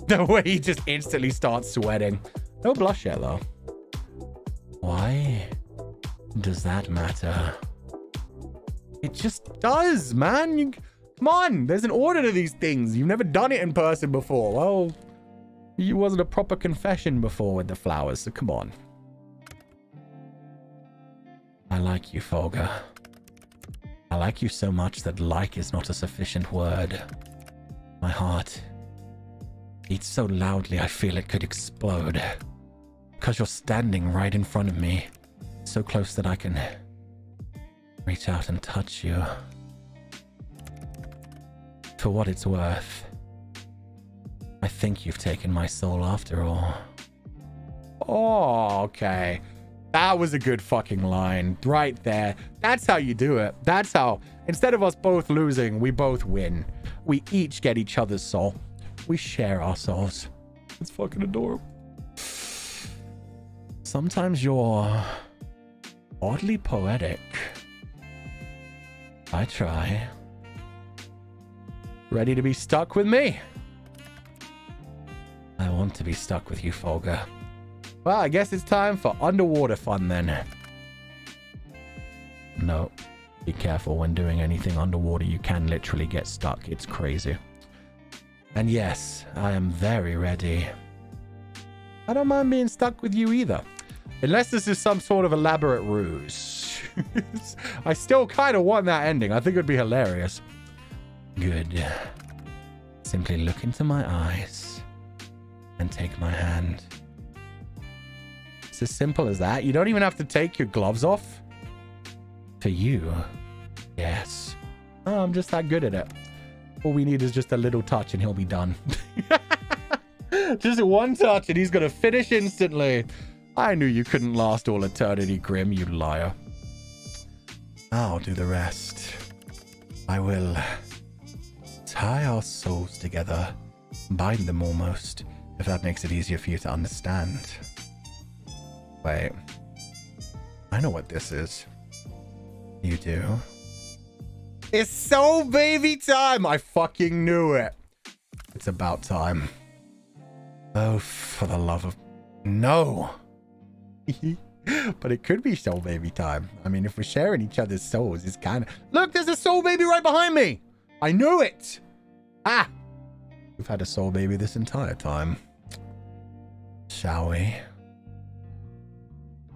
The way he just instantly starts sweating. No blush yet, though. Why does that matter? It just does, man. Come on. There's an order to these things. You've never done it in person before. Well, it wasn't a proper confession before with the flowers, so come on. I like you, Folga. I like you so much that like is not a sufficient word. My heart beats so loudly I feel it could explode. Because you're standing right in front of me, so close that I can reach out and touch you. For what it's worth, I think you've taken my soul after all. Oh, okay. That was a good fucking line right there. That's how you do it. That's how, instead of us both losing, we both win. We each get each other's soul. We share our souls. It's fucking adorable. Sometimes you're oddly poetic. I try. Ready to be stuck with me? I want to be stuck with you, Folga. Well, I guess it's time for underwater fun then. No, be careful when doing anything underwater. You can literally get stuck. It's crazy. And yes, I am very ready. I don't mind being stuck with you either. Unless this is some sort of elaborate ruse. I still kind of want that ending. I think it would be hilarious. Good. Simply look into my eyes and take my hand. It's as simple as that. You don't even have to take your gloves off. For you, yes. Oh, I'm just that good at it. All we need is just a little touch and he'll be done. Just one touch and he's going to finish instantly. I knew you couldn't last all eternity, Grim, you liar. I'll do the rest. I will tie our souls together, bind them almost, if that makes it easier for you to understand. Wait, I know what this is. You do? It's soul baby time! I fucking knew it. It's about time. Oh, for the love of... No! But it could be soul baby time. I mean, if we're sharing each other's souls, it's kind of... Look, there's a soul baby right behind me! I knew it! Ah! We've had a soul baby this entire time. Shall we?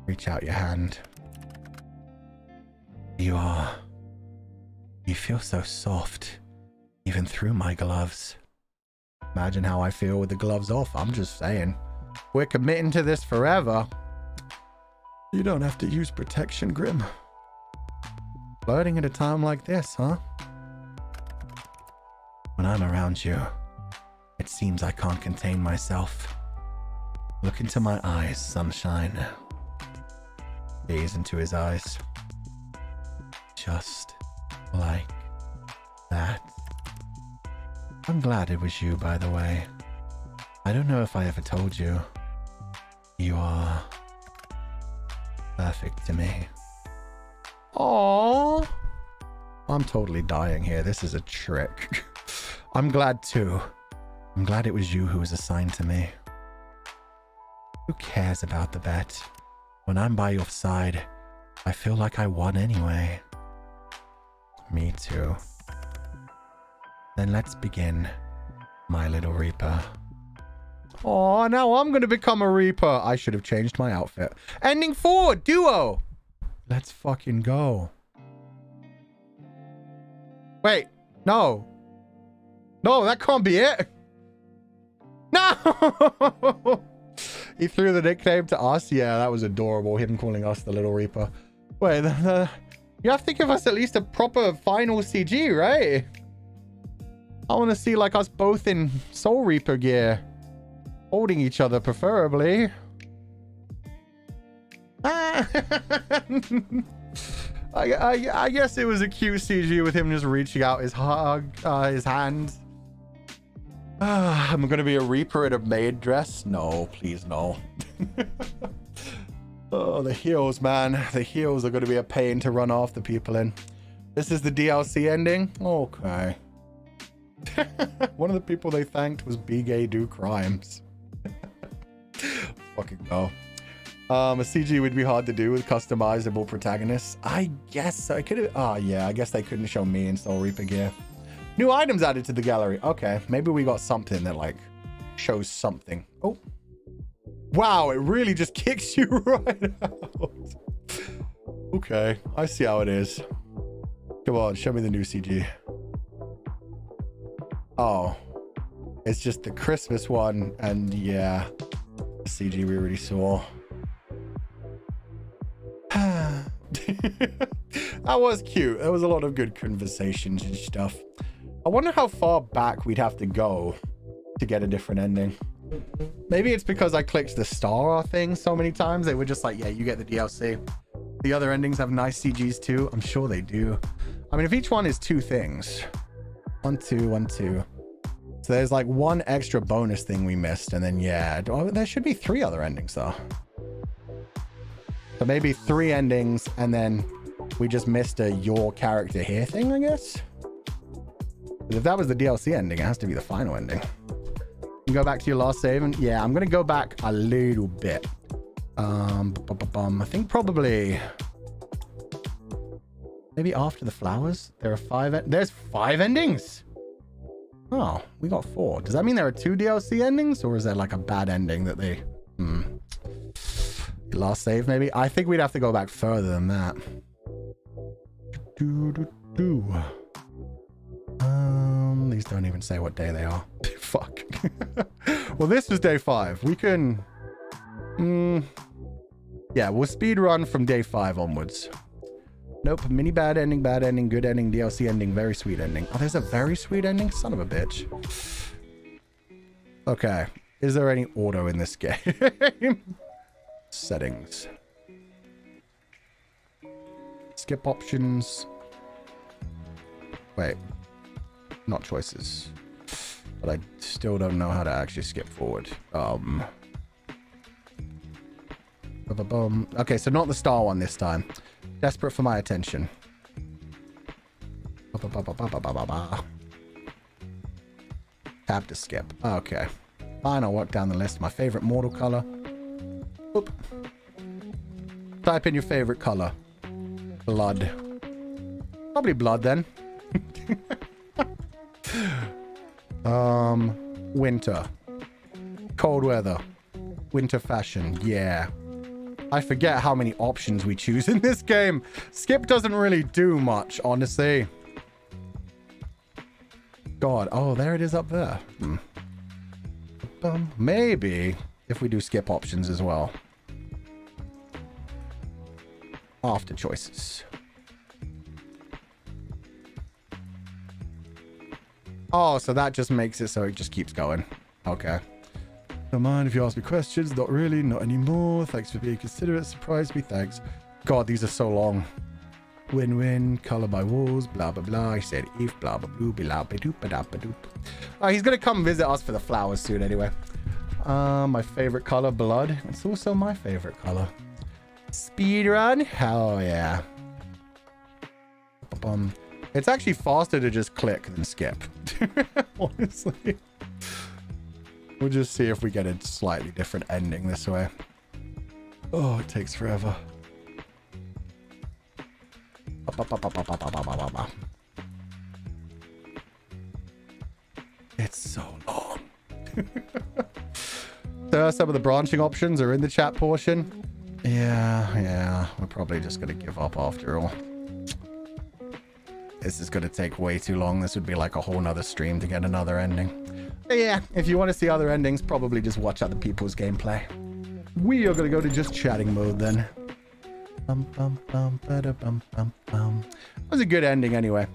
Reach out your hand. You feel so soft, even through my gloves. Imagine how I feel with the gloves off. I'm just saying. We're committing to this forever. You don't have to use protection, Grim. Flirting at a time like this, huh? When I'm around you, it seems I can't contain myself. Look into my eyes, sunshine. Gaze into his eyes. Just like that. I'm glad it was you, by the way. I don't know if I ever told you. You are perfect to me. Aww. I'm totally dying here. This is a trick. I'm glad too. I'm glad it was you who was assigned to me. Who cares about the bet? When I'm by your side, I feel like I won anyway. Me too. Then let's begin, my little Reaper. Oh, now I'm going to become a Reaper. I should have changed my outfit. Ending 4, duo. Let's fucking go. Wait, no. No, that can't be it. No! He threw the nickname to us. Yeah, that was adorable. Him calling us the Little Reaper. Wait, you have to give us at least a proper final CG, right? I want to see like us both in Soul Reaper gear. Holding each other, preferably. I guess it was a cute CG with him just reaching out his hand. I'm gonna be a Reaper in a maid dress. No, please no. Oh, the heels, man. The heels are gonna be a pain to run after people in. This is the DLC ending? Okay. One of the people they thanked was Be Gay Do Crimes. Fucking no. A CG would be hard to do with customizable protagonists. I guess so. I could have. Oh, yeah. I guess they couldn't show me in Soul Reaper gear. New items added to the gallery. Okay. Maybe we got something that, like, shows something. Oh. Wow. It really just kicks you right out. Okay. I see how it is. Come on. Show me the new CG. Oh. It's just the Christmas one. And, yeah. The CG we already saw. That was cute. There was a lot of good conversations and stuff. I wonder how far back we'd have to go to get a different ending. Maybe it's because I clicked the star thing so many times. They were just like, yeah, you get the DLC. The other endings have nice CGs too. I'm sure they do. I mean, if each one is 2 things. 1, 2, 1, 2. So there's like 1 extra bonus thing we missed. And then, yeah, there should be 3 other endings though. So maybe 3 endings, and then we just missed a your character here thing, I guess. If that was the DLC ending, it has to be the final ending. You go back to your last save, and yeah, I'm gonna go back a little bit. I think probably maybe after the flowers. There are 5. There's 5 endings. Oh, we got 4. Does that mean there are 2 DLC endings, or is there like a bad ending that they? Last save, maybe? I think we'd have to go back further than that. These don't even say what day they are. Fuck. Well, this was day 5. We can... yeah, we'll speed run from day 5 onwards. Nope. Mini bad ending, good ending, DLC ending, very sweet ending. Oh, there's a very sweet ending? Son of a bitch. Okay. Is there any auto in this game? Settings. Skip options. Wait. Not choices. But I still don't know how to actually skip forward. Okay, so not the star one this time. Desperate for my attention. Tab to skip. Okay. Fine, I'll work down the list. My favorite mortal color. Oop. Type in your favorite color. Blood. Probably blood then. Winter. Cold weather. Winter fashion. Yeah. I forget how many options we choose in this game. Skip doesn't really do much, honestly. God. Oh, there it is up there. Maybe if we do skip options as well. After choices. Oh, so that just makes it so it just keeps going. Okay. Don't mind if you ask me questions. Not really. Not anymore. Thanks for being considerate. Surprise me. Thanks. God, these are so long. Win-win. Color by walls. Blah, blah, blah. I said if. Blah, blah, blah. Blah, blah, doop, blah, blah, doop. He's going to come visit us for the flowers soon anyway. My favorite color, blood. It's also my favorite color. Speedrun? Hell yeah. It's actually faster to just click than skip. Honestly. We'll just see if we get a slightly different ending this way. Oh, it takes forever. It's so long. So some of the branching options are in the chat portion. Yeah, we're probably just going to give up after all. This is going to take way too long. This would be like a whole nother stream to get another ending. But yeah, if you want to see other endings, probably just watch other people's gameplay. We are going to go to just chatting mode then. That was a good ending anyway.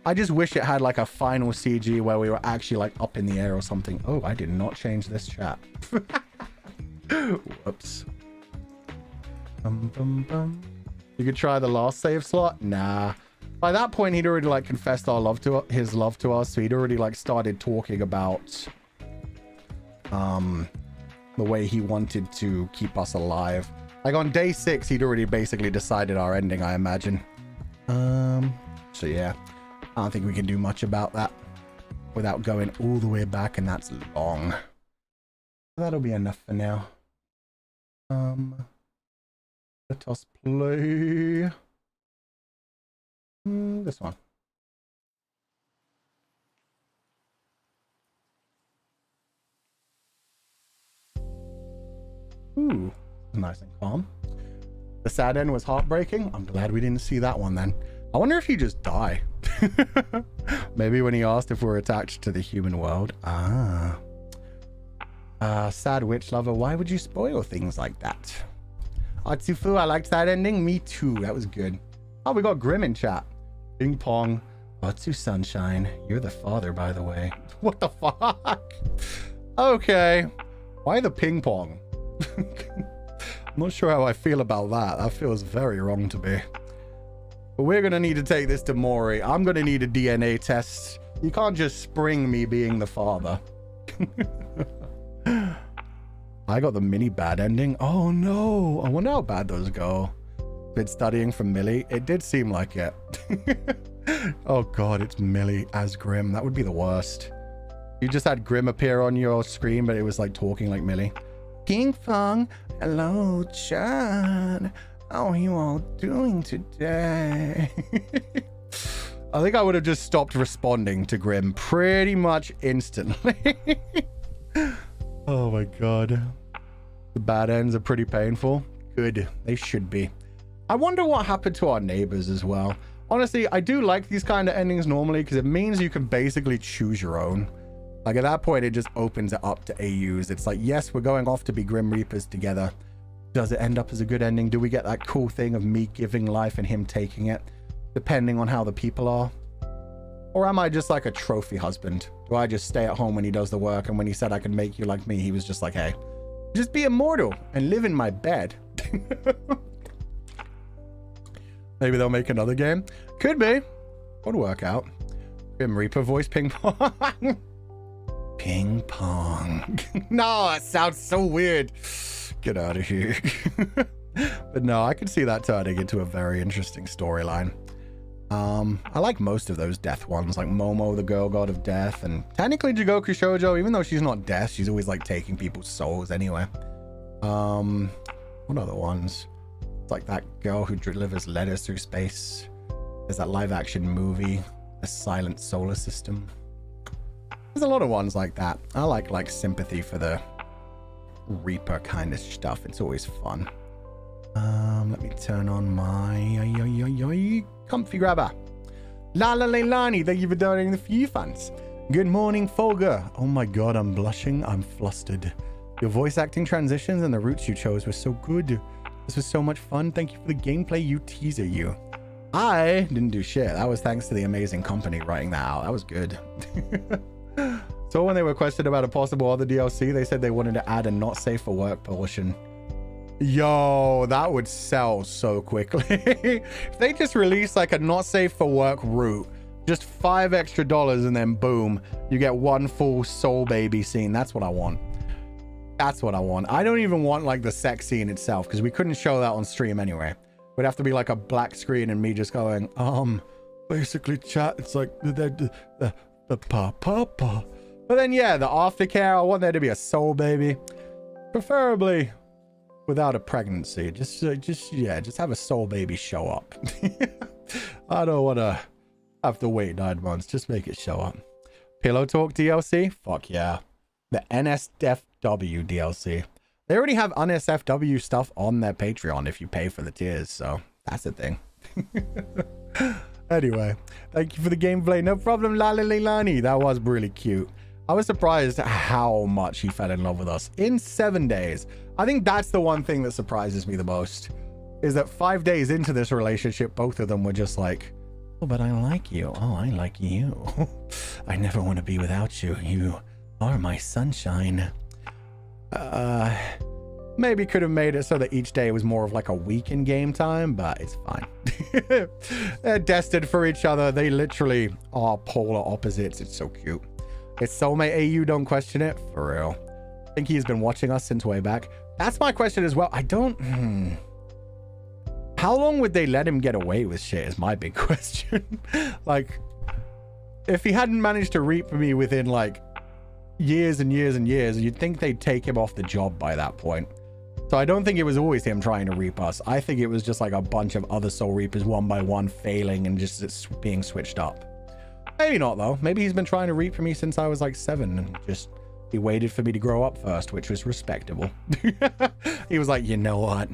I just wish it had like a final CG where we were actually like up in the air or something. Oh, I did not change this chat. Whoops. You could try the last save slot? Nah. By that point, he'd already like confessed his love to us, so he'd already like started talking about the way he wanted to keep us alive. Like on day 6, he'd already basically decided our ending, I imagine. So yeah, I don't think we can do much about that without going all the way back, and that's long. That'll be enough for now. Let us play this one. Ooh, nice and calm. The sad end was heartbreaking. I'm glad we didn't see that one then. I wonder if he just died. Maybe when he asked if we're attached to the human world. Sad witch lover, why would you spoil things like that? Atsufu, I liked that ending. Me too. That was good. Oh, we got Grim in chat. Ping pong. Atsu Sunshine. You're the father, by the way. What the fuck? Okay. Why the ping pong? I'm not sure how I feel about that. That feels very wrong to me. But we're going to need to take this to Mori. I'm going to need a DNA test. You can't just spring me being the father. I got the mini bad ending. Oh no. I wonder how bad those go. Been studying from Millie. It did seem like it. Oh god, it's Millie as Grim. That would be the worst. You just had Grim appear on your screen, but it was like talking like Millie. King Fong, hello, Chad. How are you all doing today? I think I would have just stopped responding to Grim pretty much instantly. Oh my god. The bad ends are pretty painful. Good. They should be. I wonder what happened to our neighbors as well. Honestly, I do like these kind of endings normally because it means you can basically choose your own. Like at that point, it just opens it up to AUs. It's like, yes, we're going off to be Grim Reapers together. Does it end up as a good ending? Do we get that cool thing of me giving life and him taking it? Depending on how the people are. Or am I just like a trophy husband? Do I just stay at home when he does the work, and when he said I could make you like me, he was just like, hey, just be immortal and live in my bed. Maybe they'll make another game. Could be. Would work out. Grim Reaper voice ping pong. Ping pong. No, it sounds so weird. Get out of here. But no, I could see that turning into a very interesting storyline. I like most of those death ones, like Momo, the girl god of death, and technically Jigoku Shoujo, even though she's not death, she's always like taking people's souls anyway. What other ones? It's like that girl who delivers letters through space. There's that live action movie, The Silent Solar System. There's a lot of ones like that. I like sympathy for the Reaper kind of stuff. It's always fun. Let me turn on my comfy grabber. Lala Leilani, thank you for donating the few funds. Good morning, Folger. Oh my god, I'm blushing. I'm flustered. Your voice acting transitions and the routes you chose were so good. This was so much fun. Thank you for the gameplay, you teaser you. I didn't do shit. That was thanks to the amazing company writing that out. That was good. So when they were questioned about a possible other DLC, they said they wanted to add a not safe for work portion. Yo, that would sell so quickly. If they just release like a not safe for work route, just $5 extra and then boom, you get one full soul baby scene. That's what I want. That's what I want. I don't even want like the sex scene itself because we couldn't show that on stream anyway. Would have to be like a black screen and me just going, basically chat. It's like the papa. But then, yeah, the aftercare, I want there to be a soul baby. Preferably without a pregnancy. Just have a soul baby show up. I don't want to have to wait 9 months. Just make it show up. Pillow Talk DLC? Fuck yeah. The NSFW DLC. They already have NSFW stuff on their Patreon if you pay for the tiers, so that's the thing. Anyway, thank you for the gameplay. No problem, Lalililani. That was really cute. I was surprised how much he fell in love with us in 7 days. I think that's the one thing that surprises me the most, is that 5 days into this relationship, both of them were just like, oh, but I like you. Oh, I like you. I never want to be without you. You are my sunshine. Maybe could have made it so that each day was more of like a week in game time, but it's fine. They're destined for each other. They literally are polar opposites. It's so cute. It's soulmate AU, don't question it. For real. I think he's been watching us since way back. That's my question as well. I don't... How long would they let him get away with shit is my big question. Like, if he hadn't managed to reap me within like years and years and years, you'd think they'd take him off the job by that point. So I don't think it was always him trying to reap us. I think it was just like a bunch of other soul reapers one by one failing and just being switched up. Maybe not though. Maybe he's been trying to reap for me since I was like 7 and just he waited for me to grow up first, which was respectable. He was like, you know what?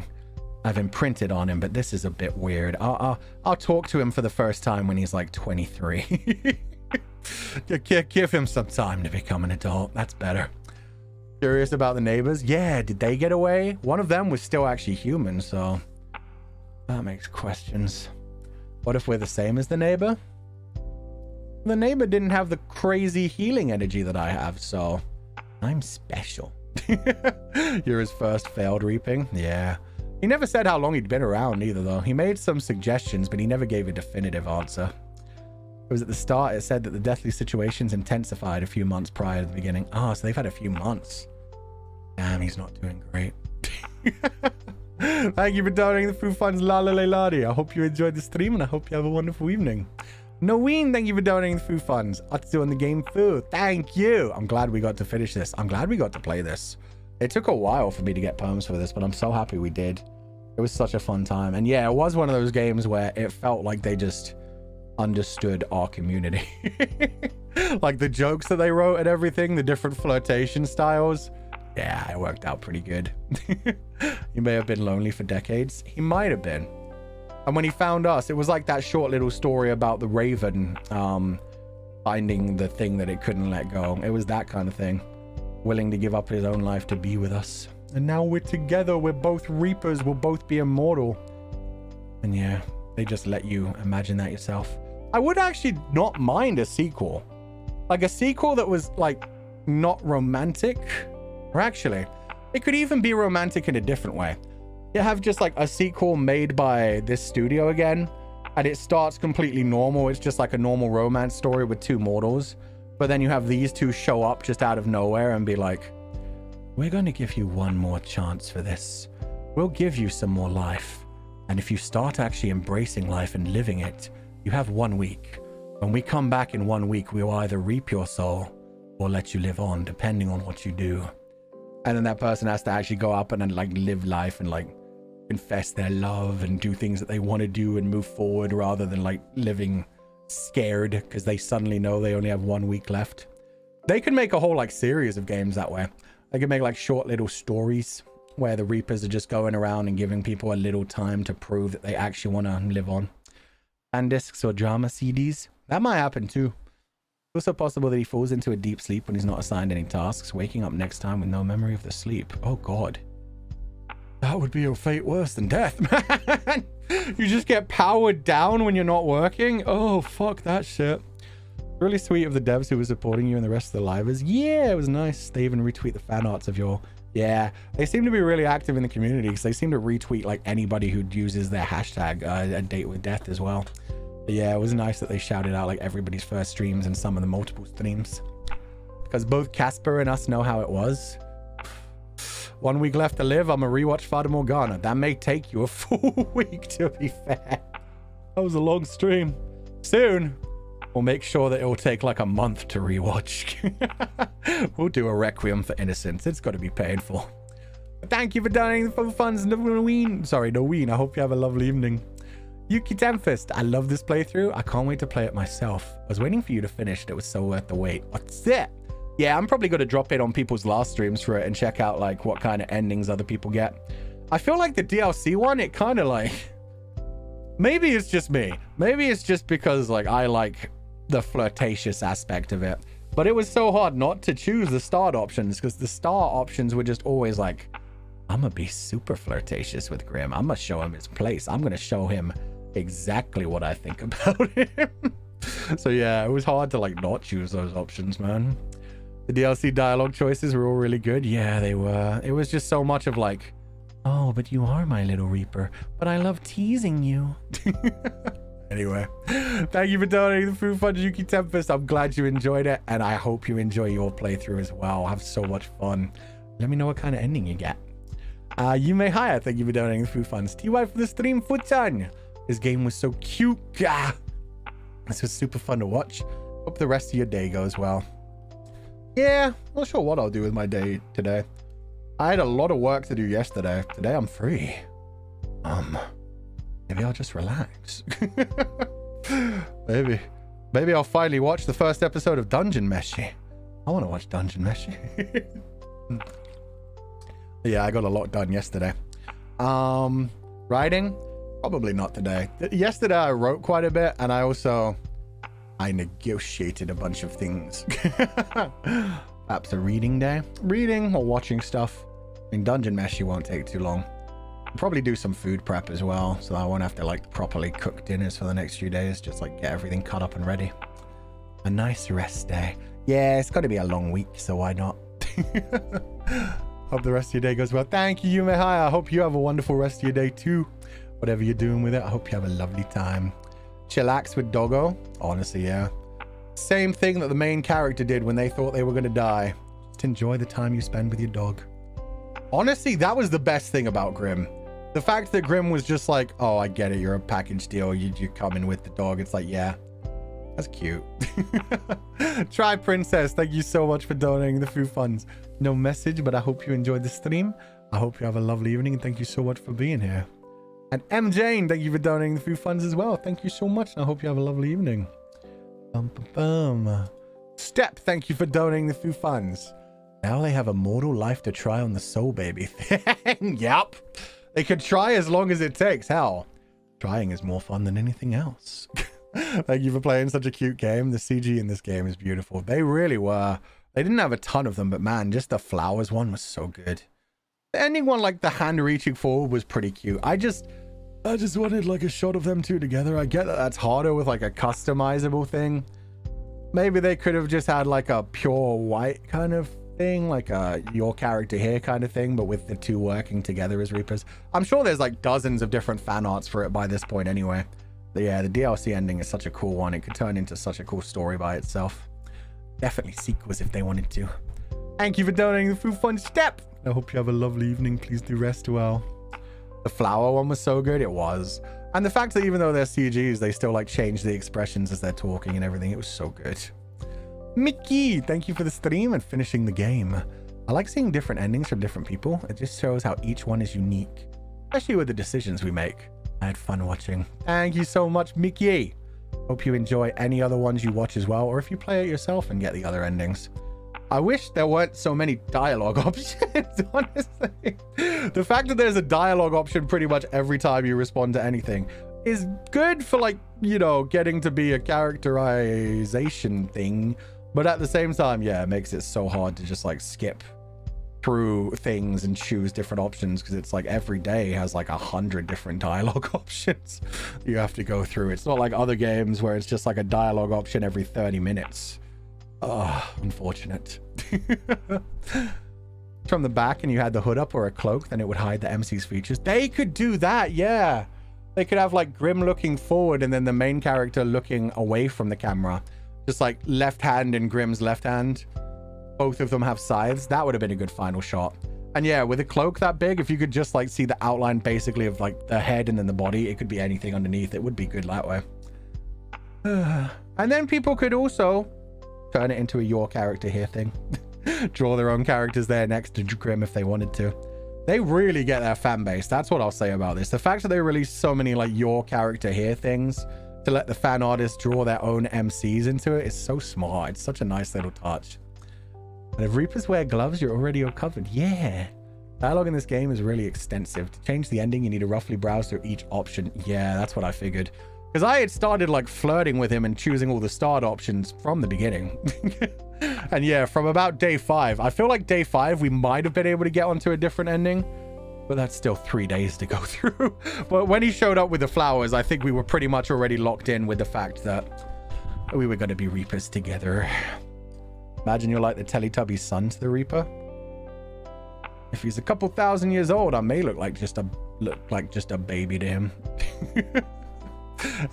I've imprinted on him, but this is a bit weird. I'll talk to him for the first time when he's like 23. Give him some time to become an adult. That's better. Curious about the neighbors? Yeah, did they get away? One of them was still actually human, so that makes questions. What if we're the same as the neighbor? The neighbor didn't have the crazy healing energy that I have, so I'm special. You're his first failed reaping? Yeah. He never said how long he'd been around either, though. He made some suggestions, but he never gave a definitive answer. It was at the start, it said that the deathly situations intensified a few months prior to the beginning. Oh, so they've had a few months. Damn, he's not doing great. Thank you for donating the food funds, Lalililani. I hope you enjoyed the stream, and I hope you have a wonderful evening. Noeen, thank you for donating the food funds. Atsu on the game food. Thank you. I'm glad we got to finish this. I'm glad we got to play this. It took a while for me to get perms for this, but I'm so happy we did. It was such a fun time. And yeah, it was one of those games where it felt like they just understood our community. Like the jokes that they wrote and everything, the different flirtation styles. Yeah, it worked out pretty good. He may have been lonely for decades. He might have been. And when he found us, it was like that short little story about the raven finding the thing that it couldn't let go. It was that kind of thing. Willing to give up his own life to be with us. And now we're together. We're both reapers. We'll both be immortal. And yeah, they just let you imagine that yourself. I would actually not mind a sequel. Like a sequel that was like not romantic. Or actually, it could even be romantic in a different way. You have just like a sequel made by this studio again. And it starts completely normal. It's just like a normal romance story with two mortals. But then you have these two show up just out of nowhere and be like, we're going to give you one more chance for this. We'll give you some more life. And if you start actually embracing life and living it, you have 1 week. When we come back in 1 week, we'll either reap your soul or let you live on, depending on what you do. And then that person has to actually go up and then like live life and like confess their love and do things that they want to do and move forward rather than like living scared because they suddenly know they only have 1 week left. They could make a whole like series of games that way. They could make like short little stories where the Reapers are just going around and giving people a little time to prove that they actually want to live on. And discs or drama CDs. That might happen too. It's also possible that he falls into a deep sleep when he's not assigned any tasks, waking up next time with no memory of the sleep. Oh god. That would be your fate worse than death, man. You just get powered down when you're not working. Oh, fuck that shit. Really sweet of the devs who were supporting you and the rest of the livers. Yeah, it was nice. They even retweet the fan arts of your... Yeah, they seem to be really active in the community because they seem to retweet like anybody who uses their hashtag a date with death as well. But yeah, it was nice that they shouted out like everybody's first streams and some of the multiple streams. Because both Casper and us know how it was. 1 week left to live. I'm a rewatch Fata Morgana. That may take you a full week, to be fair. That was a long stream. Soon. We'll make sure that it will take like a month to rewatch. We'll do a Requiem for Innocence. It's got to be painful. Thank you for donating the funds, Noween. Sorry, Noween. I hope you have a lovely evening. Yuki Tempest. I love this playthrough. I can't wait to play it myself. I was waiting for you to finish it. It was so worth the wait. What's it? Yeah, I'm probably going to drop it on people's last streams for it and check out like what kind of endings other people get. I feel like the DLC one, it kind of like... Maybe it's just me. Maybe it's just because like I like the flirtatious aspect of it. But it was so hard not to choose the start options because the start options were just always like, I'm going to be super flirtatious with Grim. I'm going to show him his place. I'm going to show him exactly what I think about him. So yeah, it was hard to like not choose those options, man. The DLC dialogue choices were all really good. Yeah, they were. It was just so much of like, oh, but you are my little Reaper, but I love teasing you. Anyway, thank you for donating the food fund, Yuki Tempest. I'm glad you enjoyed it, and I hope you enjoy your playthrough as well. Have so much fun. Let me know what kind of ending you get. Yume Haya, thank you for donating the food funds. TY for the stream, Fuchan. This game was so cute. This was super fun to watch. Hope the rest of your day goes well. Yeah, not sure what I'll do with my day today. I had a lot of work to do yesterday. Today I'm free. Maybe I'll just relax. Maybe I'll finally watch the first episode of Dungeon Meshi. I want to watch Dungeon Meshi. Yeah, I got a lot done yesterday. Writing? Probably not today. Yesterday I wrote quite a bit, and I negotiated a bunch of things. Perhaps a reading day. Reading or watching stuff. I mean, Dungeon Meshi won't take too long. I'll probably do some food prep as well, so I won't have to like properly cook dinners for the next few days. Just like get everything cut up and ready. A nice rest day. Yeah, it's got to be a long week, so why not? Hope the rest of your day goes well. Thank you, Yume Hai. I hope you have a wonderful rest of your day too. Whatever you're doing with it, I hope you have a lovely time. Chillax with Doggo. Honestly, yeah. Same thing that the main character did when they thought they were going to die. Just enjoy the time you spend with your dog. Honestly, that was the best thing about Grim. The fact that Grim was just like, oh, I get it. You're a package deal. You come in with the dog. It's like, yeah, that's cute. Try Princess. Thank you so much for donating the food funds. No message, but I hope you enjoyed the stream. I hope you have a lovely evening, and thank you so much for being here. And M. Jane, thank you for donating the food funds as well. Thank you so much, and I hope you have a lovely evening. Step, thank you for donating the food funds. Now they have a mortal life to try on the Soul Baby thing. Yep. They could try as long as it takes. Hell, trying is more fun than anything else. Thank you for playing such a cute game. The CG in this game is beautiful. They really were. They didn't have a ton of them, but man, just the flowers one was so good. The ending one, like the hand reaching forward, was pretty cute. I just wanted like a shot of them two together. I get that that's harder with like a customizable thing. Maybe they could have just had like a pure white kind of thing, like a your character here kind of thing, but with the two working together as Reapers. I'm sure there's like dozens of different fan arts for it by this point anyway. But yeah, the DLC ending is such a cool one. It could turn into such a cool story by itself. Definitely sequels if they wanted to. Thank you for donating the food fund, Step. I hope you have a lovely evening. Please do rest well. The flower one was so good. It was. And the fact that even though they're CGs, they still like change the expressions as they're talking and everything. It was so good. Mickey, thank you for the stream and finishing the game. I like seeing different endings from different people. It just shows how each one is unique, especially with the decisions we make. I had fun watching. Thank you so much, Mickey. Hope you enjoy any other ones you watch as well, or if you play it yourself and get the other endings. I wish there weren't so many dialogue options, honestly. The fact that there's a dialogue option pretty much every time you respond to anything is good for, like, you know, getting to be a characterization thing. But at the same time, yeah, it makes it so hard to just, like, skip through things and choose different options, because it's like every day has like 100 different dialogue options you have to go through. It's not like other games where it's just like a dialogue option every 30 minutes. Unfortunate. From the back and you had the hood up or a cloak, then it would hide the MC's features. They could do that, yeah. They could have like Grim looking forward and then the main character looking away from the camera. Just like left hand and Grim's left hand. Both of them have scythes. That would have been a good final shot. And yeah, with a cloak that big, if you could just like see the outline basically of like the head and then the body, it could be anything underneath. It would be good that way. And then people could also turn it into a your character here thing. Draw their own characters there next to Grim if they wanted to. They really get their fan base. That's what I'll say about this. The fact that they release so many like your character here things to let the fan artists draw their own MCs into it is so smart. It's such a nice little touch. And if Reapers wear gloves, you're already all covered. Yeah. Dialogue in this game is really extensive. To change the ending, you need to roughly browse through each option. Yeah, that's what I figured. Because I had started like flirting with him and choosing all the start options from the beginning. And yeah, from about day 5, I feel like day 5, we might have been able to get onto a different ending. But that's still 3 days to go through. But when he showed up with the flowers, I think we were pretty much already locked in with the fact that we were going to be Reapers together. Imagine you're like the Teletubby's son to the Reaper. If he's a couple thousand years old, I may look like just a baby to him.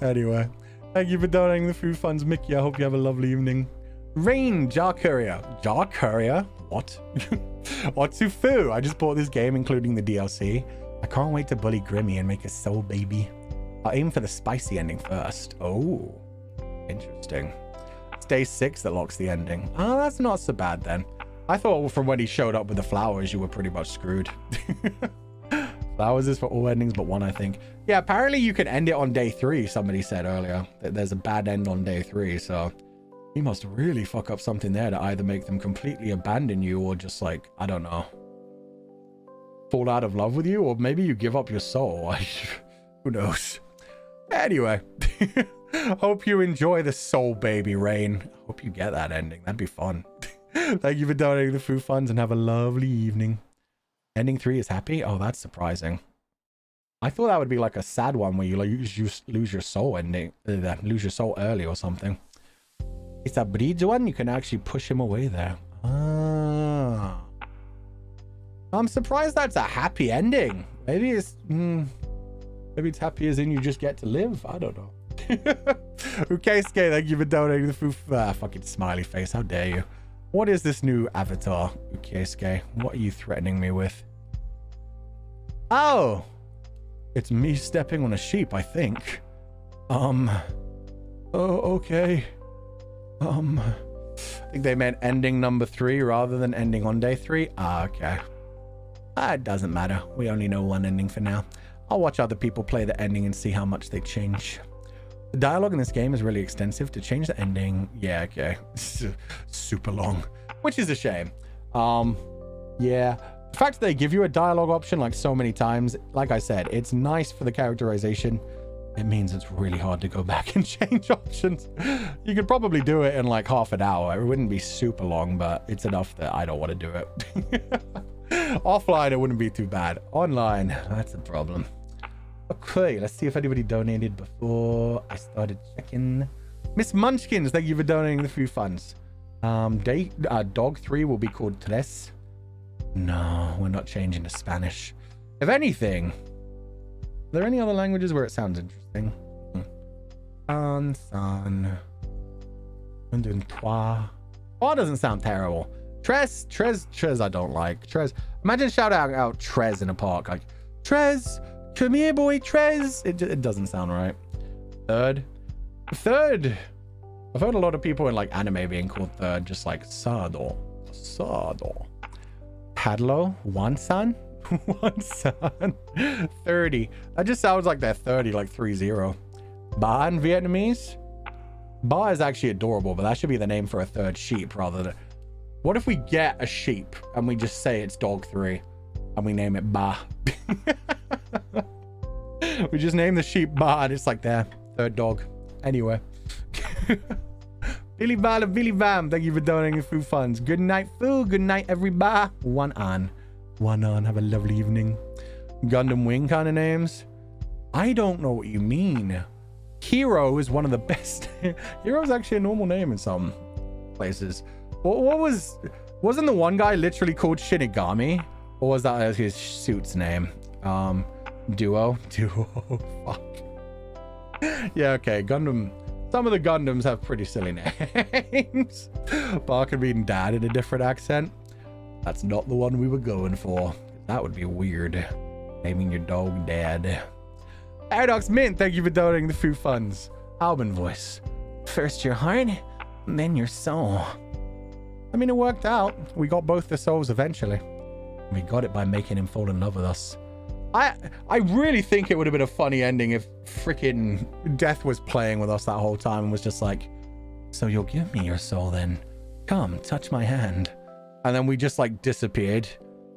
Anyway, thank you for donating the food funds, Mickey. I hope you have a lovely evening. Rain, Jar Courier. Jar Courier? What? Otsufu. I just bought this game, including the DLC. I can't wait to bully Grimmy and make a soul baby. I'll aim for the spicy ending first. Oh, interesting. It's day 6 that locks the ending. Oh, that's not so bad then. I thought from when he showed up with the flowers, you were pretty much screwed. Flowers is for all endings but one, I think. Yeah, apparently you can end it on day 3, somebody said earlier. That there's a bad end on day 3, so you must really fuck up something there to either make them completely abandon you or just like, I don't know, fall out of love with you, or maybe you give up your soul. Who knows? Anyway, hope you enjoy the soul baby, Rain. Hope you get that ending. That'd be fun. Thank you for donating the food funds and have a lovely evening. Ending 3 is happy? Oh, that's surprising. I thought that would be like a sad one where you lose your soul ending, lose your soul early or something. It's a bridge one. You can actually push him away there. Ah. I'm surprised that's a happy ending. Maybe it's happy as in you just get to live. I don't know. Ukeisuke, thank you for donating the food. Fucking smiley face. How dare you? What is this new avatar, Ukeisuke? What are you threatening me with? Oh, it's me stepping on a sheep, I think. Oh, okay. I think they meant ending number 3 rather than ending on day 3. Ah, okay. It doesn't matter. We only know one ending for now. I'll watch other people play the ending and see how much they change. The dialogue in this game is really extensive. To change the ending, yeah, okay. Super long, which is a shame. Yeah. The fact that they give you a dialogue option like so many times, like I said, it's nice for the characterization. It means it's really hard to go back and change options. You could probably do it in like half an hour. It wouldn't be super long, but it's enough that I don't want to do it. Offline, it wouldn't be too bad. Online, that's the problem. Okay, let's see if anybody donated before I started checking. Miss Munchkins, thank you for donating the few funds. Dog 3 will be called Tres. No, we're not changing to Spanish. If anything, are there any other languages where it sounds interesting? San. Toi. Oh, doesn't sound terrible. Tres I don't like. Tres. Imagine shouting out Tres in a park. Like, Tres, come here, boy, Tres. It doesn't sound right. Third. I've heard a lot of people in like anime being called third, just like Sado. Padlo, Wansan. 30. That just sounds like they're 30, like 30. Ba in Vietnamese. Ba is actually adorable, but that should be the name for a third sheep rather than. What if we get a sheep and we just say it's dog 3 and we name it Ba? We just name the sheep Ba and it's like their third dog. Anyway. Billy Bam, thank you for donating the food funds. Good night, food. Good night, everybody. One on. Have a lovely evening. Gundam Wing kind of names. I don't know what you mean. Hero is one of the best. Hero is actually a normal name in some places. Wasn't the one guy literally called Shinigami? Or was that his suit's name? Duo. Fuck. Yeah, okay. Gundam. Some of the Gundams have pretty silly names. Bark being dad in a different accent. That's not the one we were going for. That would be weird. Naming your dog Dad. Paradox Mint, thank you for donating the food funds. Alban voice. First your heart, then your soul. I mean, it worked out. We got both the souls eventually. We got it by making him fall in love with us. I really think it would have been a funny ending if freaking Death was playing with us that whole time and was just like, so you'll give me your soul then? Come, touch my hand. And then we just like disappeared.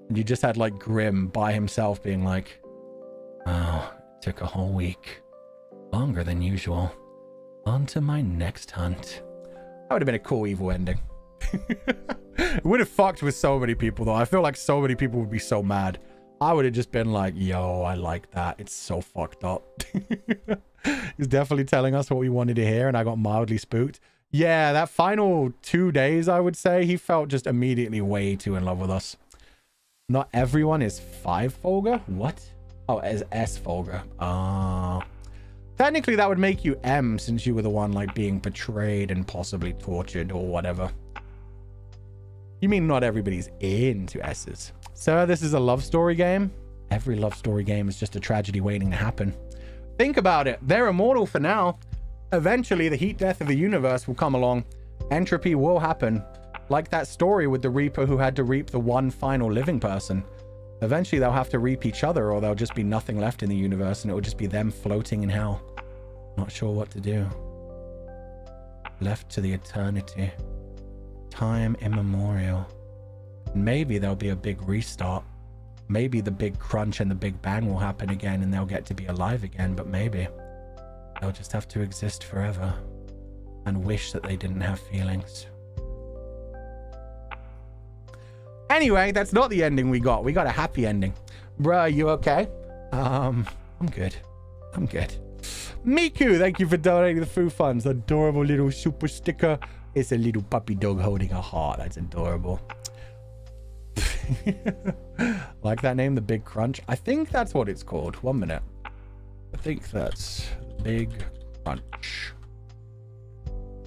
And you just had like Grim by himself being like, oh, it took a whole week. Longer than usual. On to my next hunt. That would have been a cool evil ending. It would have fucked with so many people though. I feel like so many people would be so mad. I would have just been like, yo, I like that. It's so fucked up. He's definitely telling us what we wanted to hear and I got mildly spooked. Yeah, that final 2 days, I would say, he felt just immediately way too in love with us. Not everyone is 5 Folger? What? Oh, as S Folger. Technically, that would make you M since you were the one like being betrayed and possibly tortured or whatever. You mean not everybody's into S's? So this is a love story game? Every love story game is just a tragedy waiting to happen. Think about it. They're immortal for now. Eventually, the heat death of the universe will come along. Entropy will happen. Like that story with the Reaper who had to reap the one final living person. Eventually, they'll have to reap each other or there'll just be nothing left in the universe and it will just be them floating in hell. Not sure what to do. Left to the eternity. Time immemorial. Maybe there'll be a big restart. Maybe the big crunch and the big bang will happen again and they'll get to be alive again, but maybe they'll just have to exist forever and wish that they didn't have feelings. Anyway, that's not the ending we got. We got a happy ending. Bruh, you okay? I'm good. I'm good. Miku, thank you for donating the food funds. Adorable little super sticker. It's a little puppy dog holding a heart. That's adorable. Like that name, the Big Crunch. I think that's what it's called. 1 minute. I think that's Big Crunch.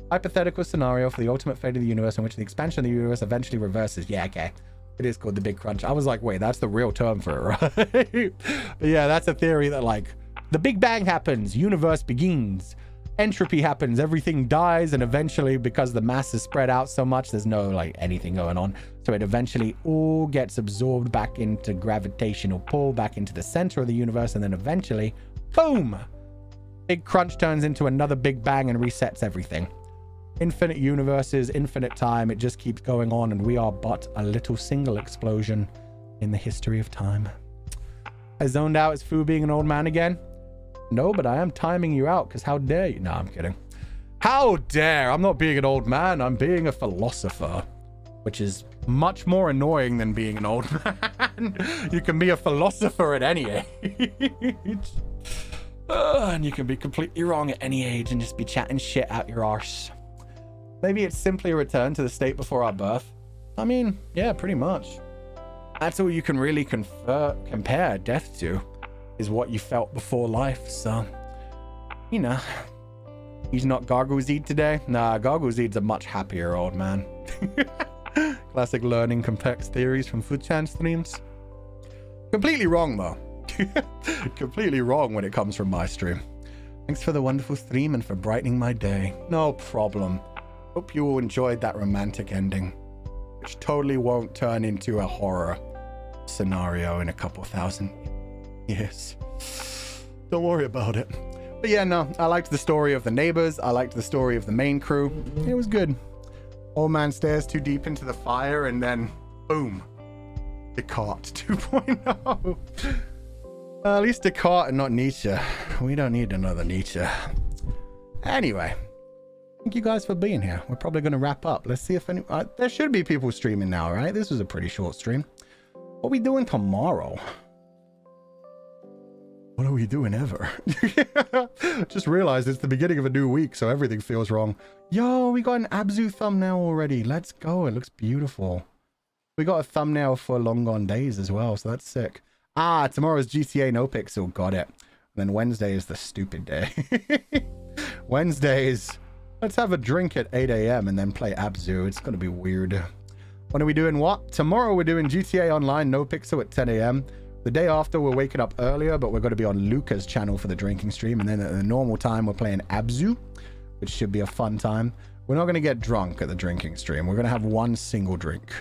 Hypothetical scenario for the ultimate fate of the universe in which the expansion of the universe eventually reverses. Yeah, okay. It is called the Big Crunch. I was like, wait, that's the real term for it, right? But yeah, that's a theory that like the Big Bang happens, universe begins, entropy happens, everything dies, and eventually because the mass is spread out so much, there's no like anything going on. So it eventually all gets absorbed back into gravitational pull, back into the center of the universe, and then eventually, boom! Big Crunch turns into another Big Bang and resets everything. Infinite universes, infinite time, it just keeps going on, and we are but a little single explosion in the history of time. I zoned out as Fu being an old man again? No, but I am timing you out, because how dare you? No, I'm kidding. How dare? I'm not being an old man, I'm being a philosopher. Which is much more annoying than being an old man. You can be a philosopher at any age. And you can be completely wrong at any age and just be chatting shit out your arse. Maybe it's simply a return to the state before our birth. I mean, yeah, pretty much. That's all you can really compare death to, is what you felt before life. So, you know, he's not Gargoyleseed today. Nah, Gargoyleseed's a much happier old man. Classic learning complex theories from Food-chan streams. Completely wrong, though. Completely wrong when it comes from my stream. Thanks for the wonderful stream and for brightening my day. No problem. Hope you all enjoyed that romantic ending, which totally won't turn into a horror scenario in a couple thousand years. Don't worry about it. But yeah, no, I liked the story of the neighbors. I liked the story of the main crew. It was good. Old man stares too deep into the fire and then boom. Descartes 2.0. At least Descartes and not Nietzsche. We don't need another Nietzsche. Anyway, thank you guys for being here. We're probably going to wrap up. Let's see if any... there should be people streaming now, right? This was a pretty short stream. What are we doing tomorrow? What are we doing ever? Just realized it's the beginning of a new week, so everything feels wrong. Yo, we got an Abzu thumbnail already. Let's go. It looks beautiful. We got a thumbnail for Long Gone Days as well, so that's sick. Ah, tomorrow's GTA NoPixel. Got it. And then Wednesday is the stupid day. Wednesdays, let's have a drink at 8 a.m. and then play Abzu. It's going to be weird. When are we doing what? Tomorrow we're doing GTA Online NoPixel at 10 a.m. The day after, we're waking up earlier, but we're going to be on Luca's channel for the drinking stream. And then at the normal time, we're playing Abzu. which should be a fun time. We're not going to get drunk at the drinking stream. We're going to have one single drink.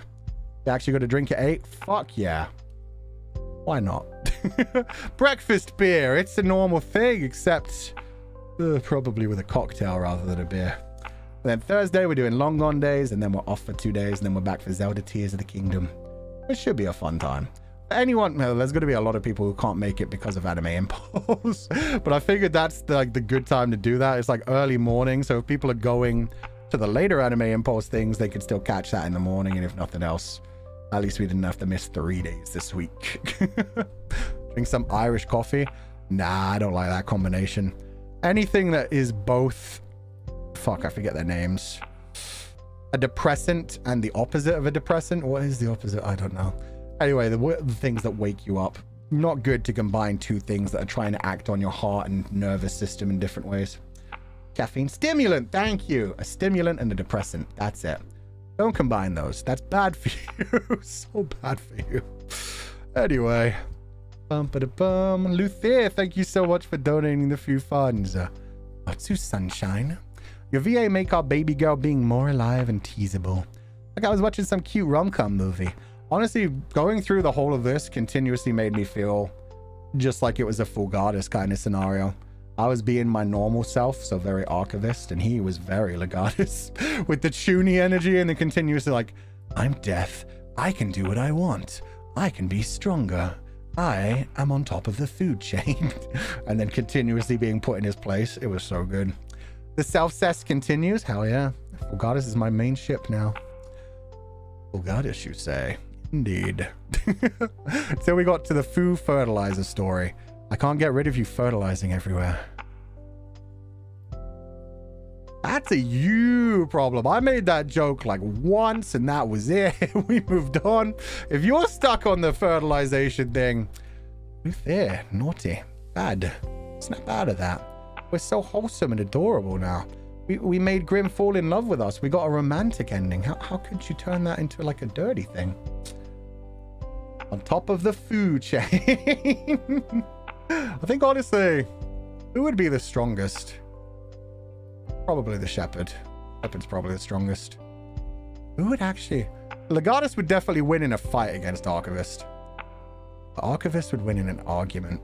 You actually got to drink at 8? Fuck yeah. Why not? Breakfast beer. It's a normal thing, except probably with a cocktail rather than a beer. And then Thursday, we're doing Long Gone Days, and then we're off for 2 days, and then we're back for Zelda Tears of the Kingdom. It should be a fun time. Anyone, well, there's going to be a lot of people who can't make it because of Anime Impulse, but I figured that's the good time to do that. It's like early morning, so if people are going to the later Anime Impulse things, they could still catch that in the morning, and if nothing else, at least we didn't have to miss 3 days this week. Drink some Irish coffee? Nah, I don't like that combination. Anything that is both, fuck, I forget their names, a depressant and the opposite of a depressant. What is the opposite? I don't know. Anyway, the things that wake you up. Not good to combine two things that are trying to act on your heart and nervous system in different ways. Caffeine stimulant, thank you. A stimulant and a depressant, that's it. Don't combine those. That's bad for you. So bad for you. Anyway. Bum-ba-da-bum. Luthier, thank you so much for donating the few funds. Matsu Sunshine. Your VA make our baby girl being more alive and teasable. Like I was watching some cute rom-com movie. Honestly, going through the whole of this continuously made me feel just like it was a full goddess kind of scenario. I was being my normal self, so very archivist, and he was very Legatus with the Chuny energy and the continuously like, I'm death. I can do what I want. I can be stronger. I am on top of the food chain. And then continuously being put in his place. It was so good. The self-cess continues. Hell yeah. Full goddess is my main ship now. Full goddess, you say? Indeed. So we got to the Fu fertilizer story. I can't get rid of you fertilizing everywhere. That's a you problem. I made that joke like once and that was it. We moved on. If you're stuck on the fertilization thing, there, naughty, bad. Snap out of that. We're so wholesome and adorable now. We made Grim fall in love with us. We got a romantic ending. How could you turn that into like a dirty thing? On top of the food chain. I think honestly, who would be the strongest? Probably the Shepherd. Shepherd's probably the strongest. Who would actually... Legatus would definitely win in a fight against Archivist. The Archivist would win in an argument.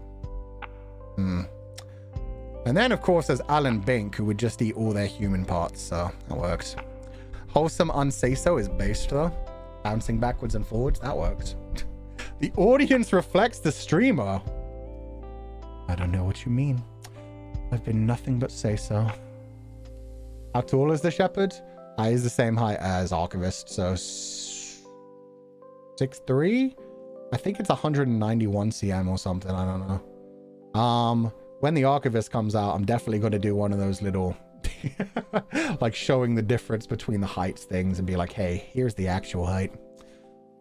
And then, of course, there's Alan Bink, who would just eat all their human parts, so that works. Wholesome Unsay-So is based, though. Bouncing backwards and forwards, that works. The audience reflects the streamer. I don't know what you mean. I've been nothing but say-so. How tall is the Shepherd? He's the same height as Archivist, so 6'3"? I think it's 191 cm or something, I don't know. When the Archivist comes out, I'm definitely going to do one of those little like showing the difference between the heights things and be like, hey, here's the actual height.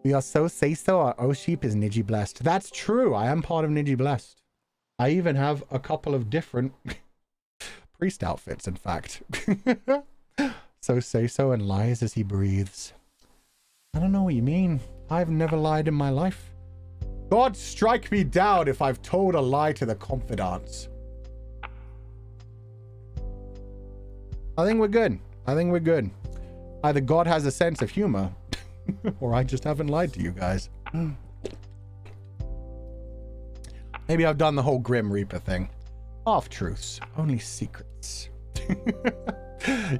We are so say-so, our O-Sheep is Niji Blessed. That's true, I am part of Niji Blessed. I even have a couple of different priest outfits, in fact. So say-so and lies as he breathes. I don't know what you mean. I've never lied in my life. God strike me down if I've told a lie to the confidants. I think we're good. I think we're good. Either God has a sense of humor, or I just haven't lied to you guys. Maybe I've done the whole Grim Reaper thing. Half truths, only secrets.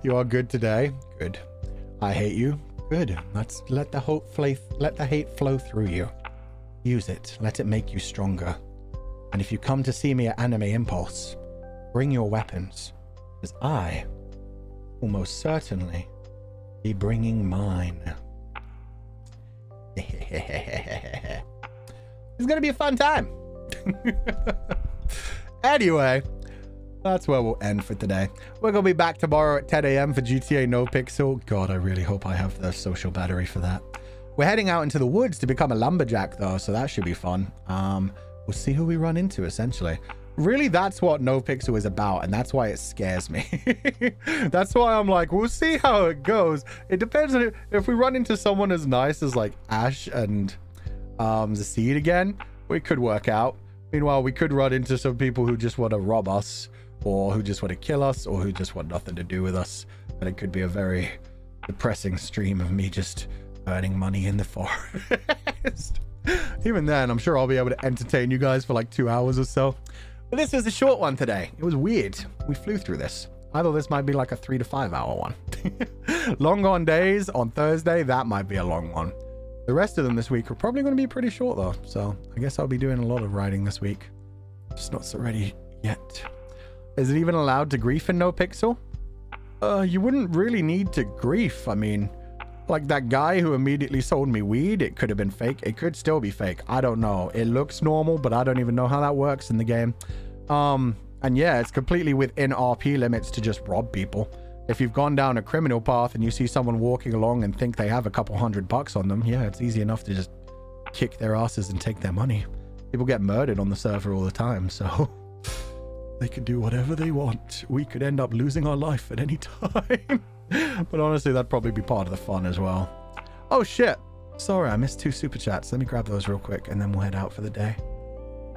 You are good today. Good. I hate you. Good. Let's let the hate flow through you. Use it. Let it make you stronger. And if you come to see me at Anime Impulse, bring your weapons, because I will most certainly be bringing mine. It's gonna be a fun time. Anyway, that's where we'll end for today. We're gonna be back tomorrow at 10 AM for GTA NoPixel. God, I really hope I have the social battery for that. We're heading out into the woods to become a lumberjack though, so that should be fun. We'll see who we run into, essentially. Really, that's what NoPixel is about, and that's why it scares me. That's why I'm like, we'll see how it goes. It depends on if we run into someone as nice as like Ash and Zaciid again, we could work out. Meanwhile, we could run into some people who just want to rob us. or who just want to kill us, or who just want nothing to do with us. And it could be a very depressing stream of me just earning money in the forest. Even then, I'm sure I'll be able to entertain you guys for like 2 hours or so. But this was a short one today. It was weird. We flew through this. I thought this might be like a 3 to 5 hour one. Long Gone Days on Thursday, that might be a long one. The rest of them this week are probably going to be pretty short though. So I guess I'll be doing a lot of writing this week. Just not so ready yet. Is it even allowed to grief in NoPixel? You wouldn't really need to grief. I mean, like that guy who immediately sold me weed, it could have been fake. It could still be fake. I don't know. It looks normal, but I don't even know how that works in the game. And yeah, it's completely within RP limits to just rob people. If you've gone down a criminal path and you see someone walking along and think they have a couple $100 on them, yeah, it's easy enough to just kick their asses and take their money. People get murdered on the server all the time, so they could do whatever they want. We could end up losing our life at any time. But honestly, that'd probably be part of the fun as well. Oh shit. Sorry, I missed 2 super chats. Let me grab those real quick and then we'll head out for the day.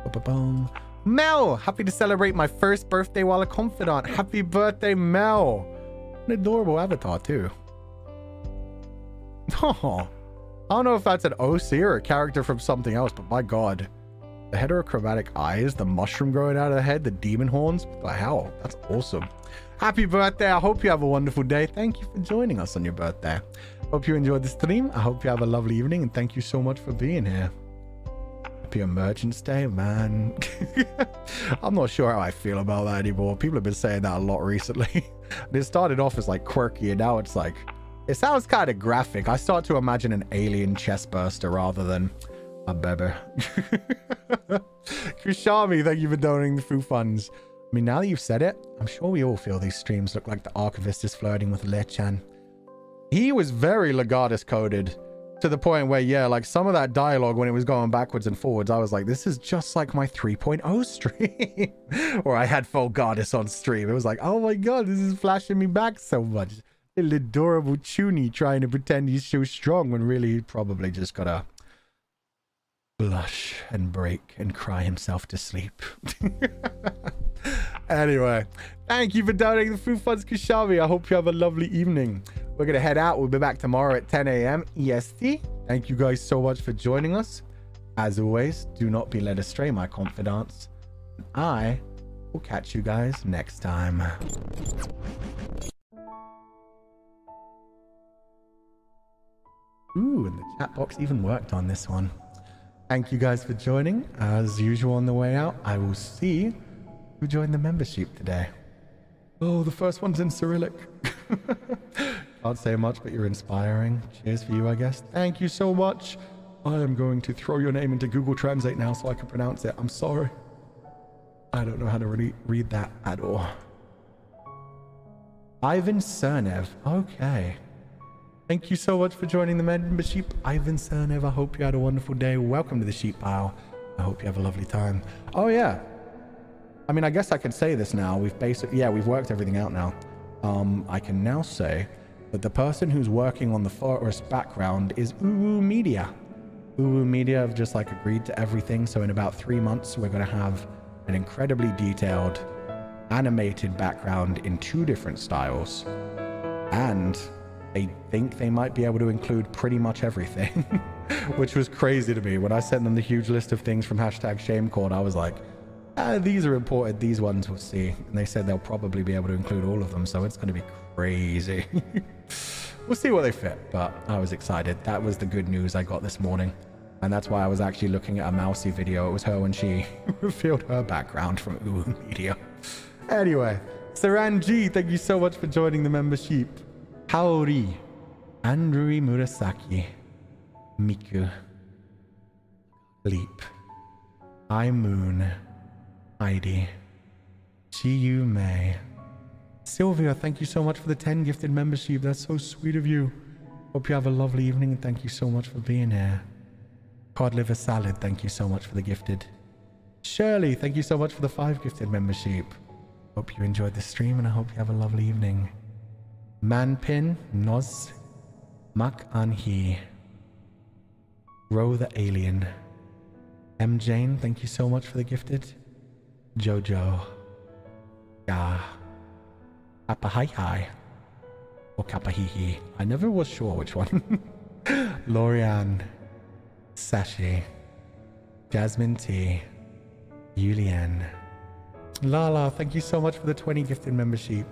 Ba-ba-boom. Mel, happy to celebrate my first birthday while a confidant. Happy birthday, Mel. An adorable avatar too. Oh, I don't know if that's an OC or a character from something else, but my god. The heterochromatic eyes, the mushroom growing out of the head, the demon horns. What the hell? That's awesome. Happy birthday. I hope you have a wonderful day. Thank you for joining us on your birthday. Hope you enjoyed the stream. I hope you have a lovely evening, and thank you so much for being here. Happy Emergence Day, man. I'm not sure how I feel about that anymore. People have been saying that a lot recently. It started off as like quirky, and now it's like, it sounds kind of graphic. I start to imagine an alien chest burster rather than a baby. Kushami, thank you for donating the food funds. I mean, now that you've said it, I'm sure we all feel these streams look like the Archivist is flirting with Lechan. He was very Legatus coded to the point where, yeah, like some of that dialogue when it was going backwards and forwards, I was like, this is just like my 3.0 stream. Or I had Full Goddess on stream. It was like, oh my god, this is flashing me back so much. Little adorable Chuny trying to pretend he's so strong when really he probably just gotta blush and break and cry himself to sleep. Anyway, thank you for donating the food funds, Kushami. I hope you have a lovely evening. We're gonna head out. We'll be back tomorrow at 10 a.m. EST. Thank you guys so much for joining us. As always, do not be led astray, my confidants. I will catch you guys next time. Ooh, and the chat box even worked on this one. Thank you guys for joining. As usual on the way out, I will see who joined the membership today. Oh, the first one's in Cyrillic. Can't say much, but you're inspiring. Cheers for you, I guess. Thank you so much. I am going to throw your name into Google Translate now so I can pronounce it. I'm sorry. I don't know how to really read that at all. Ivan Cernev. Okay. Thank you so much for joining the membership, Ivan Cernev. I hope you had a wonderful day. Welcome to the sheep pile. I hope you have a lovely time. Oh, yeah. I mean, I guess I can say this now. We've worked everything out now. I can now say that the person who's working on the forest background is Uwu Media. Uwu Media have just like agreed to everything. So in about 3 months, we're going to have an incredibly detailed animated background in 2 different styles. And I think they might be able to include pretty much everything, which was crazy to me. When I sent them the huge list of things from #ShameCourt, I was like, these are important, these ones we'll see. And they said they'll probably be able to include all of them, so it's going to be crazy. We'll see what they fit, but I was excited. That was the good news I got this morning. And that's why I was actually looking at a Mousy video. It was her when she revealed her background from Uwu Media. Anyway, Saran G, thank you so much for joining the membership. Haori, Andrew Murasaki, Miku, Leap, I Moon, Heidi, Chiyu May, Sylvia, thank you so much for the 10 gifted membership. That's so sweet of you. Hope you have a lovely evening and thank you so much for being here. Cod Liver Salad, thank you so much for the gifted. Shirley, thank you so much for the 5 gifted membership. Hope you enjoyed the stream and I hope you have a lovely evening. Manpin, Noz, Mak Anhi, Ro the Alien, M. Jane, thank you so much for the gifted. Jojo, Yeah. Kappa hi hi. Or kappa hee hee. I never was sure which one. Lorianne. Sashi. Jasmine T. Yulian. Lala, thank you so much for the 20 gifted membership.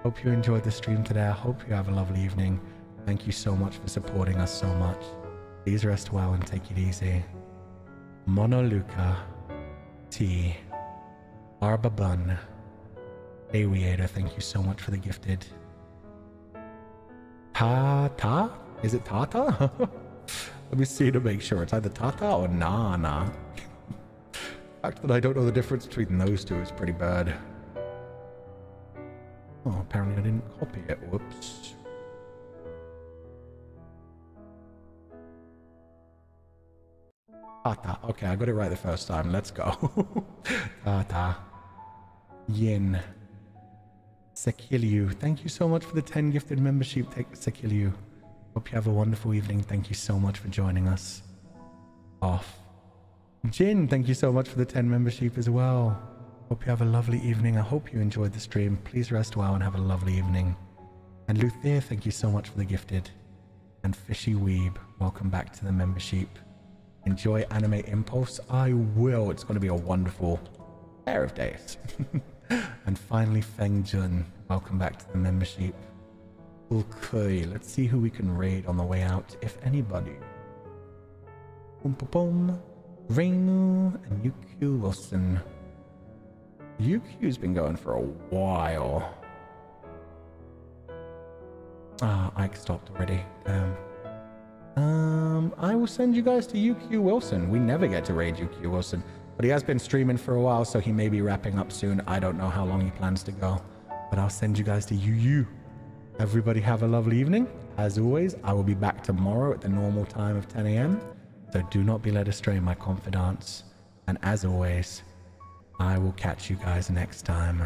Hope you enjoyed the stream today. I hope you have a lovely evening. Thank you so much for supporting us so much. Please rest well and take it easy. Monoluca. T. Arba Bun. Aviator, thank you so much for the gifted. Tata? Is it Tata? Let me see to make sure. It's either Tata or Nana. The fact that I don't know the difference between those two is pretty bad. Oh, apparently I didn't copy it. Whoops. Tata. Okay, I got it right the first time. Let's go. Tata. Yin. Sekiliu. Thank you so much for the 10 gifted membership, Sekiliu. Hope you have a wonderful evening. Thank you so much for joining us. Off. Jin, thank you so much for the 10 membership as well. Hope you have a lovely evening. I hope you enjoyed the stream. Please rest well and have a lovely evening. And Luthier, thank you so much for the gifted. And Fishy Weeb, welcome back to the membership. Enjoy Anime Impulse. I will. It's going to be a wonderful pair of days. And finally, Feng Jun, welcome back to the membership. Okay, let's see who we can raid on the way out, if anybody. Boom, boom, boom. Reimu and UQ Wilson. UQ's been going for a while. Ah, Ike stopped already. I will send you guys to UQ Wilson. We never get to raid UQ Wilson, but he has been streaming for a while, so he may be wrapping up soon. I don't know how long he plans to go, but I'll send you guys to UU. Everybody have a lovely evening. As always, I will be back tomorrow at the normal time of 10 a.m. So do not be led astray, my confidants. And as always, I will catch you guys next time.